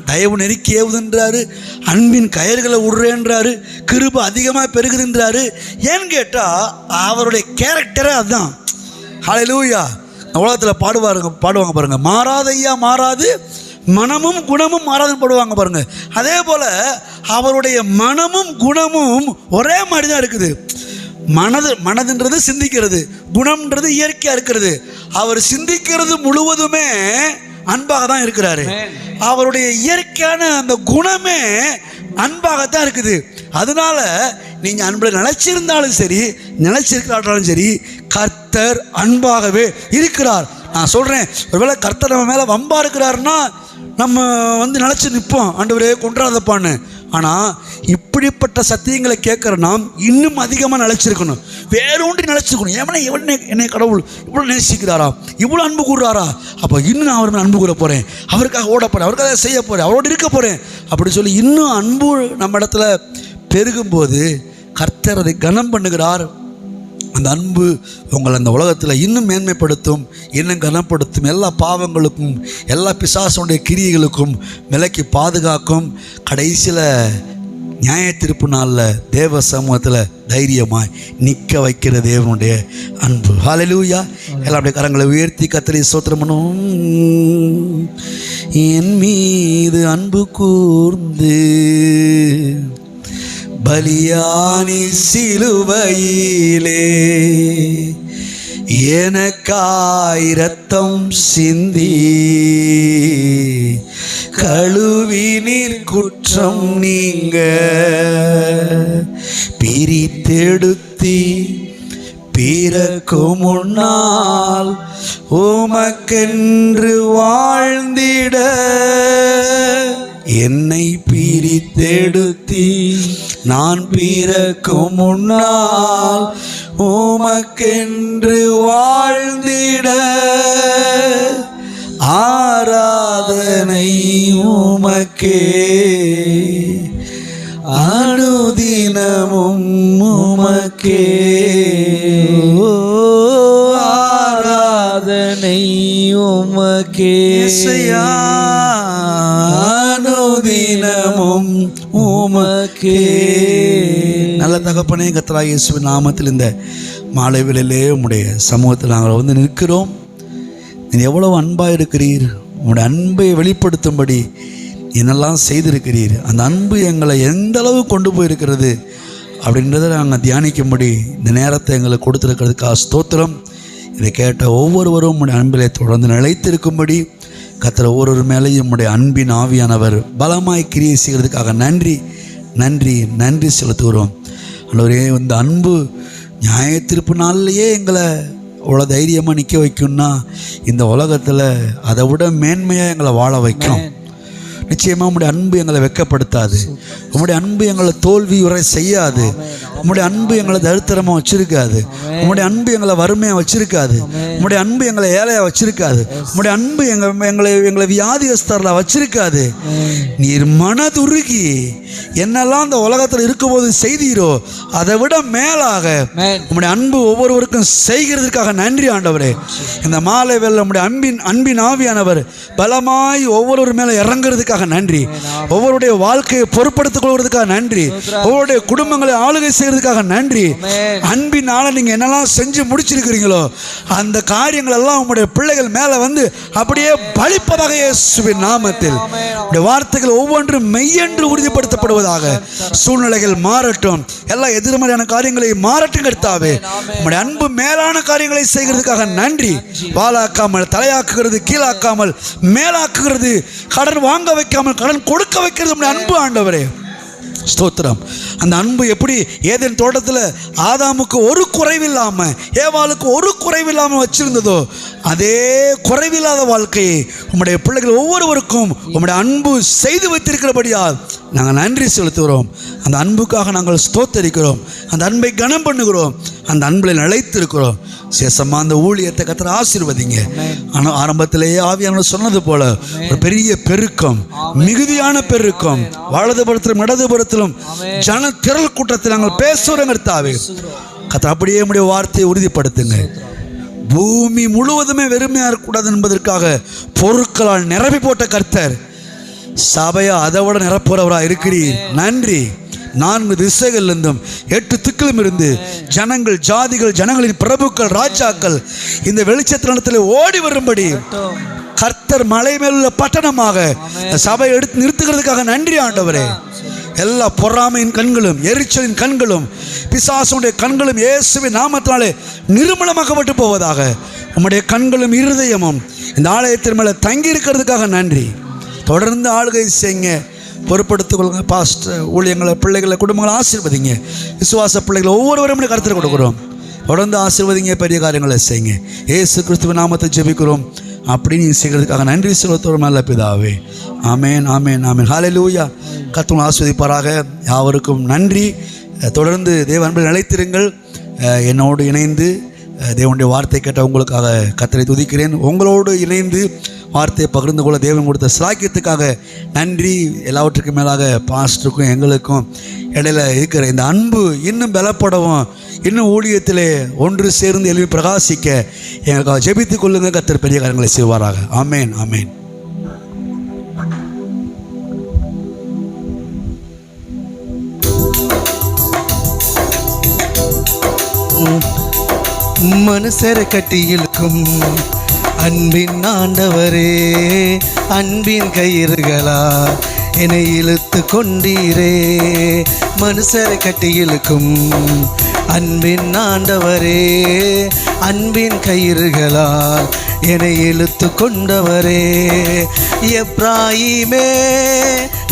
தயவு நெருக்கி ஏவுதுன்றாரு, அன்பின் கயிறுகளை விடுறேன்றாரு, கிருபை அதிகமாக பெருகுதுன்றாரு. ஏன்னு கேட்டால் அவருடைய கேரக்டரே அதுதான். ஹல்லேலூயா. உலகத்தில் பாடுவாங்க பாருங்க, மாறாதையா மாறாது, மனமும் குணமும் மாறாதுன்னு பாடுவாங்க பாருங்க. அதே போல் அவருடைய மனமும் குணமும் ஒரே மாதிரி தான் இருக்குது. மனதுன்றது சிந்திக்கிறது, குணம்ன்றது இயற்கையாக இருக்கிறது. அவர் சிந்திக்கிறது முழுவதுமே அன்பாக தான் இருக்கிறாரு. அவருடைய இயற்கையான அந்த குணமே அன்பாகத்தான் இருக்குது. அதனால நீங்கள் அன்பில் நிலைச்சிருந்தாலும் சரி, நிலைச்சிருக்கிறாலும் சரி, கர்த்தர் அன்பாகவே இருக்கிறார். நான் சொல்கிறேன், ஒருவேளை கர்த்தர் நம்ம மேலே வம்பா இருக்கிறாருன்னா நம்ம நினச்சி நிற்போம், ஆண்டவரே கொன்றாதப்பான்னு. ஆனால் இப்படிப்பட்ட சத்தியங்களை கேட்குற நாம் இன்னும் அதிகமாக நிலச்சிருக்கணும், வேறொன்றி நிலச்சிருக்கணும். என்னை கடவுள் இவ்வளோ நேசிக்கிறாரா, இவ்வளோ அன்பு கூறுறாரா, அப்போ இன்னும் நான் அவர் மேலே அன்பு கூற போகிறேன், அவருக்காக ஓட போகிறேன், அவருக்காக செய்ய போகிறேன், அவரோடு இருக்க போகிறேன் அப்படி சொல்லி இன்னும் அன்பு நம்ம இடத்துல பெருகும்போது கர்த்தர் அதை கனம் பண்ணுகிறார். அந்த அன்பு உங்களை அந்த உலகத்தில் இன்னும் மேன்மைப்படுத்தும், இன்னும் கனப்படுத்தும், எல்லா பாவங்களுக்கும் எல்லா பிசாசுடைய கிரியைகளுக்கும் விலக்கி பாதுகாக்கும். கடைசியில் நியாய தீர்ப்பு நாளில் தேவ சமூகத்தில் தைரியமாய் நிற்க வைக்கிற தேவனுடைய அன்பு. ஹல்லேலூயா. எல்லாம் அப்படியே கரங்களை உயர்த்தி கர்த்தரை ஸ்தோத்திரம் பண்ணுவோம். என் மீது அன்பு கூர்ந்து பலியானி சிலுவையிலே எனக்காய் இரத்தம் சிந்தி கழுவினீர் குற்றம் நீங்க பிரித்தெடுத்தி பிறக்கும் முன்னால் உமக்கென்று வாழ்ந்திட என்னை பிரித்தெடுத்தி நான் பிறக்கும் முன்னால் உமக்கென்று வாழ்ந்திட ஆராதனை உமக்கே அனுதினமும் உமக்கே ஆராதனை உமக்கே அனுதினமும் உமக்கே. நல்ல தகப்பனே, கர்த்தராகிய இயேசுவின் நாமத்தில் இந்த மாலை வேளையிலே உம்முடைய சமூகத்தில் நாங்கள் வந்து நிற்கிறோம். நீ எவ்வளவு அன்பாக இருக்கிறீர், உங்களுடைய அன்பை வெளிப்படுத்தும்படி என்னெல்லாம் செய்திருக்கிறீர், அந்த அன்பு எங்களை எந்த அளவு கொண்டு போயிருக்கிறது அப்படின்றத நாங்கள் தியானிக்கும்படி இந்த நேரத்தை எங்களுக்கு கொடுத்துருக்கிறதுக்காக ஸ்தோத்திரம். இதை கேட்ட ஒவ்வொருவரும் உடைய அன்பிலே தொடர்ந்து நிலைத்திருக்கும்படி கர்த்தர் ஒவ்வொரு மேலேயும் உடைய அன்பின் ஆவியானவர் பலமாய் கிரியை செய்கிறதுக்காக நன்றி நன்றி நன்றி செலுத்துகிறோம். அல்லவரே, இந்த அன்பு நியாய தீர்ப்பு நாள்லையே எங்களை அவ்வளோ தைரியமாக நிற்க வைக்கும்னா இந்த உலகத்தில் அதை விட மேன்மையாக எங்களை வாழ வைக்கும். நிச்சயமாக உம்முடைய அன்பு எங்களை வெட்கப்படுத்தாது. உம்முடைய அன்பு எங்களை தோல்வி உரை செய்யாது. உம்முடைய அன்பு எங்களை தரித்திரமாக வச்சிருக்காது. உம்முடைய அன்பு எங்களை வறுமையாக வச்சிருக்காது. உம்முடைய அன்பு எங்களை ஏழையாக வச்சிருக்காது. உம்முடைய அன்பு எங்களை வியாதியஸ்தரில் வச்சிருக்காது. நீர் மனதுருகி என்னெல்லாம் இந்த உலகத்தில் இருக்கும்போது செய்தீரோ அதை விட மேலாக உம்முடைய அன்பு ஒவ்வொருவருக்கும் செய்கிறதுக்காக நன்றி ஆண்டவரே. இந்த மாலை வேளை உம்முடைய அன்பின் ஆவியானவர் பலமாய் ஒவ்வொரு மேலே இறங்குறதுக்காக நன்றி. ஒவ்வொருடைய வாழ்க்கையை பொறுப்படுத்திக் கொள்வதற்காக நன்றி. ஒவ்வொருடைய குடும்பங்களை ஆளுகை செய்யறதுக்காக நன்றி. அன்பினால நீங்க என்னெல்லாம் செஞ்சு முடிச்சிருக்கிறீங்களோ அந்த காரியங்கள் எல்லாம் உங்களுடைய பிள்ளைகள் மேல வந்து அப்படியே பலிப்பதாக இயேசுவின் நாமத்தில் வார்த்தைகள் ஒவ்வொன்றும் மெய்யென்று உறுதிப்படுத்தப்படுவதாக. சூழ்நிலைகள் மாறட்டும், எல்லா எதிர்மறையான காரியங்களை மாறட்டும் கர்த்தாவே. உங்களுடைய அன்பு மேலான காரியங்களை செய்கிறதுக்காக நன்றி. வாளாக்காமல் தலையாக்குகிறது, கீழாக்காமல் மேலாக்குகிறது, கடன் வாங்க வைக்காமல் கடன் கொடுக்க வைக்கிறது உங்களுடைய அன்பு ஆண்டவரே. ஸ்தோத்திரம். அந்த அன்பு எப்படி ஏதேன் தோட்டத்தில் ஆதாமுக்கு ஒரு குறைவில்லாமல் ஏவாளுக்கு ஒரு குறைவில்லாமல் வச்சிருந்ததோ அதே குறைவில்லாத வாழ்க்கையை உம்முடைய பிள்ளைகள் ஒவ்வொருவருக்கும் உம்முடைய அன்பு செய்து வைத்திருக்கிறபடியால் நாங்கள் நன்றி செலுத்துகிறோம். அந்த அன்புக்காக நாங்கள் ஸ்தோத்தரிக்கிறோம். அந்த அன்பை கனம் பண்ணுகிறோம். அந்த அன்பில் நிலைத்திருக்கிறோம். சேசமா அந்த ஊழியத்தை கர்த்தர் ஆசீர்வதிங்க. ஆனால் ஆரம்பத்திலேயே ஆவியானவர் சொன்னது போல ஒரு பெரிய பெருக்கம், மிகுதியான பெருக்கம், வலதுபுறத்திலும் இடதுபுறத்திலும் ஜன திரள் கூட்டத்தில் நாங்கள் பேசுகிறோம் கர்த்தாவே. கர்த்தர் அப்படியே நம்முடைய வார்த்தையை உறுதிப்படுத்துங்க. பூமி முழுவதுமே வெறுமையாக இருக்கக்கூடாது என்பதற்காக பொருட்களால் நிரப்பி போட்ட கர்த்தர் சபையை அதை விட நிரப்புறவராக இருக்கிறீர். நன்றி. 4 திசைகளிலிருந்தும் 8 திக்கிலும் இருந்து ஜனங்கள், ஜாதிகள், ஜனங்களின் பிரபுக்கள், ராஜாக்கள் இந்த வெளிச்சத்தினத்தில் ஓடி வரும்படி கர்த்தர் மலை மேலுள்ள பட்டணமாக சபை எடுத்து நிறுத்துகிறதுக்காக நன்றி ஆண்டவரே. எல்லா பொறாமையின் கண்களும், எரிச்சலின் கண்களும், பிசாசுடைய கண்களும் இயேசுவின் நாமத்தினாலே நிர்மூலமாக்கப்பட்டு போவதாக. உம்முடைய கண்களும் இருதயமும் இந்த ஆலயத்தின் மேலே தங்கி இருக்கிறதுக்காக நன்றி. தொடர்ந்து ஆளுகை செய்யுங்க, பொறுப்படுத்திக் கொள்ளுங்க. பாஸ்டர், ஊழியங்களை, பிள்ளைகளை, குடும்பங்களை ஆசீர்வதிங்க. விசுவாச பிள்ளைகளை ஒவ்வொருவரும் கருத்தில் கொடுக்குறோம். தொடர்ந்து ஆசீர்வதிங்க, பெரிய காரியங்களை செய்யுங்க. இயேசு கிறிஸ்துவின் நாமத்தை ஜெபிக்கிறோம். அப்படி நீ செய்கிறதுக்காக நன்றி செலுத்துவோம் நல்ல பிதாவே. ஆமேன், ஆமேன், ஆமேன். ஹல்லேலூயா. கர்த்தர் ஆசீர்வதிப்பாராக. யாவருக்கும் நன்றி. தொடர்ந்து தேவ அன்பில் நிலைத்திருங்கள். என்னோடு இணைந்து தேவனுடைய வார்த்தை கேட்ட உங்களுக்காக கர்த்தரை துதிக்கிறேன். உங்களோடு இணைந்து வார்த்தையை பகிர்ந்து கொள்ள தேவன் கொடுத்த சிலாக்கியத்துக்காக நன்றி. எல்லாவற்றுக்கும் மேலாக பாஸ்டருக்கும் எங்களுக்கும் இடையில இருக்கிற இந்த அன்பு இன்னும் பலப்படவும், இன்னும் ஊழியத்திலே ஒன்று சேர்ந்து எழுப்பி பிரகாசிக்க எங்களுக்காக ஜெபித்துக் கொள்ளுங்க. கர்த்தர் பெரிய காரியங்களை செய்வாராக. ஆமேன், ஆமேன். மனுஷரை கட்டி இழுக்கும் அன்பின் ஆண்டவரே, அன்பின் கயிறுகளா என்னை இழுத்து கொண்டீரே. மனுஷரை கட்டி இழுக்கும் அன்பின் ஆண்டவரே, அன்பின் கயிறுகளால் என்னை இழுத்து கொண்டவரே. எப்ராயிமே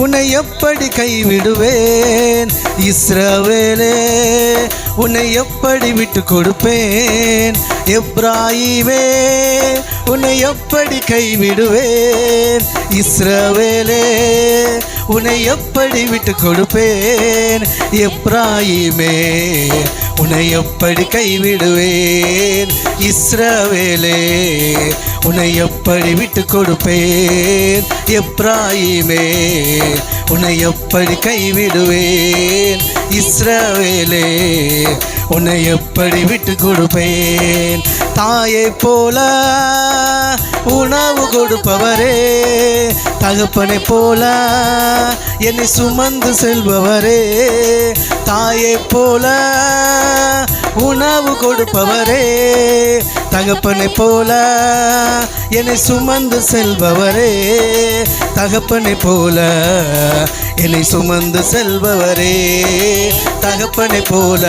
உன்னை எப்படி கைவிடுவேன், இஸ்ரவேலே உன்னை எப்படி விட்டு கொடுப்பேன். எப்ராயிமே உன்னை எப்படி கைவிடுவேன், இஸ்ரவேலே உன்னை எப்படி விட்டு கொடுப்பேன். எப்ராயிமே உன்னை எப்படி கைவிடுவேன், இஸ்ரவேலே உன்னை எப்படி விட்டு கொடுப்பேன். எப்ராயிமே உன்னை எப்படி கைவிடுவேன், இஸ்ரவேலே உன்னை எப்படி விட்டு கொடுப்பேன். தாயை போல உணவு கொடுப்பவரே, தகப்பனை போல என்னை சுமந்து செல்பவரே. தாயை போல உணவு கொடுப்பவரே, தகப்பனை போல என்னை சுமந்து செல்பவரே. தகப்பனை போல என்னை சுமந்து செல்பவரே, தகப்பனை போல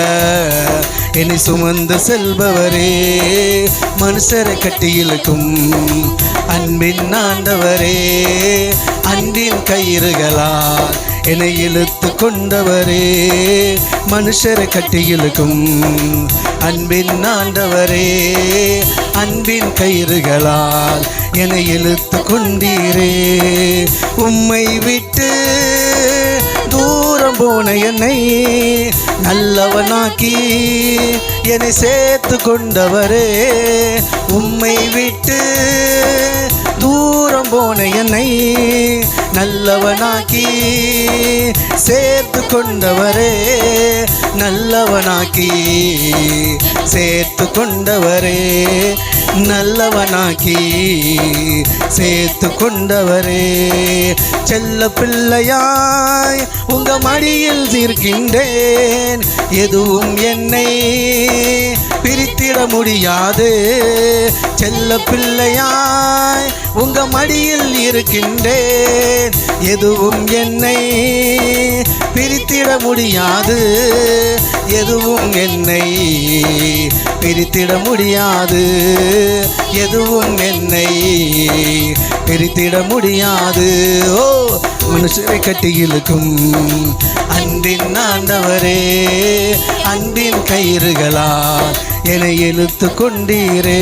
என்னை சுமந்து செல்பவரே. மனுஷரை கட்டி இழுக்கும் அன்பின் ஆண்டவரே, அன்பின் கயிறுகளால் என்னை இழுத்து கொண்டவரே. மனுஷரை கட்டி இழுக்கும் அன்பின் ஆண்டவரே, அன்பின் கயிறுகளால் என்னை இழுத்து கொண்டீரே. உம்மை விட்டு தூரம் போன என்னை நல்லவனாக்கி என்னை சேர்த்து கொண்டவரே. உம்மை விட்டு தூரம் போன என்னை நல்லவனாக்கி சேர்த்து கொண்டவரே. நல்லவனாக்கி சேர்த்து கொண்டவரே, நல்லவனாக்கி சேர்த்து கொண்டவரே. செல்ல பிள்ளையாய் உங்க மடியில் இருக்கின்றேன், எதுவும் என்னை பிரித்திட முடியாது. செல்ல பிள்ளையாய் உங்க மடியில் இருக்கின்றேன், எதுவும் என்னை பிரித்திட முடியாது. எதுவும் என்னை பிரித்திட முடியாது, எதுவும் என்னை பிரித்திட முடியாது. ஓ மனுஷரை கட்டி இழுக்கும் அன்பின் ஆண்டவரே, அன்பின் கயிறுகளால் என்னை இழுத்து கொண்டீரே.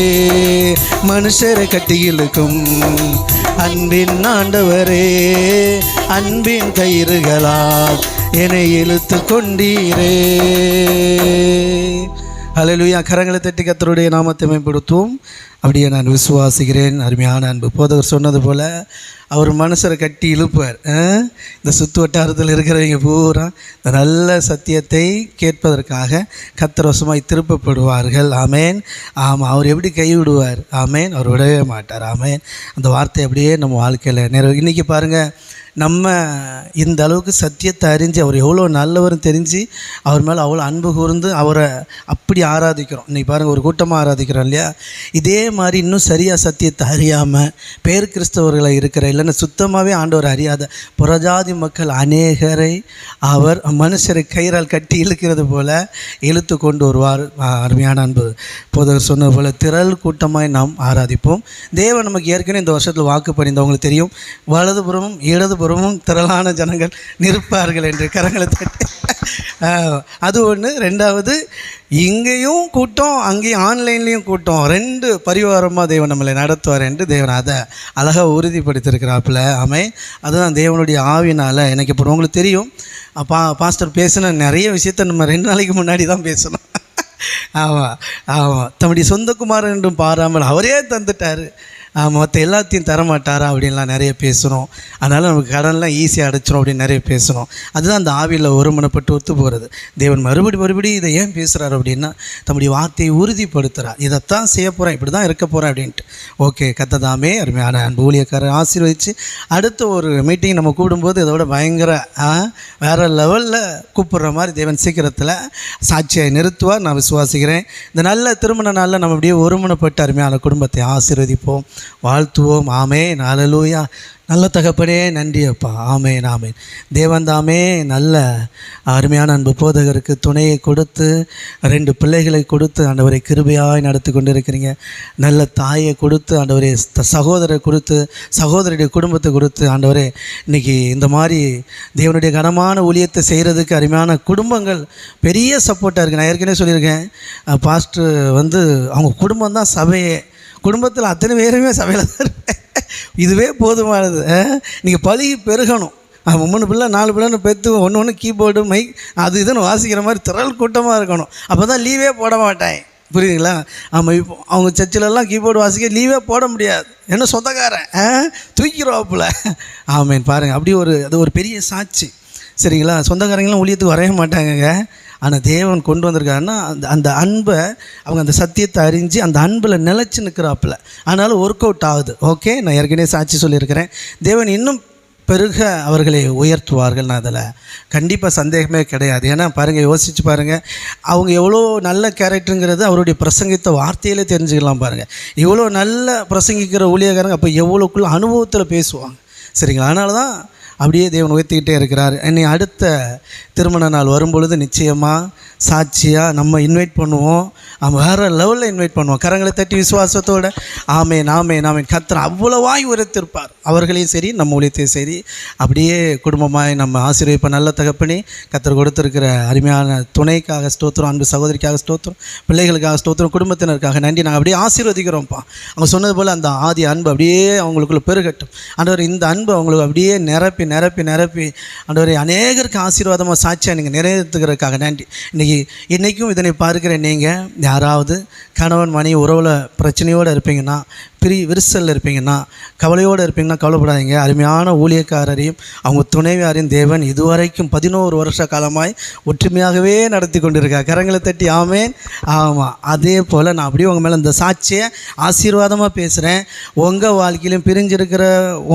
மனுஷரை கட்டி இழுக்கும் அன்பின் ஆண்டவரே, அன்பின் கயிறுகளால் என்னை இழுத்து கொண்டீரே. ஹல்லேலூயா. கரங்களை தட்டி கர்த்தருடைய நாமத்தை மேம்படுத்துவோம். அப்படியே நான் விசுவாசிக்கிறேன். அருமையான அன்பு போதவர் சொன்னது போல் அவர் மனுஷரை கட்டி இழுப்பார். இந்த சுற்று வட்டாரத்தில் இருக்கிறவங்க பூரா இந்த நல்ல சத்தியத்தை கேட்பதற்காக கர்த்தரோசமாய் திருப்பப்படுவார்கள். ஆமேன். ஆமாம், அவர் எப்படி கைவிடுவார்? ஆமேன், அவர் விடவே மாட்டார். ஆமேன். அந்த வார்த்தை அப்படியே நம்ம வாழ்க்கையில் இன்றைக்கி பாருங்கள், நம்ம இந்த அளவுக்கு சத்தியத்தை அறிஞ்சு அவர் எவ்வளோ நல்லவர்னு தெரிஞ்சு அவர் மேலே அவ்வளோ அன்பு கூர்ந்து அவரை அப்படி ஆராதிக்கிறோம். இன்றைக்கி பாருங்கள், ஒரு கூட்டமாக ஆராதிக்கிறோம் இல்லையா? இதே மாதிரி இன்னும் சரியாக சத்தியத்தை அறியாமல் பேர் கிறிஸ்தவர்களை இருக்கிற, இல்லைன்னா சுத்தமாகவே ஆண்டவர் அறியாத புறஜாதி மக்கள் அநேகரை அவர் மனுஷரை கயிறால் கட்டி இழுக்கிறது போல் இழுத்து கொண்டு வருவார். அருமையான அன்பு போதவர் சொன்னது போல் திரள் கூட்டமாய் நாம் ஆராதிப்போம். தேவன் நமக்கு ஏற்கனவே இந்த வருஷத்தில் வாக்கு பண்ணியிருந்தவங்களுக்கு தெரியும், வலதுபுறமும் இடதுபுறமும் திரளான ஜனங்கள் நிற்பார்கள் என்று. கரங்களை தட்டி அது ஒன்று. ரெண்டாவது, இங்கேயும் கூட்டம் அங்கேயும் ஆன்லைன்லேயும் கூட்டம், 2 பரிவாரமாக தேவன் நம்மளை நடத்துவார் என்று தேவன் அதை அழகாக உறுதிப்படுத்தியிருக்கிறாப்புல. அதுதான் தேவனுடைய ஆவினால். எனக்கு இப்போ உங்களுக்கு தெரியும், பாஸ்டர் பேசின நிறைய விஷயத்தை நம்ம 2 நாளைக்கு முன்னாடி தான் பேசணும். ஆமாம் ஆமாம், தம்முடைய சொந்த குமாரன் என்றும் பாராமல் அவரே தந்துட்டார், மற்ற எல்லாத்தையும் தரமாட்டாரா அப்படின்லாம் நிறைய பேசுகிறோம். அதனால் நமக்கு கடன்லாம் ஈஸியாக அடைச்சிரும் அப்படின்னு நிறைய பேசுகிறோம். அதுதான் அந்த ஆவியில் ஒருமனப்பட்டு ஒத்து போகிறது. தேவன் மறுபடி இதை ஏன் பேசுகிறார் அப்படின்னா, தம்முடைய வார்த்தையை உறுதிப்படுத்துகிறார். இதைத்தான் செய்ய போகிறேன், இப்படி தான் இருக்க போகிறேன் அப்படின்ட்டு. ஓகே, கத்ததாமே அருமையான அன்பு ஊழியக்காரர் ஆசீர்வதித்து அடுத்த ஒரு மீட்டிங் நம்ம கூடும்போது இதோட பயங்கர வேறு லெவலில் கூப்பிட்ற மாதிரி தேவன் சீக்கிரத்தில் சாட்சியாக நிறுத்துவார். நான் விசுவாசிக்கிறேன். இந்த நல்ல திருமண நாளில் நம்ம அப்படியே ஒருமனப்பட்டு அருமையான குடும்பத்தை ஆசீர்வதிப்போம். வாழ்த்துவோம். ஆமென், ஹல்லேலூயா. நல்ல தகப்பனே நன்றி அப்பா. ஆமென், ஆமென். தேவன் தாமே நல்ல அருமையான அன்பு போதகருக்கு துணையை கொடுத்து 2 பிள்ளைகளை கொடுத்து ஆண்டவரை கிருபையாய் நடத்தி கொண்டிருக்கிறீங்க. நல்ல தாயை கொடுத்து ஆண்டவரே, சகோதரரை கொடுத்து சகோதரருடைய குடும்பத்தை கொடுத்து ஆண்டவரே, இன்றைக்கி இந்த மாதிரி தேவனுடைய கனமான ஊழியத்தை செய்கிறதுக்கு அருமையான குடும்பங்கள் பெரிய சப்போர்ட்டாக இருக்குது. நான் ஏற்கனவே சொல்லியிருக்கேன், பாஸ்டர் வந்து அவங்க குடும்பம் தான் சபையே. குடும்பத்தில் அத்தனை பேருமே சபையில் தான் இருப்பேன். இதுவே போதுமானது. நீங்கள் பழகி பெருகணும். 3 பிள்ளை 4 பிள்ளைன்னு பெற்று ஒன்று கீபோர்டு மைக் அது இதுன்னு வாசிக்கிற மாதிரி திரள் கூட்டமாக இருக்கணும். அப்போ தான் லீவே போட மாட்டேன். புரியுதுங்களா? ஆமாம், இப்போ அவங்க சர்ச்சிலெல்லாம் கீபோர்டு வாசிக்க லீவே போட முடியாது. என்ன சொந்தக்காரன் தூக்கிடுவாப்புல. ஆமேன். பாருங்கள், அப்படி அது ஒரு பெரிய சாட்சி. சரிங்களா? சொந்தக்காரங்களாம் ஊழியத்துக்கு வரவே மாட்டாங்கங்க. ஆனால் தேவன் கொண்டு வந்திருக்காருன்னா அந்த அன்பை அவங்க அந்த சத்தியத்தை அறிஞ்சு அந்த அன்பில் நிலச்சி நிற்கிறாப்புல. ஆனாலும் ஒர்க் அவுட் ஆகுது. ஓகே, நான் ஏற்கனவே சாட்சி சொல்லியிருக்கிறேன். தேவன் இன்னும் பெருக அவர்களை உயர்த்துவார்கள். நான் அதில் கண்டிப்பாக சந்தேகமே கிடையாது. ஏன்னா பாருங்கள், யோசித்து பாருங்கள், அவங்க எவ்வளோ நல்ல கேரக்டருங்கிறது அவருடைய பிரசங்கித்த வார்த்தையிலே தெரிஞ்சுக்கலாம். பாருங்கள், இவ்வளோ நல்ல பிரசங்கிக்கிற ஊழியக்காரங்க அப்போ எவ்வளோக்குள்ள அனுபவத்தில் பேசுவாங்க. சரிங்களா? அதனால தான் அப்படியே தேவன் உயர்த்திக்கிட்டே இருக்கிறார். என்னை அடுத்த திருமண நாள் வரும்பொழுது நிச்சயமாக சாட்சியாக நம்ம இன்வைட் பண்ணுவோம். வேறு லெவலில் இன்வைட் பண்ணுவோம். கரங்களை தட்டி விசுவாசத்தோடு ஆமேன், ஆமேன், ஆமேன். கர்த்தர் அவ்வளவாய் உயர்த்திருப்பார். அவர்களையும் சரி நம்ம ஊழியத்தையும் சரி அப்படியே குடும்பமாய் நம்ம ஆசீர்வதிப்போம். நல்ல தகப்பனே, கர்த்தர் கொடுத்துருக்கிற அருமையான துணைக்காக ஸ்தோத்திரம், அன்பு சகோதரிக்காக ஸ்தோத்திரம், பிள்ளைகளுக்காக ஸ்தோத்திரம், குடும்பத்தினருக்காக நன்றி. நாங்கள் அப்படியே ஆசீர்வதிக்கிறோம்ப்பா. அவங்க சொன்னது போல் அந்த ஆதி அன்பு அப்படியே அவங்களுக்குள்ள பெருகட்டும். ஆண்டவர், இந்த அன்பு அவங்களுக்கு அப்படியே நிரப்பி நிரப்பி நிரப்பி ஆண்டவரே, அநேகருக்கு ஆசீர்வாதமாக சாட்சியாக நீங்கள் நிறைவேற்றுக்கிறதுக்காக நன்றி. இன்றைக்கும் இதனை பார்க்குற நீங்கள் யாராவது கணவன் மனைவி உறவில் பிரச்சனையோடு இருப்பீங்கன்னா, விரிசலில் இருப்பீங்கன்னா, கவலையோடு இருப்பீங்கன்னா கவலைப்படாதீங்க. அருமையான ஊழியக்காரரையும் அவங்க துணைவியாரையும் தேவன் இதுவரைக்கும் 11 வருஷ காலமாய் ஒற்றுமையாகவே நடத்தி கொண்டிருக்கார். கரங்களை தட்டி ஆமேன். ஆமாம், அதே போல் நான் அப்படியே உங்கள் மேலே இந்த சாட்சியை ஆசீர்வாதமாக பேசுகிறேன். உங்கள் வாழ்க்கையிலும் பிரிஞ்சிருக்கிற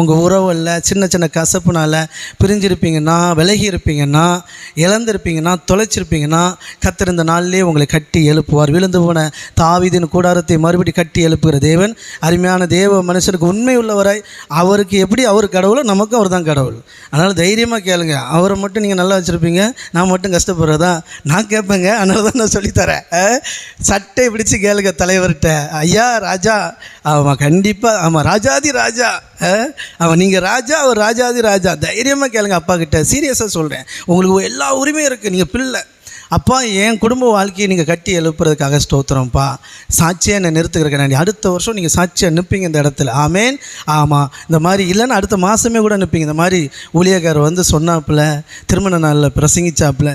உங்கள் உறவில் சின்ன சின்ன கசப்புனால் பிரிஞ்சிருப்பீங்கன்னா, விலகி இருப்பீங்கன்னா, இழந்திருப்பீங்கன்னா, தொலைச்சிருப்பீங்கன்னா, கர்த்தர் இந்த நாளிலே உங்களை கட்டி எழுப்புவார். விழுந்து போன தாவீதின் கூடாரத்தை மறுபடி கட்டி எழுப்புகிற தேவன், அருமையான தேவ மனுஷனுக்கு உண்மை உள்ளவராய், அவருக்கு எப்படி அவர் கடவுளோ நமக்கும் அவர் தான் கடவுள். அதனால் தைரியமாக கேளுங்க. அவரை மட்டும் நீங்கள் நல்லா வச்சுருப்பீங்க, நான் மட்டும் கஷ்டப்படுறதா நான் கேட்பேங்க. அதனால தான் நான் சொல்லித்தரேன். சட்டை பிடிச்சி கேளுங்க தலைவர்கிட்ட, ஐயா ராஜா. ஆமாம், கண்டிப்பாக. ஆமாம், ராஜாதி ராஜா. அவன் நீங்கள் ராஜா, அவர் ராஜாதி ராஜா. தைரியமாக கேளுங்க அப்பா கிட்ட. சீரியஸாக சொல்கிறேன், உங்களுக்கு எல்லா உரிமையும் இருக்குது. நீங்கள் பிள்ளை. அப்பா, என் குடும்ப வாழ்க்கையை நீங்கள் கட்டி எழுப்புறதுக்காக ஸ்தோத்திரம்ப்பா. சாட்சியாக என்னை நிறுத்துக்கிறேன். அடுத்த வருஷம் நீங்கள் சாட்சியாக நிற்பீங்க இந்த இடத்துல. ஆமேன். ஆமாம், இந்த மாதிரி இல்லைன்னா அடுத்த மாதமே கூட நிற்பீங்க. இந்த மாதிரி ஊழியக்காரர் வந்து சொன்னாப்புல, திருமண நாளில் பிரசங்கிச்சாப்புல,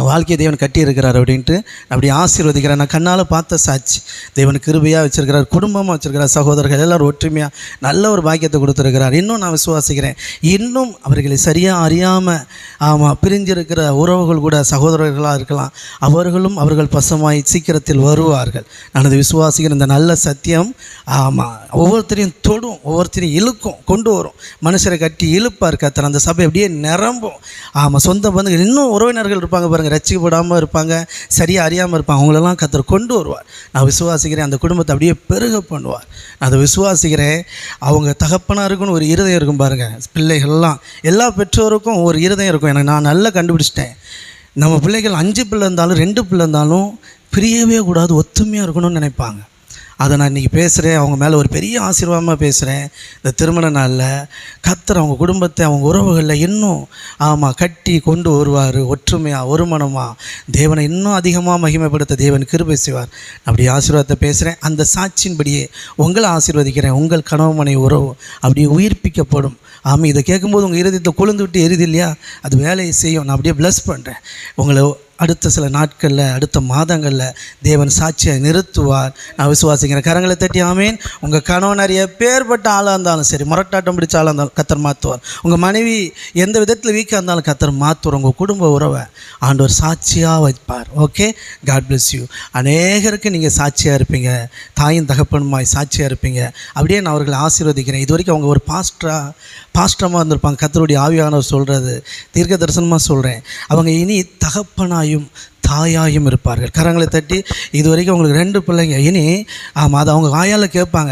வாழ்க்கையை தேவன் கட்டியிருக்கிறார் அப்படின்ட்டு அப்படி ஆசீர்வதிக்கிறார். நான் கண்ணால் பார்த்த சாட்சி. தேவன் கிருபையாக வச்சுருக்கிறார், குடும்பமாக வச்சுருக்கிறார், சகோதரர்கள் எல்லோரும் ஒற்றுமையாக நல்ல ஒரு பாக்கியத்தை கொடுத்துருக்கிறார். இன்னும் நான் விசுவாசிக்கிறேன், இன்னும் அவர்களை சரியாக அறியாமல் பிரிஞ்சிருக்கிற உறவுகள் கூட சகோதரர்களாக இருக்கலாம், அவர்களும் அவர்கள் பசமாய் சீக்கிரத்தில் வருவார்கள். நான் அதை விசுவாசிக்கிறேன். இந்த நல்ல சத்தியம் ஒவ்வொருத்தரையும் தொடும், ஒவ்வொருத்தரையும் இழுக்கும், கொண்டு வரும். மனுஷரை கட்டி இழுப்பார் கர்த்தர். அந்த சபை அப்படியே நிரம்பும். சொந்த பந்துகள் இன்னும் உறவினர்கள் இருப்பாங்க பாருங்கள், ரட்சிக்கப்படாமல் இருப்பாங்க, சரியாக அறியாமல் இருப்பாங்க, அவங்களெல்லாம் கர்த்தர் கொண்டு வருவார். நான் விசுவாசிக்கிறேன். அந்த குடும்பத்தை அப்படியே பெருக பண்ணுவார். நான் அதை விசுவாசிக்கிறேன். அவங்க தகப்பனாக இருக்குன்னு ஒரு இருதயம் இருக்கும் பாருங்கள். பிள்ளைகள்லாம் எல்லா பெற்றோருக்கும் ஒரு இருதயம் இருக்கும். எனக்கு நான் நல்லா கண்டுபிடிச்சிட்டேன். நம்ம பிள்ளைகள் 5 பிள்ளை இருந்தாலும் 2 பிள்ளை இருந்தாலும் பிரியவே கூடாது, ஒத்துமையாக இருக்கணும்னு நினைப்பாங்க. அதை நான் இன்றைக்கி பேசுகிறேன். அவங்க மேலே ஒரு பெரிய ஆசீர்வாதமாக பேசுகிறேன். இந்த திருமண நாளில் கர்த்தர் அவங்க குடும்பத்தை, அவங்க உறவுகளில் இன்னும் கட்டி கொண்டு வருவார். ஒற்றுமையாக, ஒரு மனமாக தேவனை இன்னும் அதிகமாக மகிமைப்படுத்த தேவன் கிருபை செய்வார். அப்படி ஆசீர்வாதத்தை பேசுகிறேன். அந்த சாட்சியின்படியே உங்களை ஆசீர்வதிக்கிறேன். உங்கள் கணவன் மனைவி உறவு அப்படியே உயிர்ப்பிக்கப்படும். இதை கேட்கும்போது உங்கள் இருதயத்தை கொழுந்து விட்டு எரியுது இல்லையா, அது வேலையை செய்யும். நான் அப்படியே ப்ளஸ் பண்ணுறேன் உங்களை. அடுத்த சில நாட்களில், அடுத்த மாதங்களில் தேவன் சாட்சியை நிறுத்துவார். நான் விசுவாசிக்கிறேன். கரங்களை தட்டி ஆமேன். உங்கள் கணவன் எப்பேற்பட்ட ஆளாக இருந்தாலும் சரி, முரட்டாட்டம் பிடிச்ச ஆளாக இருந்தாலும் கர்த்தர் மாற்றுவார். உங்கள் மனைவி எந்த விதத்தில் வீக்காக இருந்தாலும் கர்த்தர் மாற்றுவார். உங்கள் குடும்ப உறவை ஆண்டவர் சாட்சியாக வைப்பார். Okay, God bless you. அநேகருக்கு நீங்கள் சாட்சியாக இருப்பீங்க, தாயும் தகப்பனுமாய் சாட்சியாக இருப்பீங்க. அப்படியே நான் அவர்களை ஆசீர்வதிக்கிறேன். இது வரைக்கும் அவங்க ஒரு பாஸ்டமாக இருந்திருப்பாங்க. கர்த்தருடைய ஆவியானவர் சொல்கிறது தீர்க்க தரிசனமாக சொல்கிறேன். அவங்க இனி தகப்பனாயும் தாயாயும் இருப்பார்கள். கரங்களை தட்டி இது வரைக்கும் உங்களுக்கு 2 பிள்ளைங்க. இனி ஆமாம், அது அவங்க ஆயால் கேட்பாங்க.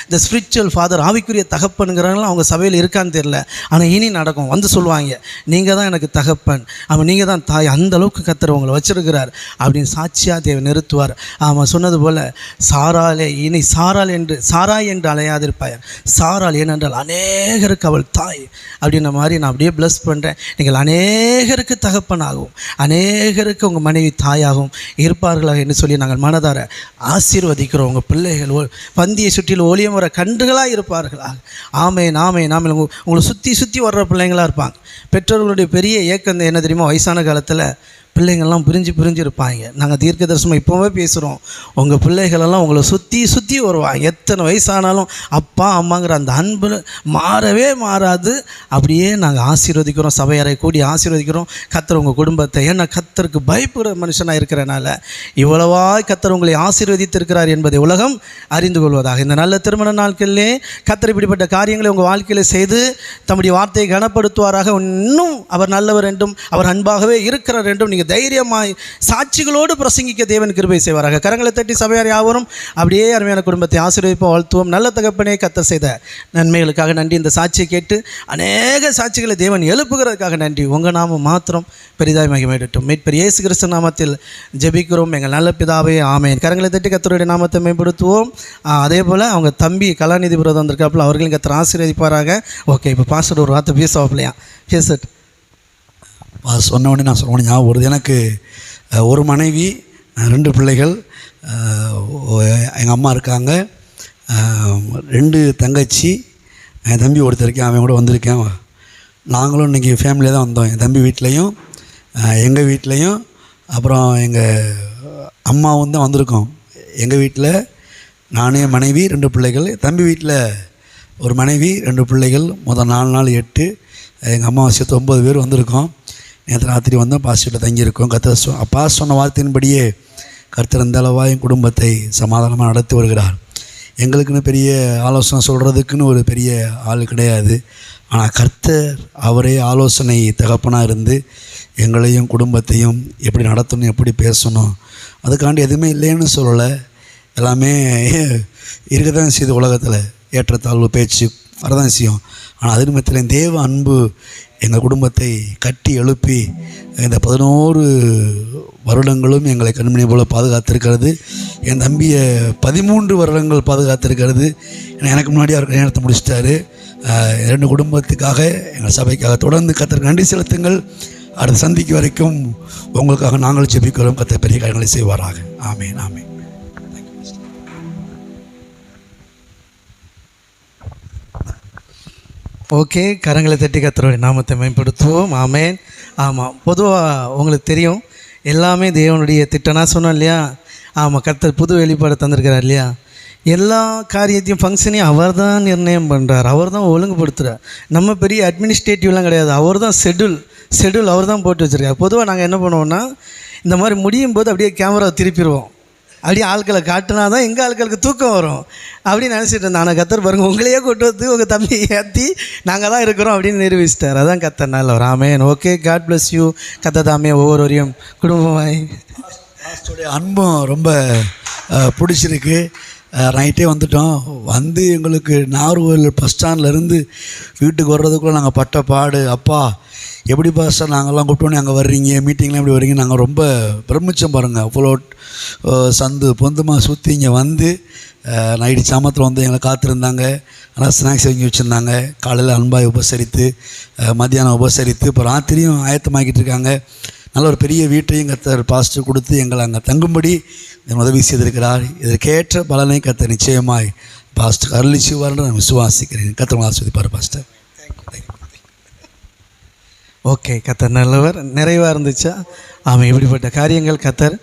இந்த ஸ்பிரிச்சுவல் ஃபாதர், ஆவிக்குரிய தகப்பனுங்கிறவங்களாம் அவங்க சபையில் இருக்கான்னு தெரியல, ஆனால் இனி நடக்கும். வந்து சொல்லுவாங்க, நீங்கள் தான் எனக்கு தகப்பன், ஆமாம் நீங்கள் தான் தாய், அந்தளவுக்கு கர்த்தர் உங்களை வச்சிருக்கிறார் அப்படின்னு சாட்சியாக தேவன் நிறுத்துவார். ஆமாம், சொன்னது போல் சாராலே இனி சாராய் என்று அலையாதிருப்பார். சாராள் ஏனென்றால் அநேகருக்கு அவள் தாய் அப்படின்ற மாதிரி நான் அப்படியே ப்ளஸ் பண்ணுறேன். நீங்கள் அநேகருக்கு தகப்பனாகவும் அநேகருக்கு உங்கள் மனைவி தாயாகவும் இருப்பார்களாக என்று சொல்லி நாங்கள் மனதார ஆசீர்வதிக்கிறோம். உங்கள் பிள்ளைகள் பந்தியை சுற்றிலும் ஒளியம் வர கன்றுகளாக இருப்பார்களாக. ஆமேன் ஆமேன் ஆமேன். உங்களை சுற்றி வர்ற பிள்ளைங்களாக இருப்பாங்க. பெற்றோர்களுடைய பெரிய ஏக்கம் என்ன தெரியுமா? வயசான காலத்தில் பிள்ளைங்கள்லாம் பிரிஞ்சு இருப்பாங்க. நாங்கள் தீர்க்க தரிசனம் இப்போவே பேசுகிறோம். உங்கள் பிள்ளைகளெல்லாம் உங்களை சுற்றி வருவாங்க. எத்தனை வயசானாலும் அப்பா அம்மாங்கிற அந்த அன்பு மாறவே மாறாது. அப்படியே நாங்கள் ஆசீர்வதிக்கிறோம், சபையறை கூடி ஆசீர்வதிக்கிறோம் கர்த்தர் உங்கள் குடும்பத்தை. ஏன்னா கர்த்தருக்கு பயப்படுற மனுஷனாக இருக்கிறனால இவ்வளவாய் கர்த்தர் உங்களை ஆசீர்வதித்திருக்கிறார் என்பதை உலகம் அறிந்து கொள்வதாக. இந்த நல்ல திருமண நாட்களிலே கர்த்தர் இப்படிப்பட்ட காரியங்களை உங்கள் வாழ்க்கையில் செய்து தம்முடைய வார்த்தையை கனப்படுத்துவாராக. இன்னும் அவர் நல்லவர் என்றும் அவர் அன்பாகவே இருக்கிறார் என்றும் நீங்கள் தைரியமாய் சாட்சிகளோடு பிரசங்கிக்க தேவன் கிருபை செய்வாராக. கரங்களை தட்டி சபையார் யாவரும் அப்படியே அருமையான குடும்பத்தை ஆசீர்வதிப்போம், வாழ்த்துவோம். நல்ல தகப்பனே, கர்த்தர் செய்த நன்மைகளுக்காக நன்றி. இந்த சாட்சியை கேட்டு அநேக சாட்சிகளை தேவன் எழுப்புகிறதுக்காக நன்றி. உங்கள் நாமம் மாத்திரம் பெரிதாய் மகிமையிடட்டும். மீட்பர் இயேசு கிறிஸ்து நாமத்தில் ஜெபிக்கிறோம் எங்கள் நல்ல பிதாவே, ஆமேன். கரங்களை தட்டி கர்த்தருடைய நாமத்தை மேம்படுத்துவோம். அதே போல் அவங்க தம்பி கலாநிதி பிரதம் வந்திருக்காப்புல, அவர்களையும் கர்த்தர் ஆசீர்வதிப்பாராக. ஓகே, இப்போ பாஸ்டர் ஒரு வார்த்தை பேசுவாப்பிலையா? பேசட்டு சொன்ன உடனே நான் சொன்ன ஞாபகம் வருது. எனக்கு ஒரு மனைவி, 2 பிள்ளைகள், எங்கள் அம்மா இருக்காங்க, 2 தங்கச்சி, என் தம்பி ஒருத்தர் இருக்கேன், அவன் கூட வந்திருக்கேன். நாங்களும் இன்றைக்கி ஃபேமிலியாக தான் வந்தோம். என் தம்பி வீட்லேயும் எங்கள் வீட்லேயும் அப்புறம் எங்கள் அம்மாவும் தான் வந்திருக்கோம். எங்கள் வீட்டில் நானே மனைவி 2 பிள்ளைகள், தம்பி வீட்டில் ஒரு மனைவி 2 பிள்ளைகள். முதல் 4 நாள் 8, எங்கள் அம்மா சேர்த்து 9 பேர் வந்திருக்கோம். நேற்று ராத்திரி வந்தோம், பாஸ்டர்கிட்ட தங்கியிருக்கோம். கர்த்தர் அப்பா சொன்ன வார்த்தையின்படியே கர்த்தர் அந்த அளவாக என் குடும்பத்தை சமாதானமாக நடத்தி வருகிறார். எங்களுக்குன்னு பெரிய ஆலோசனை சொல்கிறதுக்குன்னு ஒரு பெரிய ஆள் கிடையாது. ஆனால் கர்த்தர் அவரே ஆலோசனை தகப்பனாக இருந்து எங்களையும் குடும்பத்தையும் எப்படி நடத்தணும், எப்படி பேசணும், அதுக்காண்டி எதுவுமே இல்லைன்னு சொல்லலை. எல்லாமே இருக்க தான் செய்யுது. உலகத்தில் ஏற்றத்தாழ்வு பேச்சு வரதான் செய்யும். ஆனால் அது நிமித்தம் தேவ அன்பு எங்கள் குடும்பத்தை கட்டி எழுப்பி இந்த 11 வருடங்களும் எங்களை கண்மணி போல் பாதுகாத்திருக்கிறது. என் தம்பியை 13 வருடங்கள் பாதுகாத்திருக்கிறது. ஏன்னா எனக்கு முன்னாடி அவர் கல்யாணத்தை முடிச்சிட்டாரு. 2 குடும்பத்துக்காக எங்கள் சபைக்காக தொடர்ந்து கர்த்தருக்கு நன்றி செலுத்துங்கள். அடுத்த சந்திக்கு வரைக்கும் உங்களுக்காக நாங்கள் ஜெபிக்கிறோம். கர்த்தர் பெரிய காரியங்களை செய்வாராக. ஆமேன் ஆமேன். ஓகே, கரங்களை தட்டி கர்த்தருடைய நாமத்தை மேம்படுத்துவோம். ஆமேன். ஆமாம், பொதுவாக உங்களுக்கு தெரியும், எல்லாமே தேவனுடைய திட்டம்னா சொன்னோம் இல்லையா? ஆமாம், கர்த்தர் புது வெளிப்பாடு தந்திருக்கிறார் இல்லையா? எல்லா காரியத்தையும் ஃபங்க்ஷனையும் அவர் தான் நிர்ணயம் பண்ணுறார், அவர் தான் ஒழுங்குபடுத்துகிறார். நம்ம பெரிய அட்மினிஸ்ட்ரேட்டிவ்லாம் கிடையாது, அவர் தான் ஷெட்யூல் அவர் தான் போட்டு வச்சுருக்கார். பொதுவாக நாங்கள் என்ன பண்ணுவோன்னா, இந்த மாதிரி முடியும் போது அப்படியே கேமரா திருப்பிடுவோம். அப்படியே ஆட்களை காட்டினா தான் எங்கள் ஆட்களுக்கு தூக்கம் வரும் அப்படின்னு நினச்சிட்டு இருந்தேன். ஆனால் கர்த்தர் பாருங்கள், உங்களையே கொண்டு வந்து உங்கள் தம்பி ஏற்றி நாங்கள் தான் இருக்கிறோம் அப்படின்னு நிரூபிச்சிட்டார். அதான் கர்த்தர் நல்லவர். ஆமேன். Okay, God bless you. கர்த்தர் தாமே ஒவ்வொருவரையும் குடும்பமாய் அன்பும் ரொம்ப பிடிச்சிருக்கு. நைட்டே வந்துட்டோம். வந்து எங்களுக்கு நாகர்கோவில் பஸ் ஸ்டாண்ட்லேருந்து வீட்டுக்கு வர்றதுக்குள்ளே நாங்கள் பட்ட பாடு. அப்பா எப்படி பாஸ்டர் நாங்கள்லாம் கூப்பிட்டோன்னே அங்கே வர்றீங்க, மீட்டிங்லாம் எப்படி வர்றீங்க, நாங்கள் ரொம்ப பிரமிச்சம் பாருங்கள். அவ்வளோ சந்து பொந்துமாக சுற்றி இங்கே வந்து நைட்டு சாமத்தில் வந்து எங்களை காத்திருந்தாங்க. ஆனால் ஸ்நாக்ஸ் வாங்கி வச்சுருந்தாங்க. காலையில் அன்பாய் உபசரித்து, மத்தியானம் உபசரித்து, இப்போ ராத்திரியும் ஆயத்தமாக்கிட்டு இருக்காங்க. நல்ல ஒரு பெரிய வீட்டையும் கர்த்தர் பாஸ்டர் கொடுத்து எங்களை அங்கே தங்கும்படி உதவி செய்திருக்கிறார். இதற்கேற்ற பலனை கர்த்தர் நிச்சயமாய் பாஸ்டர் அருளிச்சுவார்னு நான் விசுவாசிக்கிறேன். கர்த்தர் ஆசீர்வதிப்பார் பாஸ்டர். ஓகே, கர்த்தர் நல்லவர். நிறைவாக இருந்துச்சா? ஆமாம், இப்படிப்பட்ட காரியங்கள் கர்த்தர்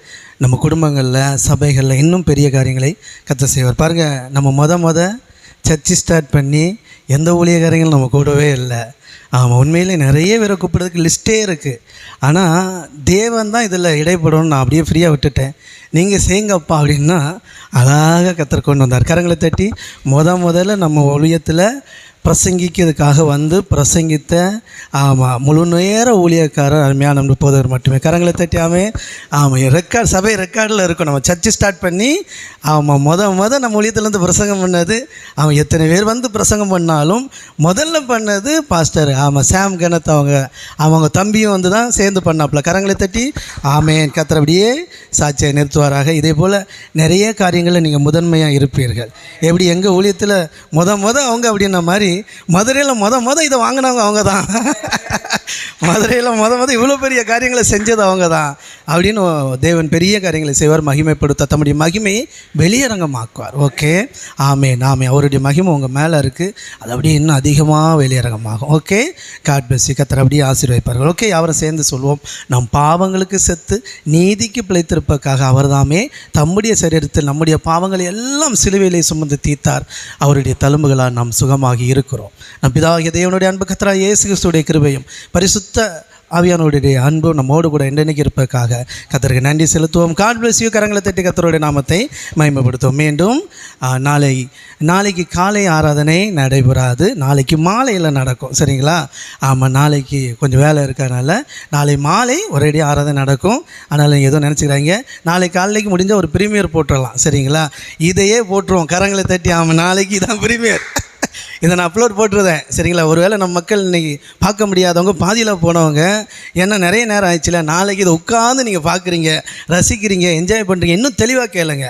நம்ம குடும்பங்களில், சபைகளில் இன்னும் பெரிய காரியங்களை கர்த்தர் செய்வார். பாருங்கள், நம்ம முத சர்ச்சு ஸ்டார்ட் பண்ணி எந்த ஊழியக்காரங்களும் நம்ம கூடவே இல்லை. ஆமாம், உண்மையிலே நிறைய பேரை கூப்பிட்றதுக்கு லிஸ்ட்டே இருக்குது. ஆனால் தேவன் தான் இதில் இடைப்படணும்னு நான் அப்படியே ஃப்ரீயாக விட்டுட்டேன். நீங்கள் செய்யுங்கப்பா அப்படின்னா அழகாக கர்த்தர் கொண்டு வந்தார். கரங்களை தட்டி முதல்ல நம்ம ஊழியத்தில் பிரசங்கிக்கிறதுக்காக வந்து பிரசங்கித்த முழு நேர ஊழியக்காரர் அருமையான நம்ம போதவர் மட்டுமே. கரங்களை தட்டியாமே. ரெக்கார்ட் சபை ரெக்கார்டில் இருக்கும். நம்ம சர்ச்சு ஸ்டார்ட் பண்ணி நம்ம ஊழியத்துலேருந்து பிரசங்கம் பண்ணது எத்தனை பேர் வந்து பிரசங்கம் பண்ணாலும் முதல்ல பண்ணது பாஸ்டர் சாம் கணத் அவங்க தம்பியும் வந்து தான் சேர்ந்து பண்ணாப்புல. கரங்களை தட்டி ஆமேன். கர்த்தர் அப்படியே சாட்சியை நிறுத்துவாராக. இதே போல் நிறைய காரியங்களில் நீங்கள் முதன்மையாக இருப்பீர்கள். எப்படி எங்கள் ஊழியத்தில் அவங்க அப்படின்ன மாதிரி மதுரையில் இதை வாங்கினவங்க அவங்க தான். மதுரையில் இவ்வளோ பெரிய காரியங்களை செஞ்சது அவங்க தான் அப்படின்னு தேவன் பெரிய காரியங்களை செய்வார். மகிமைப்படுத்த தம்முடைய மகிமையை வெளியரங்கமாக்குவார். ஓகே ஆமேன். அவருடைய மகிமை உங்கள் மேலே இருக்குது. அது அப்படியே இன்னும் அதிகமாக வெளியரங்கமாகும். Okay God bless you. கர்த்தர் அப்படியே ஆசீர்வதிப்பார்கள். ஓகே அவரை சேர்ந்து சொல்வோம். நம் பாவங்களுக்கு செத்து நீதிக்கு பிழைத்திருப்பதற்காக அவர்தாமே தம்முடைய சரீரத்தில் நம்முடைய பாவங்களை எல்லாம் சிலுவையிலே சுமந்து தீர்த்தார். அவருடைய தழும்புகளால் நாம் சுகமாகி இருக்கிறோம். நம் பிதாகிய தேவனுடைய அன்பு கர்த்தராகிய இயேசு கிறிஸ்துவுடைய கிருபையும் பரிசுத்த ஆவியானவருடைய அன்பும் நம்மோடு கூட என்றைக்கு இருப்பதற்காக கர்த்தருக்கு நன்றி செலுத்துவோம். God bless you. கரங்களை தட்டி கர்த்தருடைய நாமத்தை மகிமைப்படுத்துவோம். மீண்டும் நாளைக்கு காலை ஆராதனை நடைபெறாது. நாளைக்கு மாலையில் நடக்கும். சரிங்களா? நாளைக்கு கொஞ்சம் வேலை இருக்கனால நாளை மாலை ஒரேடி ஆராதனை நடக்கும். அதனால் நீங்கள் எதுவும் நினச்சிக்கிறாங்க. நாளை காலைக்கு முடிஞ்சால் ஒரு ப்ரீமியர் போட்டுடலாம். சரிங்களா? இதையே போட்டுருவோம். கரங்களை தட்டி நாளைக்கு இதான் ப்ரீமியர். இதை நான் அப்லோட் போட்டுருந்தேன். சரிங்களா? ஒருவேளை நம்ம மக்கள் இன்றைக்கி பார்க்க முடியாதவங்க பாதியில் போனவங்க ஏன்னா நிறைய நேரம் ஆயிடுச்சுல, நாளைக்கு இதை உட்காந்து நீங்கள் பார்க்குறீங்க, ரசிக்கிறீங்க, என்ஜாய் பண்ணுறீங்க. இன்னும் தெளிவாக கேளுங்க.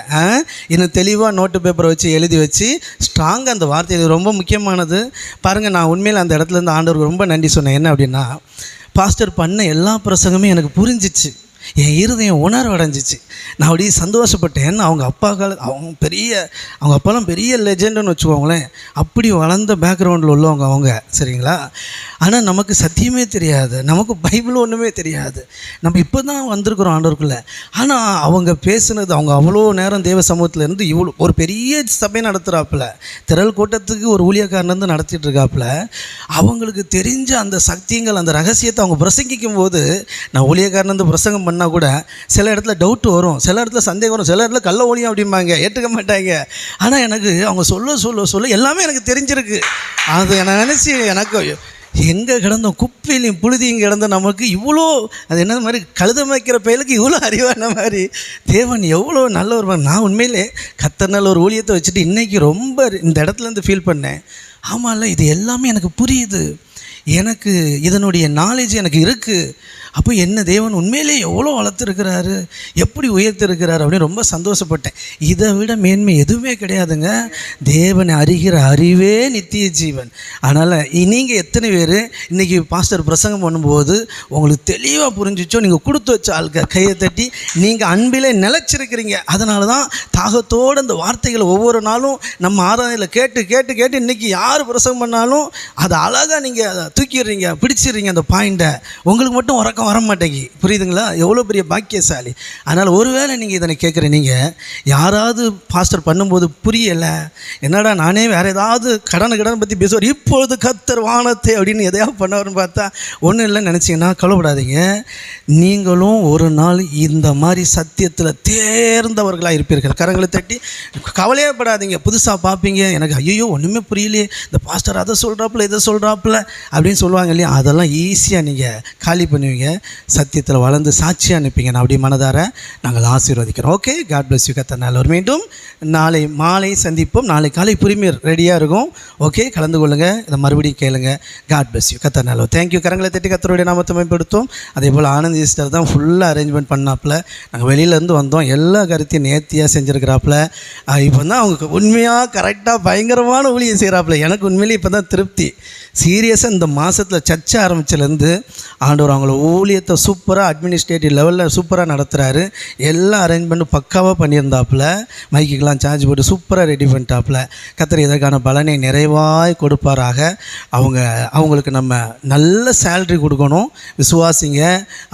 இன்னும் தெளிவாக நோட்டு பேப்பரை வச்சு எழுதி வச்சு ஸ்ட்ராங்காக அந்த வார்த்தை இது ரொம்ப முக்கியமானது. பாருங்கள், நான் உண்மையில் அந்த இடத்துலேருந்து ஆண்டவருக்கு ரொம்ப நன்றி சொன்னேன். என்ன அப்படின்னா, பாஸ்டர் பண்ண எல்லா பிரசங்கமே எனக்கு புரிஞ்சிச்சு. என் இருதயம் உணர்வடைஞ்சிச்சு. நான் அப்படியே சந்தோஷப்பட்டேன். அவங்க அப்பாலாம் பெரிய லெஜெண்டுன்னு வச்சுக்கோங்களேன். அப்படி வளர்ந்த பேக்ரவுண்டில் உள்ளவங்க அவங்க. சரிங்களா? ஆனால் நமக்கு சத்தியமே தெரியாது, நமக்கு பைபிள் ஒன்றுமே தெரியாது. நம்ம இப்போ தான் வந்திருக்கிறோம் ஆண்டவருக்குள்ளே. ஆனால் அவங்க பேசுனது, அவங்க அவ்வளோ நேரம் தேவ சமூகத்தில் இருந்து இவ்வளோ ஒரு பெரிய சபை நடத்துகிறாப்புல, திரள் கூட்டத்துக்கு ஒரு ஊழியக்காரன் நடத்திட்டு இருக்காப்புல. அவங்களுக்கு தெரிஞ்ச அந்த சக்தியங்கள், அந்த ரகசியத்தை அவங்க பிரசங்கிக்கும் போது, நான் ஊழியக்காரன் பிரசங்கம் பண்ணால் கூட சில இடத்துல டவுட் வரும், சில இடத்துல சந்தேகம் வரும், சில இடத்துல கள்ள ஒளியும் அப்படிம்பாங்க, ஏற்றுக்க மாட்டாங்க. ஆனால் எனக்கு அவங்க சொல்ல எல்லாமே எனக்கு தெரிஞ்சிருக்கு. அது நான் நினச்சி எனக்கு எங்கே கிடந்தோம், குப்பையிலையும் புழுதியும் கிடந்த நமக்கு இவ்வளோ, அது என்ன மாதிரி கழுத வைக்கிற பயலுக்கு இவ்வளோ அறிவான மாதிரி தேவன் எவ்வளோ நல்ல ஒரு. நான் உண்மையிலே கர்த்தர் நல்ல ஒரு ஊழியத்தை வச்சுட்டு இன்றைக்கி ரொம்ப இந்த இடத்துலேருந்து ஃபீல் பண்ணேன். ஆமாம்ல, இது எல்லாமே எனக்கு புரியுது, எனக்கு இதனுடைய நாலேஜ் எனக்கு இருக்குது. அப்போ என்ன தேவன் உண்மையிலே எவ்வளோ வளர்த்துருக்கிறாரு, எப்படி உயர்த்திருக்கிறாரு அப்படின்னு ரொம்ப சந்தோஷப்பட்டேன். இதை விட மேன்மை எதுவுமே கிடையாதுங்க. தேவனை அறிகிற அறிவே நித்திய ஜீவன். அதனால் நீங்கள் எத்தனை பேர் இன்றைக்கி பாஸ்டர் பிரசங்கம் பண்ணும்போது உங்களுக்கு தெளிவாக புரிஞ்சிச்சோ, நீங்கள் கொடுத்து வச்ச ஆளுக்க கையை தட்டி நீங்கள் அன்பிலே நிலச்சிருக்கிறீங்க. அதனால தான் தாகத்தோடு அந்த வார்த்தைகளை ஒவ்வொரு நாளும் நம்ம ஆராதனையில் கேட்டு கேட்டு கேட்டு இன்றைக்கி யார் பிரசங்கம் பண்ணாலும் அதை அழகாக நீங்கள் அதை தூக்கிடுறீங்க, பிடிச்சிடுறீங்க அந்த பாயிண்ட்டை. உங்களுக்கு மட்டும் உறக்கம் வர மாட்டேங்கி. புரியுதுங்களா? எவ்வளோ பெரிய பாக்கியசாலி. அதனால் ஒருவேளை நீங்கள் இதனை கேட்குற நீங்கள் யாராவது பாஸ்டர் பண்ணும்போது புரியலை, என்னடா நானே வேறு ஏதாவது கடன் பற்றி பேசுவார், இப்பொழுது கர்த்தர் வானத்தை அப்படின்னு எதையாவது பண்ணவர்னு பார்த்தா ஒன்றும் இல்லைன்னு நினச்சிங்கன்னா கவலைப்படாதீங்க. நீங்களும் ஒரு நாள் இந்த மாதிரி சத்தியத்தில் தேர்ந்தவர்களாக இருப்பீர்கள். கரங்களை தட்டி கவலையே படாதீங்க. புதுசாக பார்ப்பீங்க, எனக்கு ஐயோ ஒன்றுமே புரியலையே, இந்த பாஸ்டர் அதை சொல்கிறாப்புல இதை சொல்கிறாப்புல அப்படின்னு சொல்லுவாங்க இல்லையா, அதெல்லாம் ஈஸியாக நீங்கள் காலி பண்ணுவீங்க. சத்தியத்தில் வளர்ந்து சாட்சியாக அனுப்பிங்க. நான் அப்படி மனதார நாங்கள் ஆசீர்வதிக்கிறோம். Okay, God bless you. கர்த்தர் மீண்டும் நாளை மாலை சந்திப்போம். நாளை காலை ப்ரீமியர் ரெடியாக இருக்கும். ஓகே, கலந்து கொள்ளுங்கள், இதை மறுபடியும் கேளுங்க. God bless you. கர்த்தர் நல்லவர். தேங்க்யூ. கரங்களை தட்டி கர்த்தருடைய நாமத்தை மேம்படுத்தும். அதே போல் ஆனந்த் ஈஸ்டர் தான் ஃபுல்லாக அரேஞ்ச்மெண்ட் பண்ணாப்புல. நாங்கள் வெளியிலேருந்து வந்தோம், எல்லா கருத்தையும் நேர்த்தியாக செஞ்சுருக்கிறாப்புல. இப்போ தான் அவங்க உண்மையாக கரெக்டாக பயங்கரமான ஊழியம் செய்கிறாப்புல. எனக்கு உண்மையிலேயே இப்போ தான் திருப்தி. சீரியஸாக இந்த மாதத்தில் சர்ச்சை ஆரம்பிச்சிலேருந்து ஆண்டவர் அவங்கள ஊழியத்தை சூப்பராக அட்மினிஸ்ட்ரேட்டிவ் லெவலில் சூப்பராக நடத்துகிறாரு. எல்லாம் அரேஞ்ச்மெண்ட் பக்காவாக பண்ணியிருந்தாப்புல. மைக்குக்கெலாம் சார்ஜ் போட்டு சூப்பராக ரெடி பண்ணிட்டாப்புல. கர்த்தர் இதற்கான பலனை நிறைவாய் கொடுப்பாராக. அவங்களுக்கு நம்ம நல்ல சேல்ரி கொடுக்கணும், விசுவாசிங்க.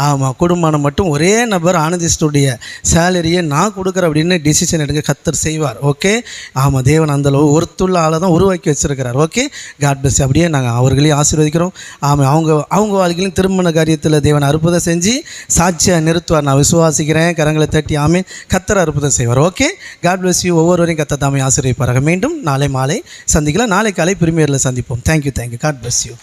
ஆமாம், குடும்பம் மட்டும் ஒரே நபர் ஆனந்திஸ்டுடைய சேலரியை நான் கொடுக்குறேன் அப்படின்னு டிசிஷன் எடுங்க, கர்த்தர் செய்வார். ஓகே, ஆமாம், தேவன் அந்தளவு ஒருத்துள்ள ஆளை தான் உருவாக்கி வச்சுருக்கிறார். Okay, God plus. அப்படியே நாங்கள் நாங்கள் அவர்களையும் ஆசீர்வதிக்கிறோம். ஆமாம், அவங்க வாழ்க்கையிலும் திருமண காரியத்தில் தேவன் அற்புதம் செஞ்சு சாட்சியாக நிறுத்துவார். நான் விசுவாசிக்கிறேன். கரங்களை தட்டி ஆமீன். கர்த்தர் அற்புதம் செய்வார். Okay, God bless you. ஒவ்வொருவரையும் கர்த்தர் தாமே ஆசீர்வதிப்பார்கள். மீண்டும் நாளை மாலை சந்திக்கலாம். நாளை காலை பிரீமியரில் சந்திப்போம். தேங்க்யூ. God bless you.